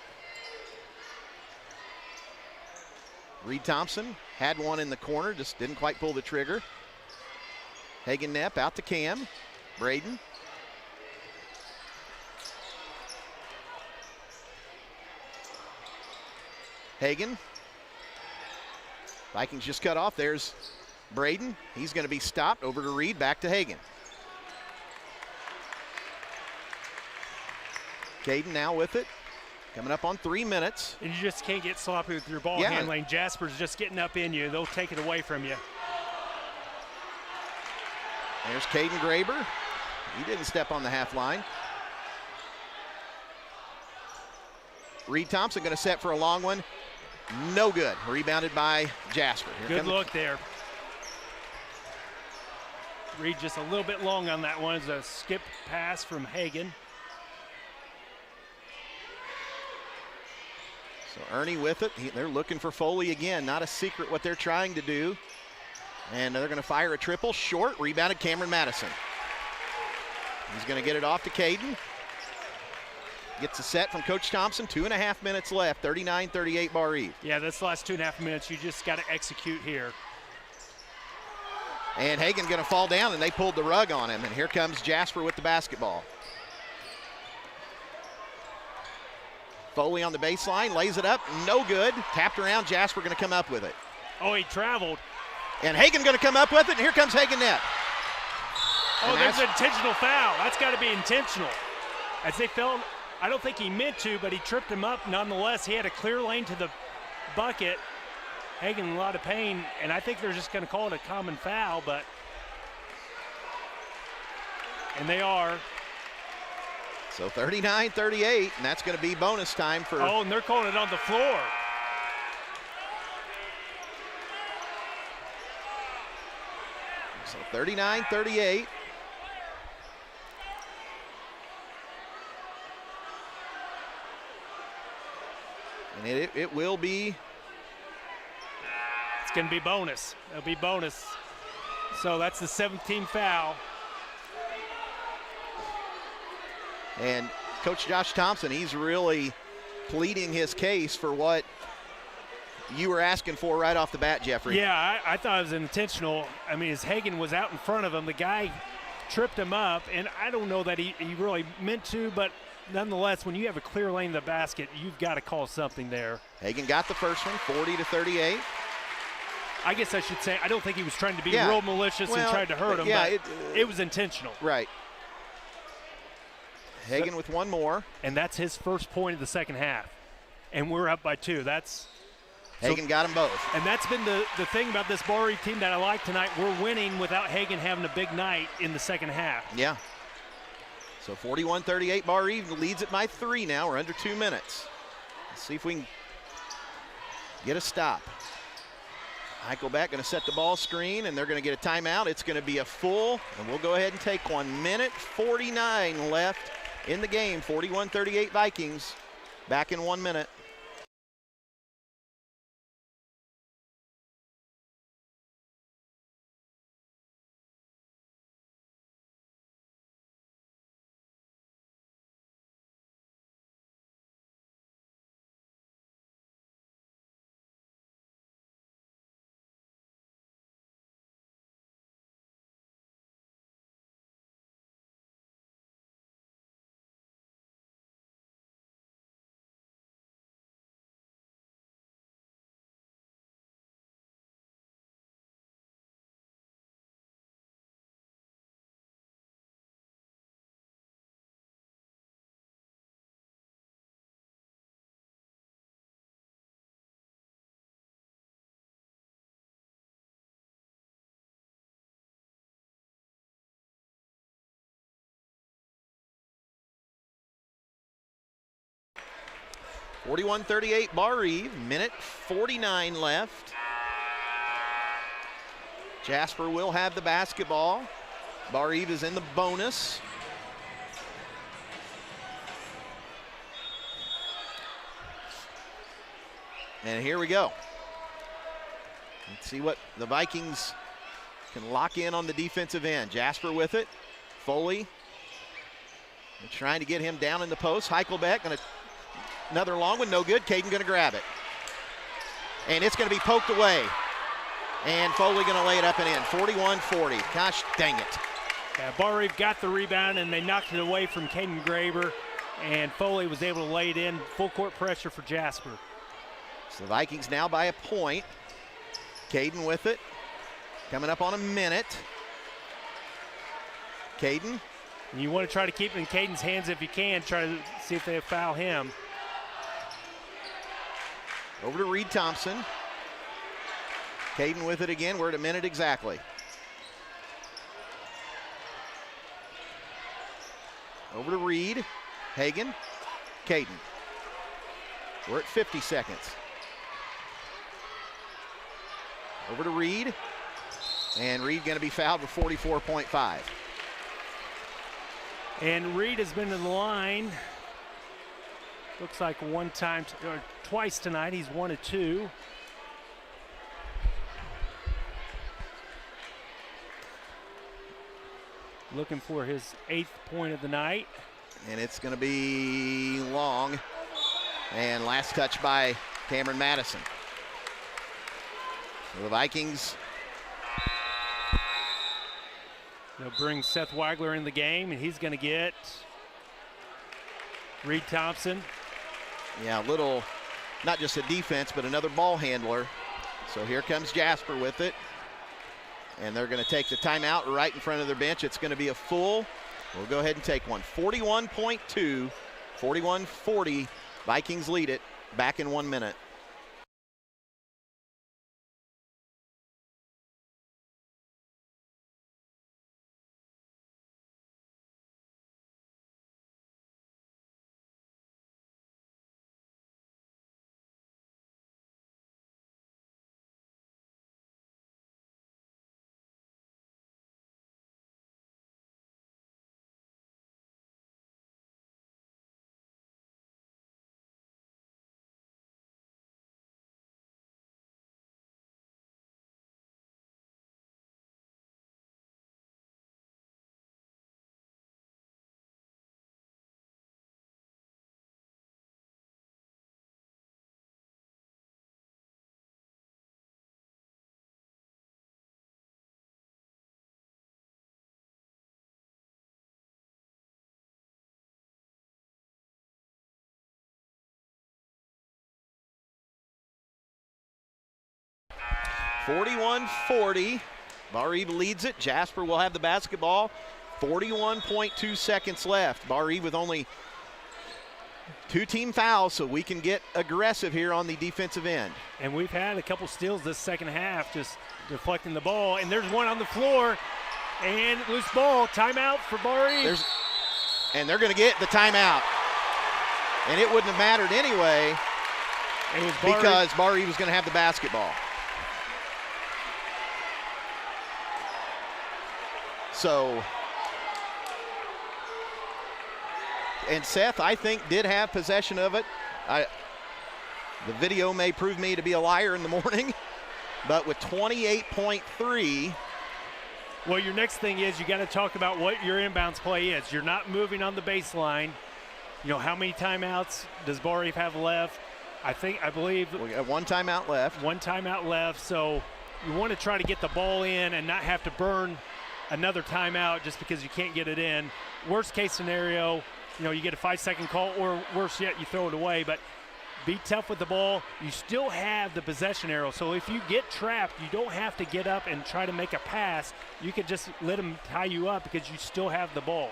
Reed Thompson had one in the corner, just didn't quite pull the trigger. Hagan Knepp out to Cam. Braden. Hagan. Vikings just cut off. There's Braden. He's going to be stopped. Over to Reed. Back to Hagan. Caden now with it. Coming up on 3 minutes. And you just can't get sloppy with your ball handling. Jasper's just getting up in you. They'll take it away from you. There's Caden Graber. He didn't step on the half line. Reed Thompson going to set for a long one. No good. Rebounded by Jasper. Good look there. Reed just a little bit long on that one. It's a skip pass from Hagan. So Ernie with it. They're looking for Foley again. Not a secret what they're trying to do. And they're going to fire a triple. Short. Rebounded Cameron Madison. He's going to get it off to Caden. Gets a set from Coach Thompson. 2.5 minutes left. 39-38 Barr-Reeve. Yeah, this last 2.5 minutes, you just got to execute here. And Hagan going to fall down, and they pulled the rug on him. And here comes Jasper with the basketball. Foley on the baseline, lays it up, no good. Tapped around, Jasper going to come up with it. Oh, he traveled. And Hagan going to come up with it, and here comes Hagan Knepp. Oh, there's an intentional foul. That's got to be intentional. As they fell, I don't think he meant to, but he tripped him up nonetheless. He had a clear lane to the bucket. Hagan in a lot of pain, and I think they're just going to call it a common foul, but. And they are. So 39-38, and that's going to be bonus time for. Oh, and they're calling it on the floor. So 39-38. And it will be. It's going to be bonus. It'll be bonus. So that's the 17th foul. And Coach Josh Thompson, he's really pleading his case for what you were asking for right off the bat, Jeffrey. Yeah, I thought it was intentional. I mean, as Hagan was out in front of him, the guy tripped him up, and I don't know that he really meant to, but nonetheless, when you have a clear lane to the basket, you've got to call something there. Hagan got the first one, 40-38. I guess I should say, I don't think he was trying to be real malicious and tried to hurt him, but it was intentional. Right. Hagan with one more. And that's his first point of the second half. And we're up by 2. Hagan got them both. And that's been the thing about this Barr-Reeve team that I like tonight. We're winning without Hagan having a big night in the second half. Yeah. So 41-38, Barr-Reeve leads it by 3 now. We're under 2 minutes. Let's see if we can get a stop. Eichelbeck going to set the ball screen, and they're going to get a timeout. It's going to be a full, and we'll go ahead and take 1 minute, 49 left in the game. 41-38 Vikings. Back in 1 minute. (41-38) Barr-Reeve, minute 49 left. Jasper will have the basketball. Barr-Reeve is in the bonus. And here we go. Let's see what the Vikings can lock in on the defensive end. Jasper with it. Foley. They're trying to get him down in the post. Eichelbeck going to another long one, no good. Caden going to grab it. And it's going to be poked away. And Foley going to lay it up and in. 41-40. Gosh dang it. Yeah, Barr-Reeve got the rebound, and they knocked it away from Caden Graber. And Foley was able to lay it in. Full court pressure for Jasper. So the Vikings now by a point. Caden with it. Coming up on a minute. Caden. And you want to try to keep it in Caden's hands if you can. Try to see if they foul him. Over to Reed Thompson. Caden with it again. We're at a minute exactly. Over to Reed. Hagan. Caden. We're at 50 seconds. Over to Reed. And Reed going to be fouled with 44.5. And Reed has been to the line. Looks like twice tonight. He's 1 of 2. Looking for his 8th point of the night. And it's going to be long. And last touch by Cameron Madison. So the Vikings. They'll bring Seth Weigler in the game, and he's going to get Reed Thompson. Yeah, little, not just a defense, but another ball handler. So here comes Jasper with it. And they're going to take the timeout right in front of their bench. It's going to be a full. We'll go ahead and take one. 41.2, 41-40. Vikings lead it. Back in 1 minute. 41-40. Barr-Reeve leads it. Jasper will have the basketball. 41.2 seconds left. Barr-Reeve with only 2 team fouls, so we can get aggressive here on the defensive end. And we've had a couple steals this second half, just deflecting the ball. And there's one on the floor, and loose ball. Timeout for Barr-Reeve. And they're going to get the timeout. And it wouldn't have mattered anyway because Barr-Reeve was going to have the basketball. So, and Seth, I think, did have possession of it. The video may prove me to be a liar in the morning, but with 28.3. Well, your next thing is you got to talk about what your inbounds play is. You're not moving on the baseline. You know, how many timeouts does Barr-Reeve have left? I believe we got 1 timeout left. 1 timeout left, so you want to try to get the ball in and not have to burn another timeout just because you can't get it in. Worst case scenario, you know, you get a 5-second call, or worse yet, you throw it away. But be tough with the ball. You still have the possession arrow. So if you get trapped, you don't have to get up and try to make a pass. You could just let them tie you up because you still have the ball.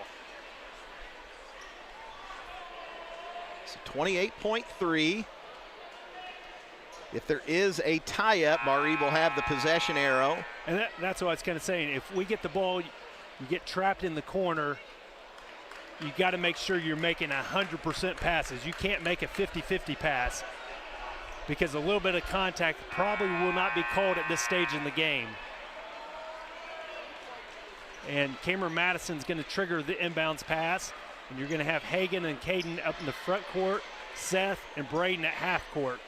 So 28.3. If there is a tie-up, Barr-Reeve will have the possession arrow. And that's what I was kind of saying. If we get the ball, you get trapped in the corner, you got to make sure you're making 100% passes. You can't make a 50-50 pass because a little bit of contact probably will not be called at this stage in the game. And Cameron Madison's going to trigger the inbounds pass, and you're going to have Hagan and Caden up in the front court, Seth and Braden at half court.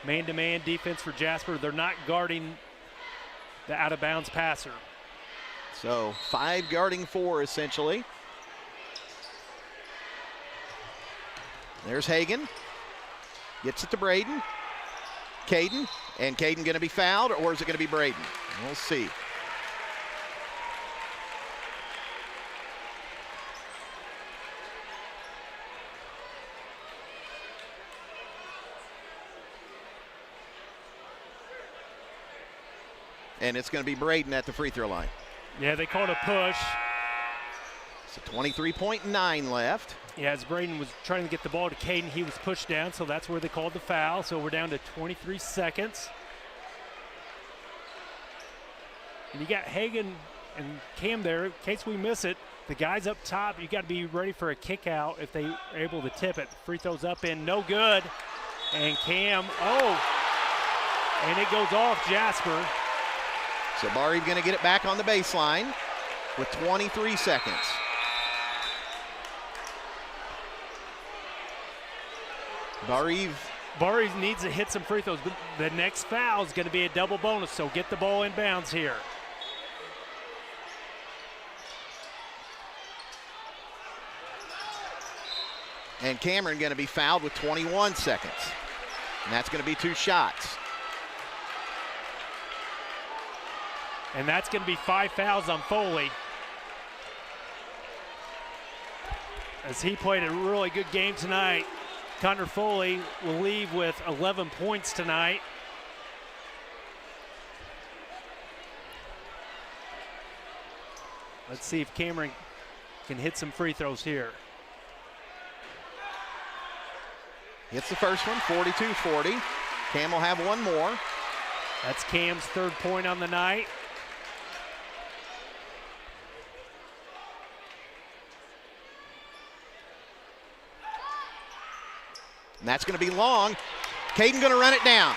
Man-to-man defense for Jasper. They're not guarding the out-of-bounds passer. So 5 guarding 4, essentially. There's Hagan. Gets it to Braden. Caden. And Caden going to be fouled, or is it going to be Braden? We'll see. And it's going to be Braden at the free throw line. Yeah, they called a push. So 23.9 left. Yeah, as Braden was trying to get the ball to Caden, he was pushed down, so that's where they called the foul. So we're down to 23 seconds. And you got Hagan and Cam there. In case we miss it, the guys up top, you got to be ready for a kick out if they are able to tip it. Free throws up in, no good. And Cam, and it goes off Jasper. So Barr-Reeve going to get it back on the baseline with 23 seconds. Barr-Reeve needs to hit some free throws, but the next foul is going to be a double bonus, so get the ball in bounds here. And Cameron going to be fouled with 21 seconds. And that's going to be 2 shots. And that's going to be 5 fouls on Foley. As he played a really good game tonight, Connor Foley will leave with 11 points tonight. Let's see if Cameron can hit some free throws here. Hits the first one, 42-40. Cam will have one more. That's Cam's 3rd point on the night. And that's going to be long. Caden going to run it down.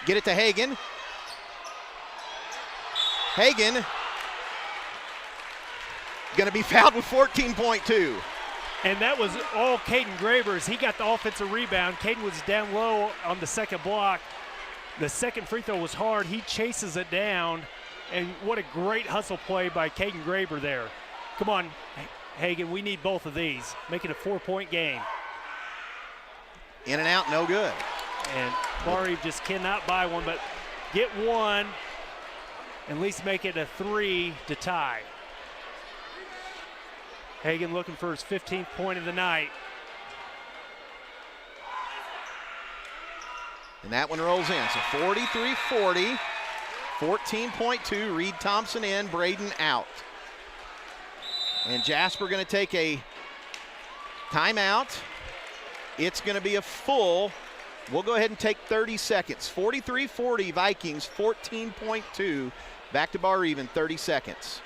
Get it to Hagan. Hagan going to be fouled with 14.2. And that was all Caden Graber's. He got the offensive rebound. Caden was down low on the second block. The second free throw was hard. He chases it down. And what a great hustle play by Caden Graber there. Come on, Hagan, we need both of these. Make it a 4-point game. In and out, no good. And Barr-Reeve just cannot buy one, but get one, at least make it a 3 to tie. Hagan looking for his 15th point of the night. And that one rolls in. So 43-40, 14.2. Reed Thompson in, Braden out. And Jasper going to take a timeout. It's going to be a full. We'll go ahead and take 30 seconds. 43-40 Vikings, 14.2. Back to Barr-Reeve in 30 seconds.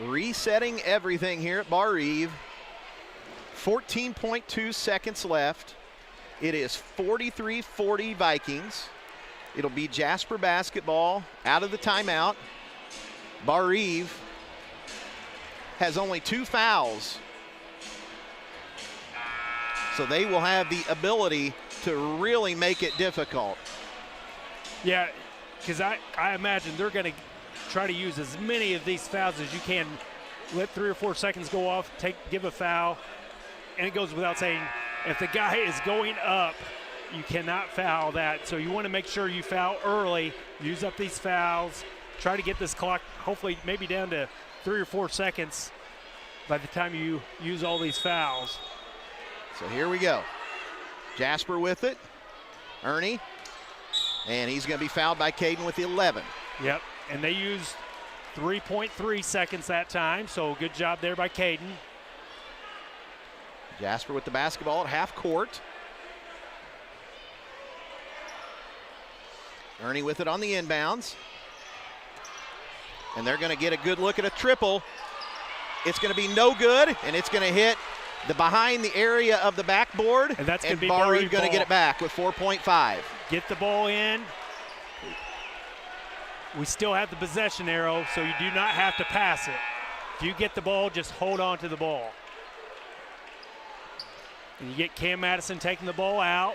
Resetting everything here at Barr-Reeve. 14.2 seconds left. It is 43-40 Vikings. It'll be Jasper basketball out of the timeout. Barr-Reeve has only 2 fouls, so they will have the ability to really make it difficult. Yeah, because I imagine they're going to try to use as many of these fouls as you can. Let 3 or 4 seconds go off, give a foul, and it goes without saying, if the guy is going up, you cannot foul that. So you want to make sure you foul early, use up these fouls, try to get this clock hopefully maybe down to 3 or 4 seconds by the time you use all these fouls. So here we go. Jasper with it, Ernie, and he's going to be fouled by Caden with the 11. Yep, and they used 3.3 seconds that time, so good job there by Caden. Jasper with the basketball at half court. Ernie with it on the inbounds. And they're going to get a good look at a triple. It's going to be no good, and it's going to hit the behind the area of the backboard. And that's going to be Barr-Reeve going to ball. get it back with 4.5. Get the ball in. We still have the possession arrow, so you do not have to pass it. If you get the ball, just hold on to the ball. And you get Cam Madison taking the ball out.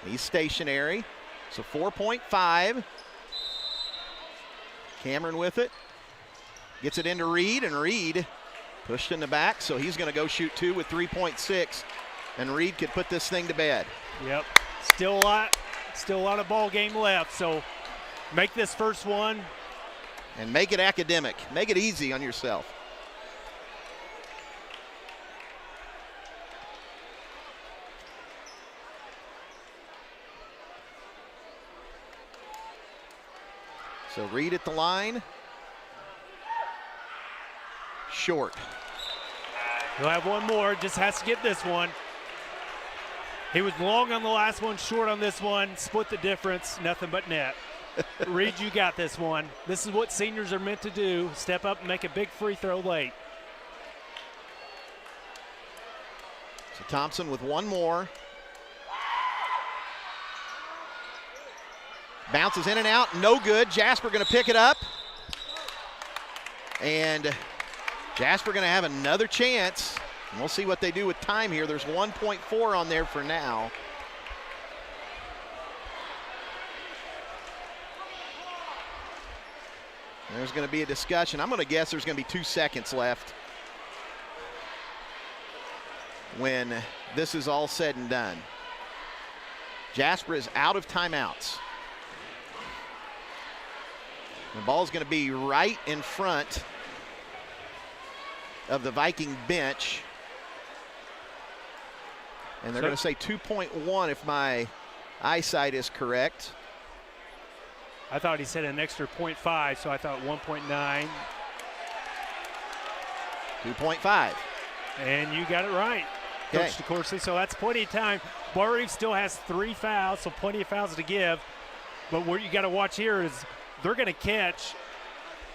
He's stationary. So 4.5. Cameron with it. Gets it into Reed, and Reed pushed in the back, so he's going to go shoot 2 with 3.6. And Reed could put this thing to bed. Yep. Still a lot of ball game left, so make this first one. And make it academic. Make it easy on yourself. So Reed at the line. Short. He'll have one more, just has to get this one. He was long on the last one, short on this one, split the difference, nothing but net. Reed, you got this one. This is what seniors are meant to do, step up and make a big free throw late. So Thompson with one more. Bounces in and out, no good. Jasper going to pick it up. And Jasper going to have another chance. And we'll see what they do with time here. There's 1.4 on there for now. There's going to be a discussion. I'm going to guess there's going to be 2 seconds left when this is all said and done. Jasper is out of timeouts. The ball's going to be right in front of the Viking bench. And they're going to say 2.1 if my eyesight is correct. I thought he said an extra 0.5, so I thought 1.9. 2.5. And you got it right, Coach DeCourcy. So that's plenty of time. Barr-Reeve still has 3 fouls, so plenty of fouls to give. But what you got to watch here is they're going to catch,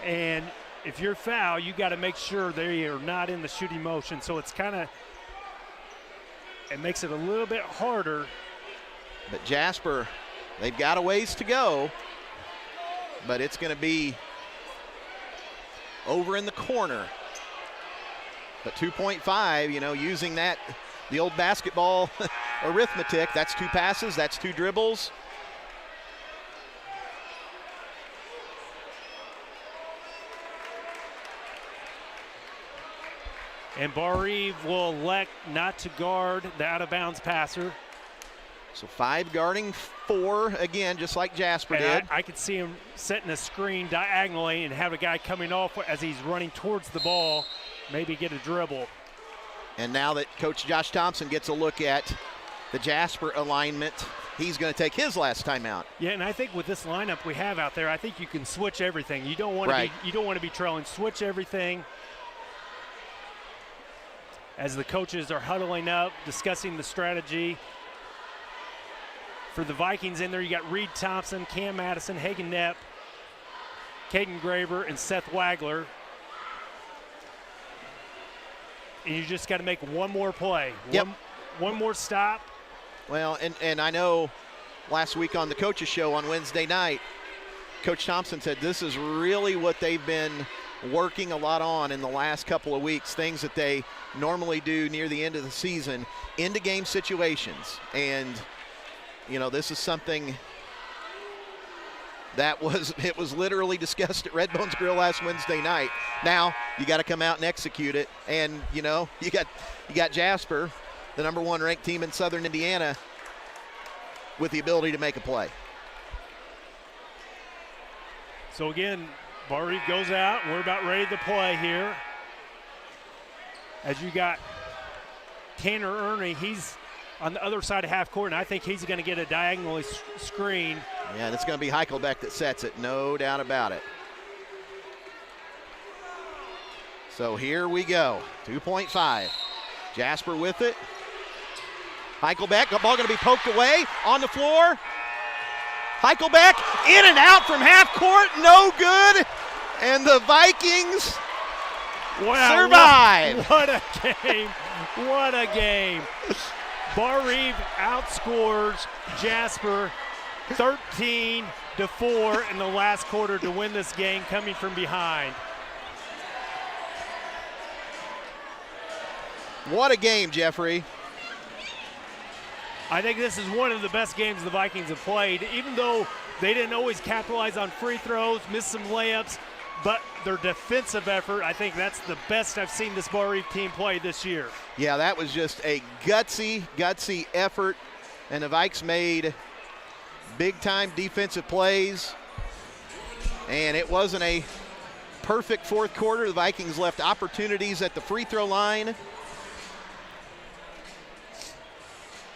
and if you're foul, you got to make sure they are not in the shooting motion. So it's kind of, it makes it a little bit harder. But Jasper, they've got a ways to go, but it's going to be over in the corner. But 2.5, you know, using that, the old basketball arithmetic. That's 2 passes, that's 2 dribbles. And Barr-Reeve will elect not to guard the out-of-bounds passer. So 5 guarding 4 again, just like Jasper did. I could see him setting a screen diagonally and have a guy coming off as he's running towards the ball, maybe get a dribble. And now that Coach Josh Thompson gets a look at the Jasper alignment, he's going to take his last timeout. Yeah, and I think with this lineup we have out there, I think you can switch everything. You don't want to be trailing. Switch everything. As the coaches are huddling up, discussing the strategy. For the Vikings in there, you got Reed Thompson, Cam Madison, Hagen Knepp, Caden Graber, and Seth Wagler. And you just got to make one more play. Yep. One more stop. Well, and I know last week on the coaches show on Wednesday night, Coach Thompson said this is really what they've been working a lot on in the last couple of weeks, things that they normally do near the end of the season, into game situations. And, you know, this is something that was literally discussed at Redbone's Grill last Wednesday night. Now you got to come out and execute it. And, you know, you got Jasper, the #1 ranked team in Southern Indiana, with the ability to make a play. So again, Barr-Reeve goes out. We're about ready to play here. As you got Tanner Ernie, he's on the other side of half court, and I think he's going to get a diagonally screen. Yeah, and it's going to be Heichelbeck that sets it, no doubt about it. So here we go, 2.5. Jasper with it. Heichelbeck, the ball going to be poked away on the floor. Heichelbeck in and out from half court, no good. And the Vikings survive. What a game. What a game. Barr-Reeve outscores Jasper 13-4 in the last quarter to win this game, coming from behind. What a game, Jeffrey. I think this is one of the best games the Vikings have played, even though they didn't always capitalize on free throws, missed some layups, but their defensive effort, I think that's the best I've seen this Barr-Reeve team play this year. Yeah, that was just a gutsy effort, and the Vikes made big-time defensive plays, and it wasn't a perfect fourth quarter. The Vikings left opportunities at the free throw line,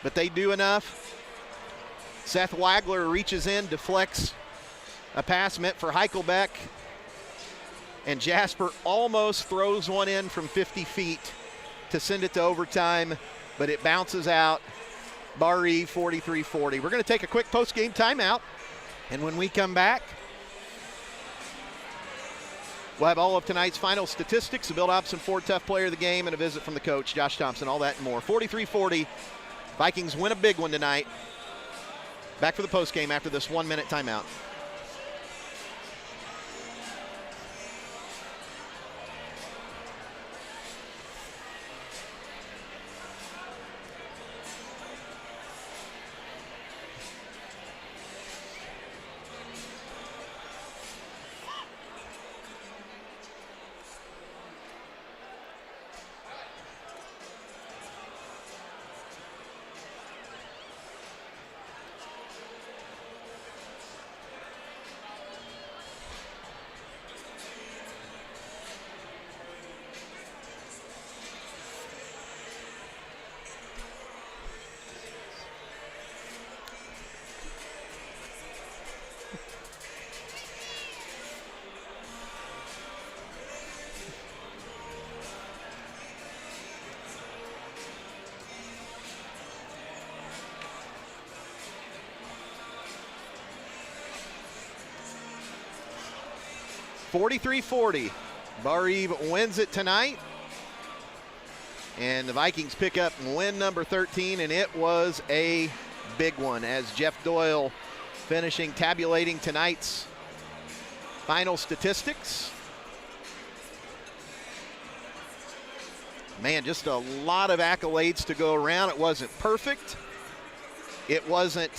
but they do enough. Seth Wagler reaches in, deflects a pass meant for Heichelbeck, and Jasper almost throws one in from 50 feet to send it to overtime, but it bounces out. Barr-Reeve 43-40. We're going to take a quick post-game timeout, and when we come back, we'll have all of tonight's final statistics, a Bill Dobson Ford Tough Player of the Game, and a visit from the coach, Josh Thompson, all that and more. 43-40. Vikings win a big one tonight. Back for the postgame after this 1-minute timeout. .43-40. Barr-Reeve wins it tonight. And the Vikings pick up win number 13, and it was a big one as Jeff Doyle tabulating tonight's final statistics. Man, just a lot of accolades to go around. It wasn't perfect, It wasn't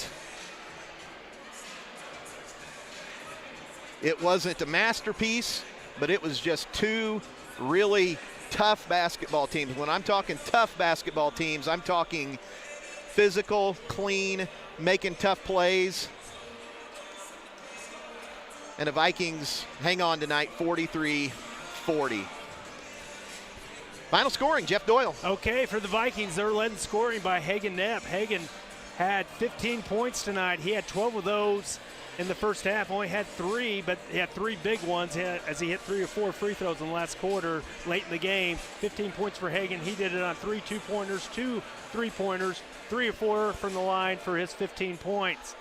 a masterpiece, but it was just two really tough basketball teams. When I'm talking tough basketball teams, I'm talking physical, clean, making tough plays. And the Vikings hang on tonight, 43-40. Final scoring, Jeff Doyle. Okay, for the Vikings, they're led in scoring by Hagen Knapp. Hagen had 15 points tonight. He had 12 of those in the first half. Only had 3, but he had 3 big ones as he hit 3 or 4 free throws in the last quarter late in the game. 15 points for Hagen. He did it on 3 two-pointers, 2 3-pointers, 3 or 4 from the line for his 15 points.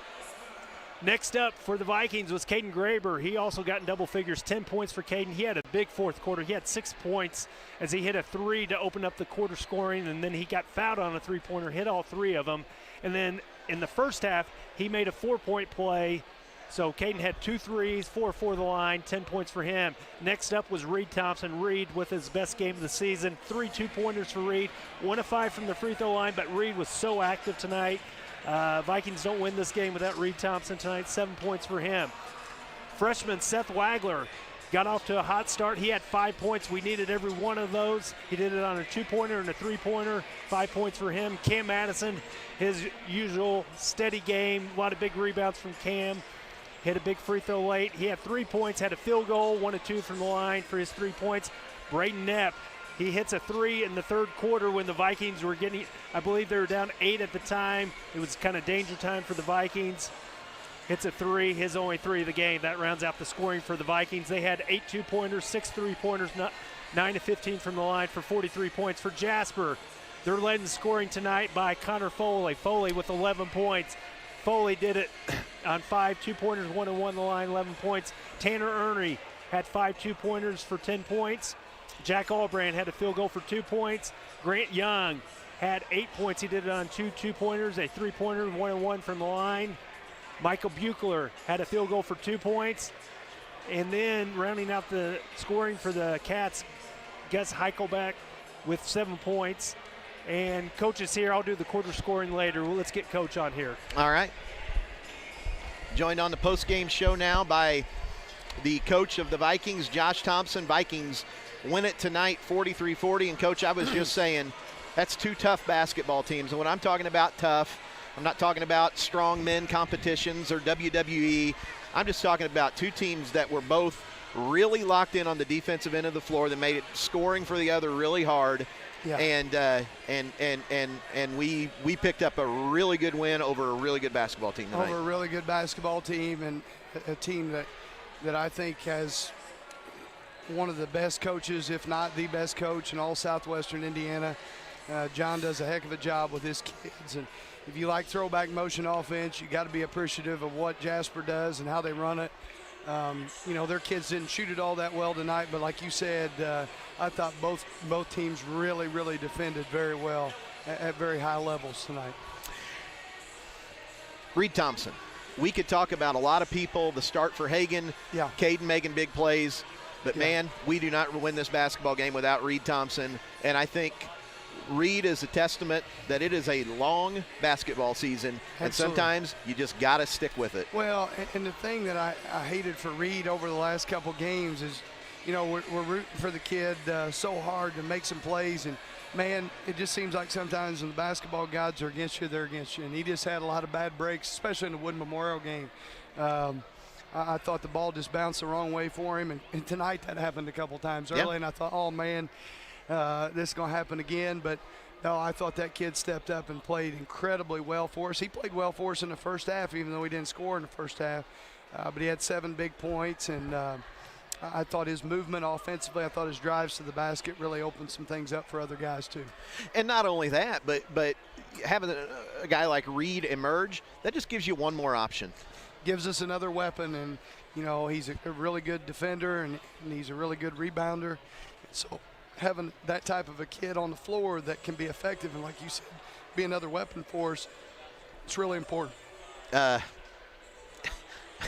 Next up for the Vikings was Caden Graber. He also got in double figures, 10 points for Caden. He had a big fourth quarter. He had 6 points as he hit a 3 to open up the quarter scoring, and then he got fouled on a 3-pointer, hit all 3 of them. And then in the first half, he made a 4-point play. So Caden had 2 threes, 4 for the line, 10 points for him. Next up was Reed Thompson. Reed with his best game of the season, 3 2-pointers for Reed, 1 of 5 from the free throw line, but Reed was so active tonight. Vikings don't win this game without Reed Thompson tonight, 7 points for him. Freshman Seth Wagler got off to a hot start. He had 5 points. We needed every one of those. He did it on a 2-pointer and a 3-pointer, 5 points for him. Cam Madison, his usual steady game, a lot of big rebounds from Cam. Hit a big free throw late. He had 3 points, had a field goal, 1 of 2 from the line for his 3 points. Braden Knapp, he hits a 3 in the third quarter when the Vikings were getting, I believe they were down 8 at the time. It was kind of danger time for the Vikings. Hits a 3, his only 3 of the game. That rounds out the scoring for the Vikings. They had 8 2-pointers, 6 3-pointers, 9 of 15 from the line for 43 points. For Jasper, they're led in scoring tonight by Connor Foley. Foley with 11 points. Foley did it on 5 2-pointers, 1 and 1 the line, 11 points. Tanner Ernie had 5 2-pointers for 10 points. Jack Allbrand had a field goal for 2 points. Grant Young had 8 points. He did it on 2 2-pointers, a 3-pointer, 1 and 1 from the line. Michael Buechler had a field goal for 2 points. And then rounding out the scoring for the Cats, Gus Heichelbeck with 7 points. And Coach is here. I'll do the quarter scoring later. Well, let's get Coach on here. All right. Joined on the post-game show now by the coach of the Vikings, Josh Thompson. Vikings win it tonight, 43-40. And, Coach, I was just saying, that's 2 tough basketball teams. And when I'm talking about tough, I'm not talking about strong men competitions or WWE. I'm just talking about 2 teams that were both really locked in on the defensive end of the floor that made it scoring for the other really hard. Yeah. And we picked up a really good win over a really good basketball team tonight. Over a really good basketball team, and a team that I think has one of the best coaches, if not the best coach in all Southwestern Indiana. John does a heck of a job with his kids, and if you like throwback motion offense, you got to be appreciative of what Jasper does and how they run it. Their kids didn't shoot it all that well tonight, but like you said, I thought both teams really, really defended very well at very high levels tonight. Reed Thompson. We could talk about a lot of people, the start for Hagen, Yeah. Caden making big plays, but Yeah. man, we do not win this basketball game without Reed Thompson. And I think Reed is a testament that it is a long basketball season, and Absolutely. sometimes you just got to stick with it. Well, and the thing that I hated for Reed over the last couple games is, we're rooting for the kid so hard to make some plays, and man, it just seems like sometimes when the basketball gods are against you, they're against you. And he just had a lot of bad breaks, especially in the Wood Memorial game. I thought the ball just bounced the wrong way for him, and tonight that happened a couple times early, and I thought, oh man, this is going to happen again. But no, I thought that kid stepped up and played incredibly well for us. He played well for us in the first half, even though he didn't score in the first half. But he had 7 big points, and I thought his movement offensively, I thought his drives to the basket really opened some things up for other guys too. And not only that, but having a guy like Reed emerge, that just gives you one more option. Gives us another weapon, and he's a really good defender, and he's a really good rebounder. So having that type of a kid on the floor that can be effective and, like you said, be another weapon for us, it's really important.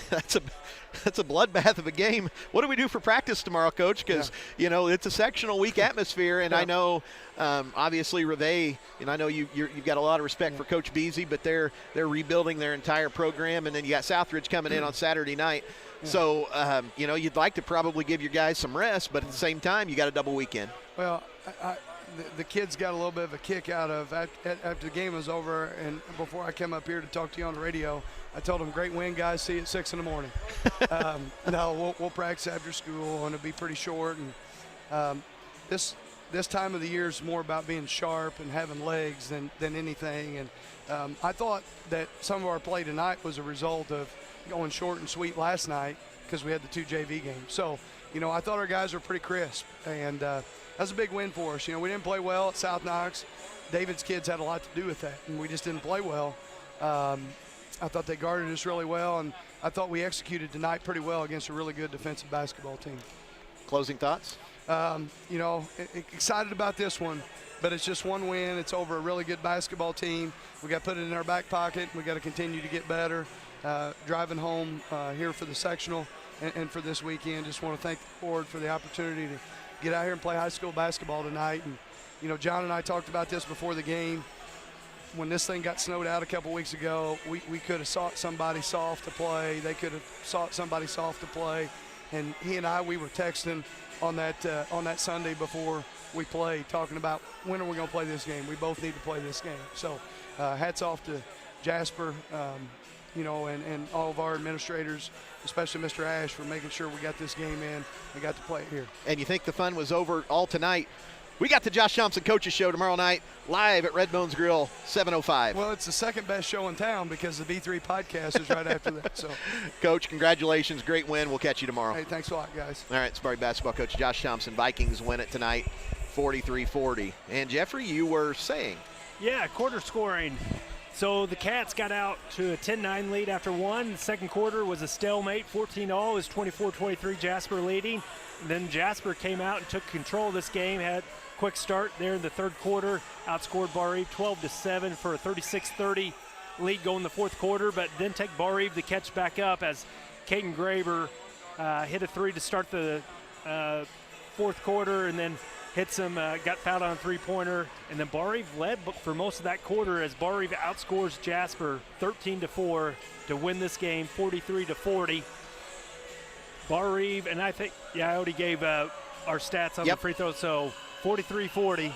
That's a bloodbath of a game. What do we do for practice tomorrow, Coach? Because it's a sectional week atmosphere, and I know obviously Reeve. I know you've got a lot of respect for Coach Beasy, but they're rebuilding their entire program, and then you got Southridge coming in on Saturday night. Yeah. So you'd like to probably give your guys some rest, but at the same time you got a double weekend. Well, the kids got a little bit of a kick out of after the game was over, and before I came up here to talk to you on the radio, I told them, great win, guys, see you at 6 in the morning. No, we'll practice after school, and it'll be pretty short. And this time of the year is more about being sharp and having legs than anything. And I thought that some of our play tonight was a result of going short and sweet last night because we had the 2 JV games. So, I thought our guys were pretty crisp, and that's a big win for us. We didn't play well at South Knox. David's kids had a lot to do with that, and we just didn't play well. I thought they guarded us really well, and I thought we executed tonight pretty well against a really good defensive basketball team. Closing thoughts? Excited about this one, but it's just one win. It's over a really good basketball team. We got to put it in our back pocket. We got to continue to get better. Driving home here for the sectional and for this weekend, just want to thank the board for the opportunity to get out here and play high school basketball tonight. And, John and I talked about this before the game. When this thing got snowed out a couple weeks ago, we could have sought somebody soft to play. They could have sought somebody soft to play. And he and we were texting on that Sunday before we played, talking about when are we going to play this game. We both need to play this game. So hats off to Jasper, and all of our administrators, especially Mr. Ash, for making sure we got this game in and got to play it here. And you think the fun was over all tonight? We got the Josh Thompson Coaches Show tomorrow night, live at Red Bones Grill, 7:05. Well, it's the second best show in town because the B3 podcast is right after that. So, Coach, congratulations. Great win. We'll catch you tomorrow. Hey, thanks a lot, guys. All right, Sparty basketball coach Josh Thompson. Vikings win it tonight, 43-40. And, Jeffrey, you were saying. Yeah, quarter scoring. So the Cats got out to a 10-9 lead after one. The second quarter was a stalemate, 14-all. It was 24-23, Jasper leading. And then Jasper came out and took control of this game, had a quick start there in the third quarter, outscored Barr-Reeve 12-7 for a 36-30 lead going in the fourth quarter, but then take Barr-Reeve to catch back up as Caden Graber hit a three to start the fourth quarter, and then hit some, got fouled on a three-pointer, and then Barr-Reeve led for most of that quarter as Barr-Reeve outscores Jasper 13-4 to win this game 43-40. Barr-Reeve, and I think, I already gave our stats on the free throw, so 43-40,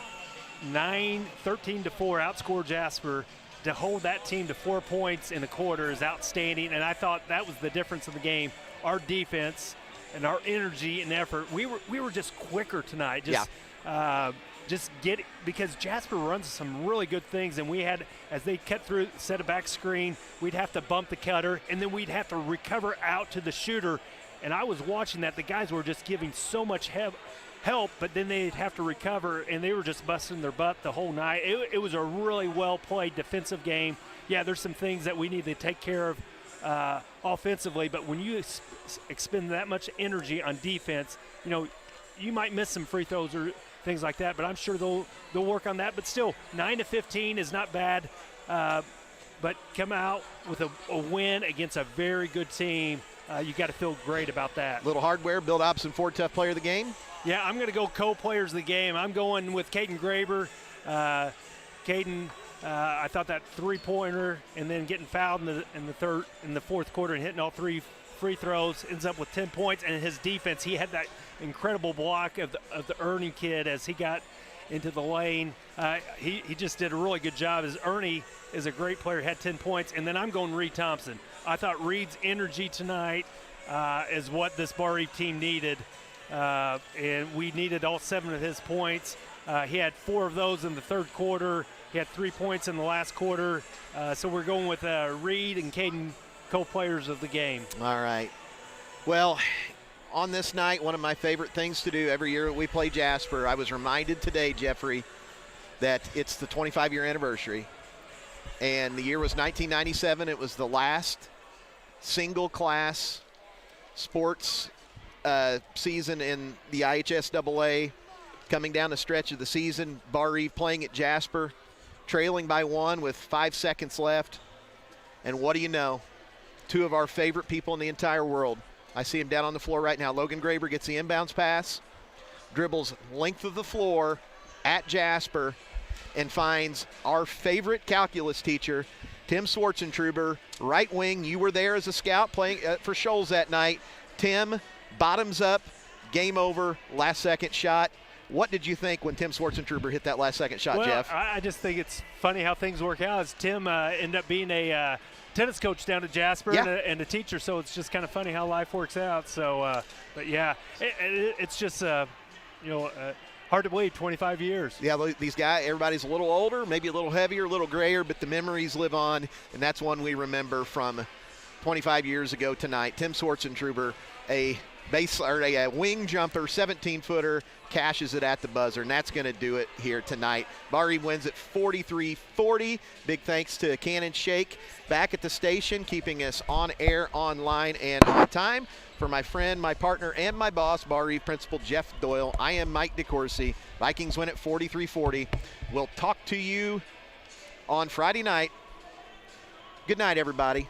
13-4 outscore Jasper. To hold that team to 4 points in the quarter is outstanding, and I thought that was the difference of the game. Our defense and our energy and effort, we were just quicker tonight. Just get it, because Jasper runs some really good things, and we had, as they cut through, set a back screen, we'd have to bump the cutter, and then we'd have to recover out to the shooter. And I was watching that. The guys were just giving so much help, but then they'd have to recover, and they were just busting their butt the whole night. It was a really well-played defensive game. Yeah, there's some things that we need to take care of offensively, but when you expend that much energy on defense, you might miss some free throws or things like that, but I'm sure they'll work on that. But still, 9-15 is not bad, but come out with a win against a very good team. You got to feel great about that. Little hardware, Bill Dobson, Ford Tough player of the game. Yeah, I'm going to go co-players of the game. I'm going with Caden Graber. Caden, I thought that three-pointer and then getting fouled in the fourth quarter and hitting all three free throws ends up with 10 points. And his defense, he had that incredible block of the Ernie kid as he got into the lane. He just did a really good job. As Ernie is a great player, had 10 points. And then I'm going Reed Thompson. I thought Reed's energy tonight is what this Barr-Reeve team needed. And we needed all 7 of his points. He had 4 of those in the third quarter. He had 3 points in the last quarter. So we're going with Reed and Caden co-players of the game. All right. Well, on this night, one of my favorite things to do every year we play Jasper, I was reminded today, Jeffrey, that it's the 25-year anniversary. And the year was 1997. It was the last single-class sports season in the IHSAA. Coming down the stretch of the season, Barr-Reeve playing at Jasper, trailing by 1 with 5 seconds left. And what do you know? two of our favorite people in the entire world. I see him down on the floor right now. Logan Graber gets the inbounds pass, dribbles length of the floor at Jasper, and finds our favorite calculus teacher, Tim Schwartzentruber, right wing. You were there as a scout playing for Shoals that night. Tim, bottoms up, game over, last second shot. What did you think when Tim Schwartzentruber hit that last second shot, well, Jeff? I just think it's funny how things work out. As Tim ended up being a tennis coach down at Jasper and a teacher, so it's just kind of funny how life works out. So, but yeah, it's just hard to believe, 25 years. Yeah, these guys, everybody's a little older, maybe a little heavier, a little grayer, but the memories live on, and that's one we remember from 25 years ago tonight. Tim Schwartzentruber, a wing jumper, 17-footer, cashes it at the buzzer, and that's going to do it here tonight. Barr-Reeve wins at 43-40. Big thanks to Cannon Shake back at the station, keeping us on air, online, and on time. For my friend, my partner, and my boss, Barr-Reeve Principal Jeff Doyle, I am Mike DeCourcy. Vikings win at 43-40. We'll talk to you on Friday night. Good night, everybody.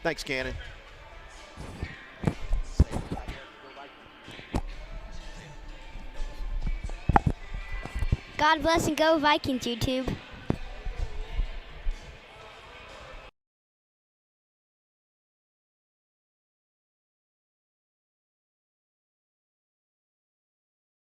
Thanks, Cannon. God bless and go Vikings, YouTube.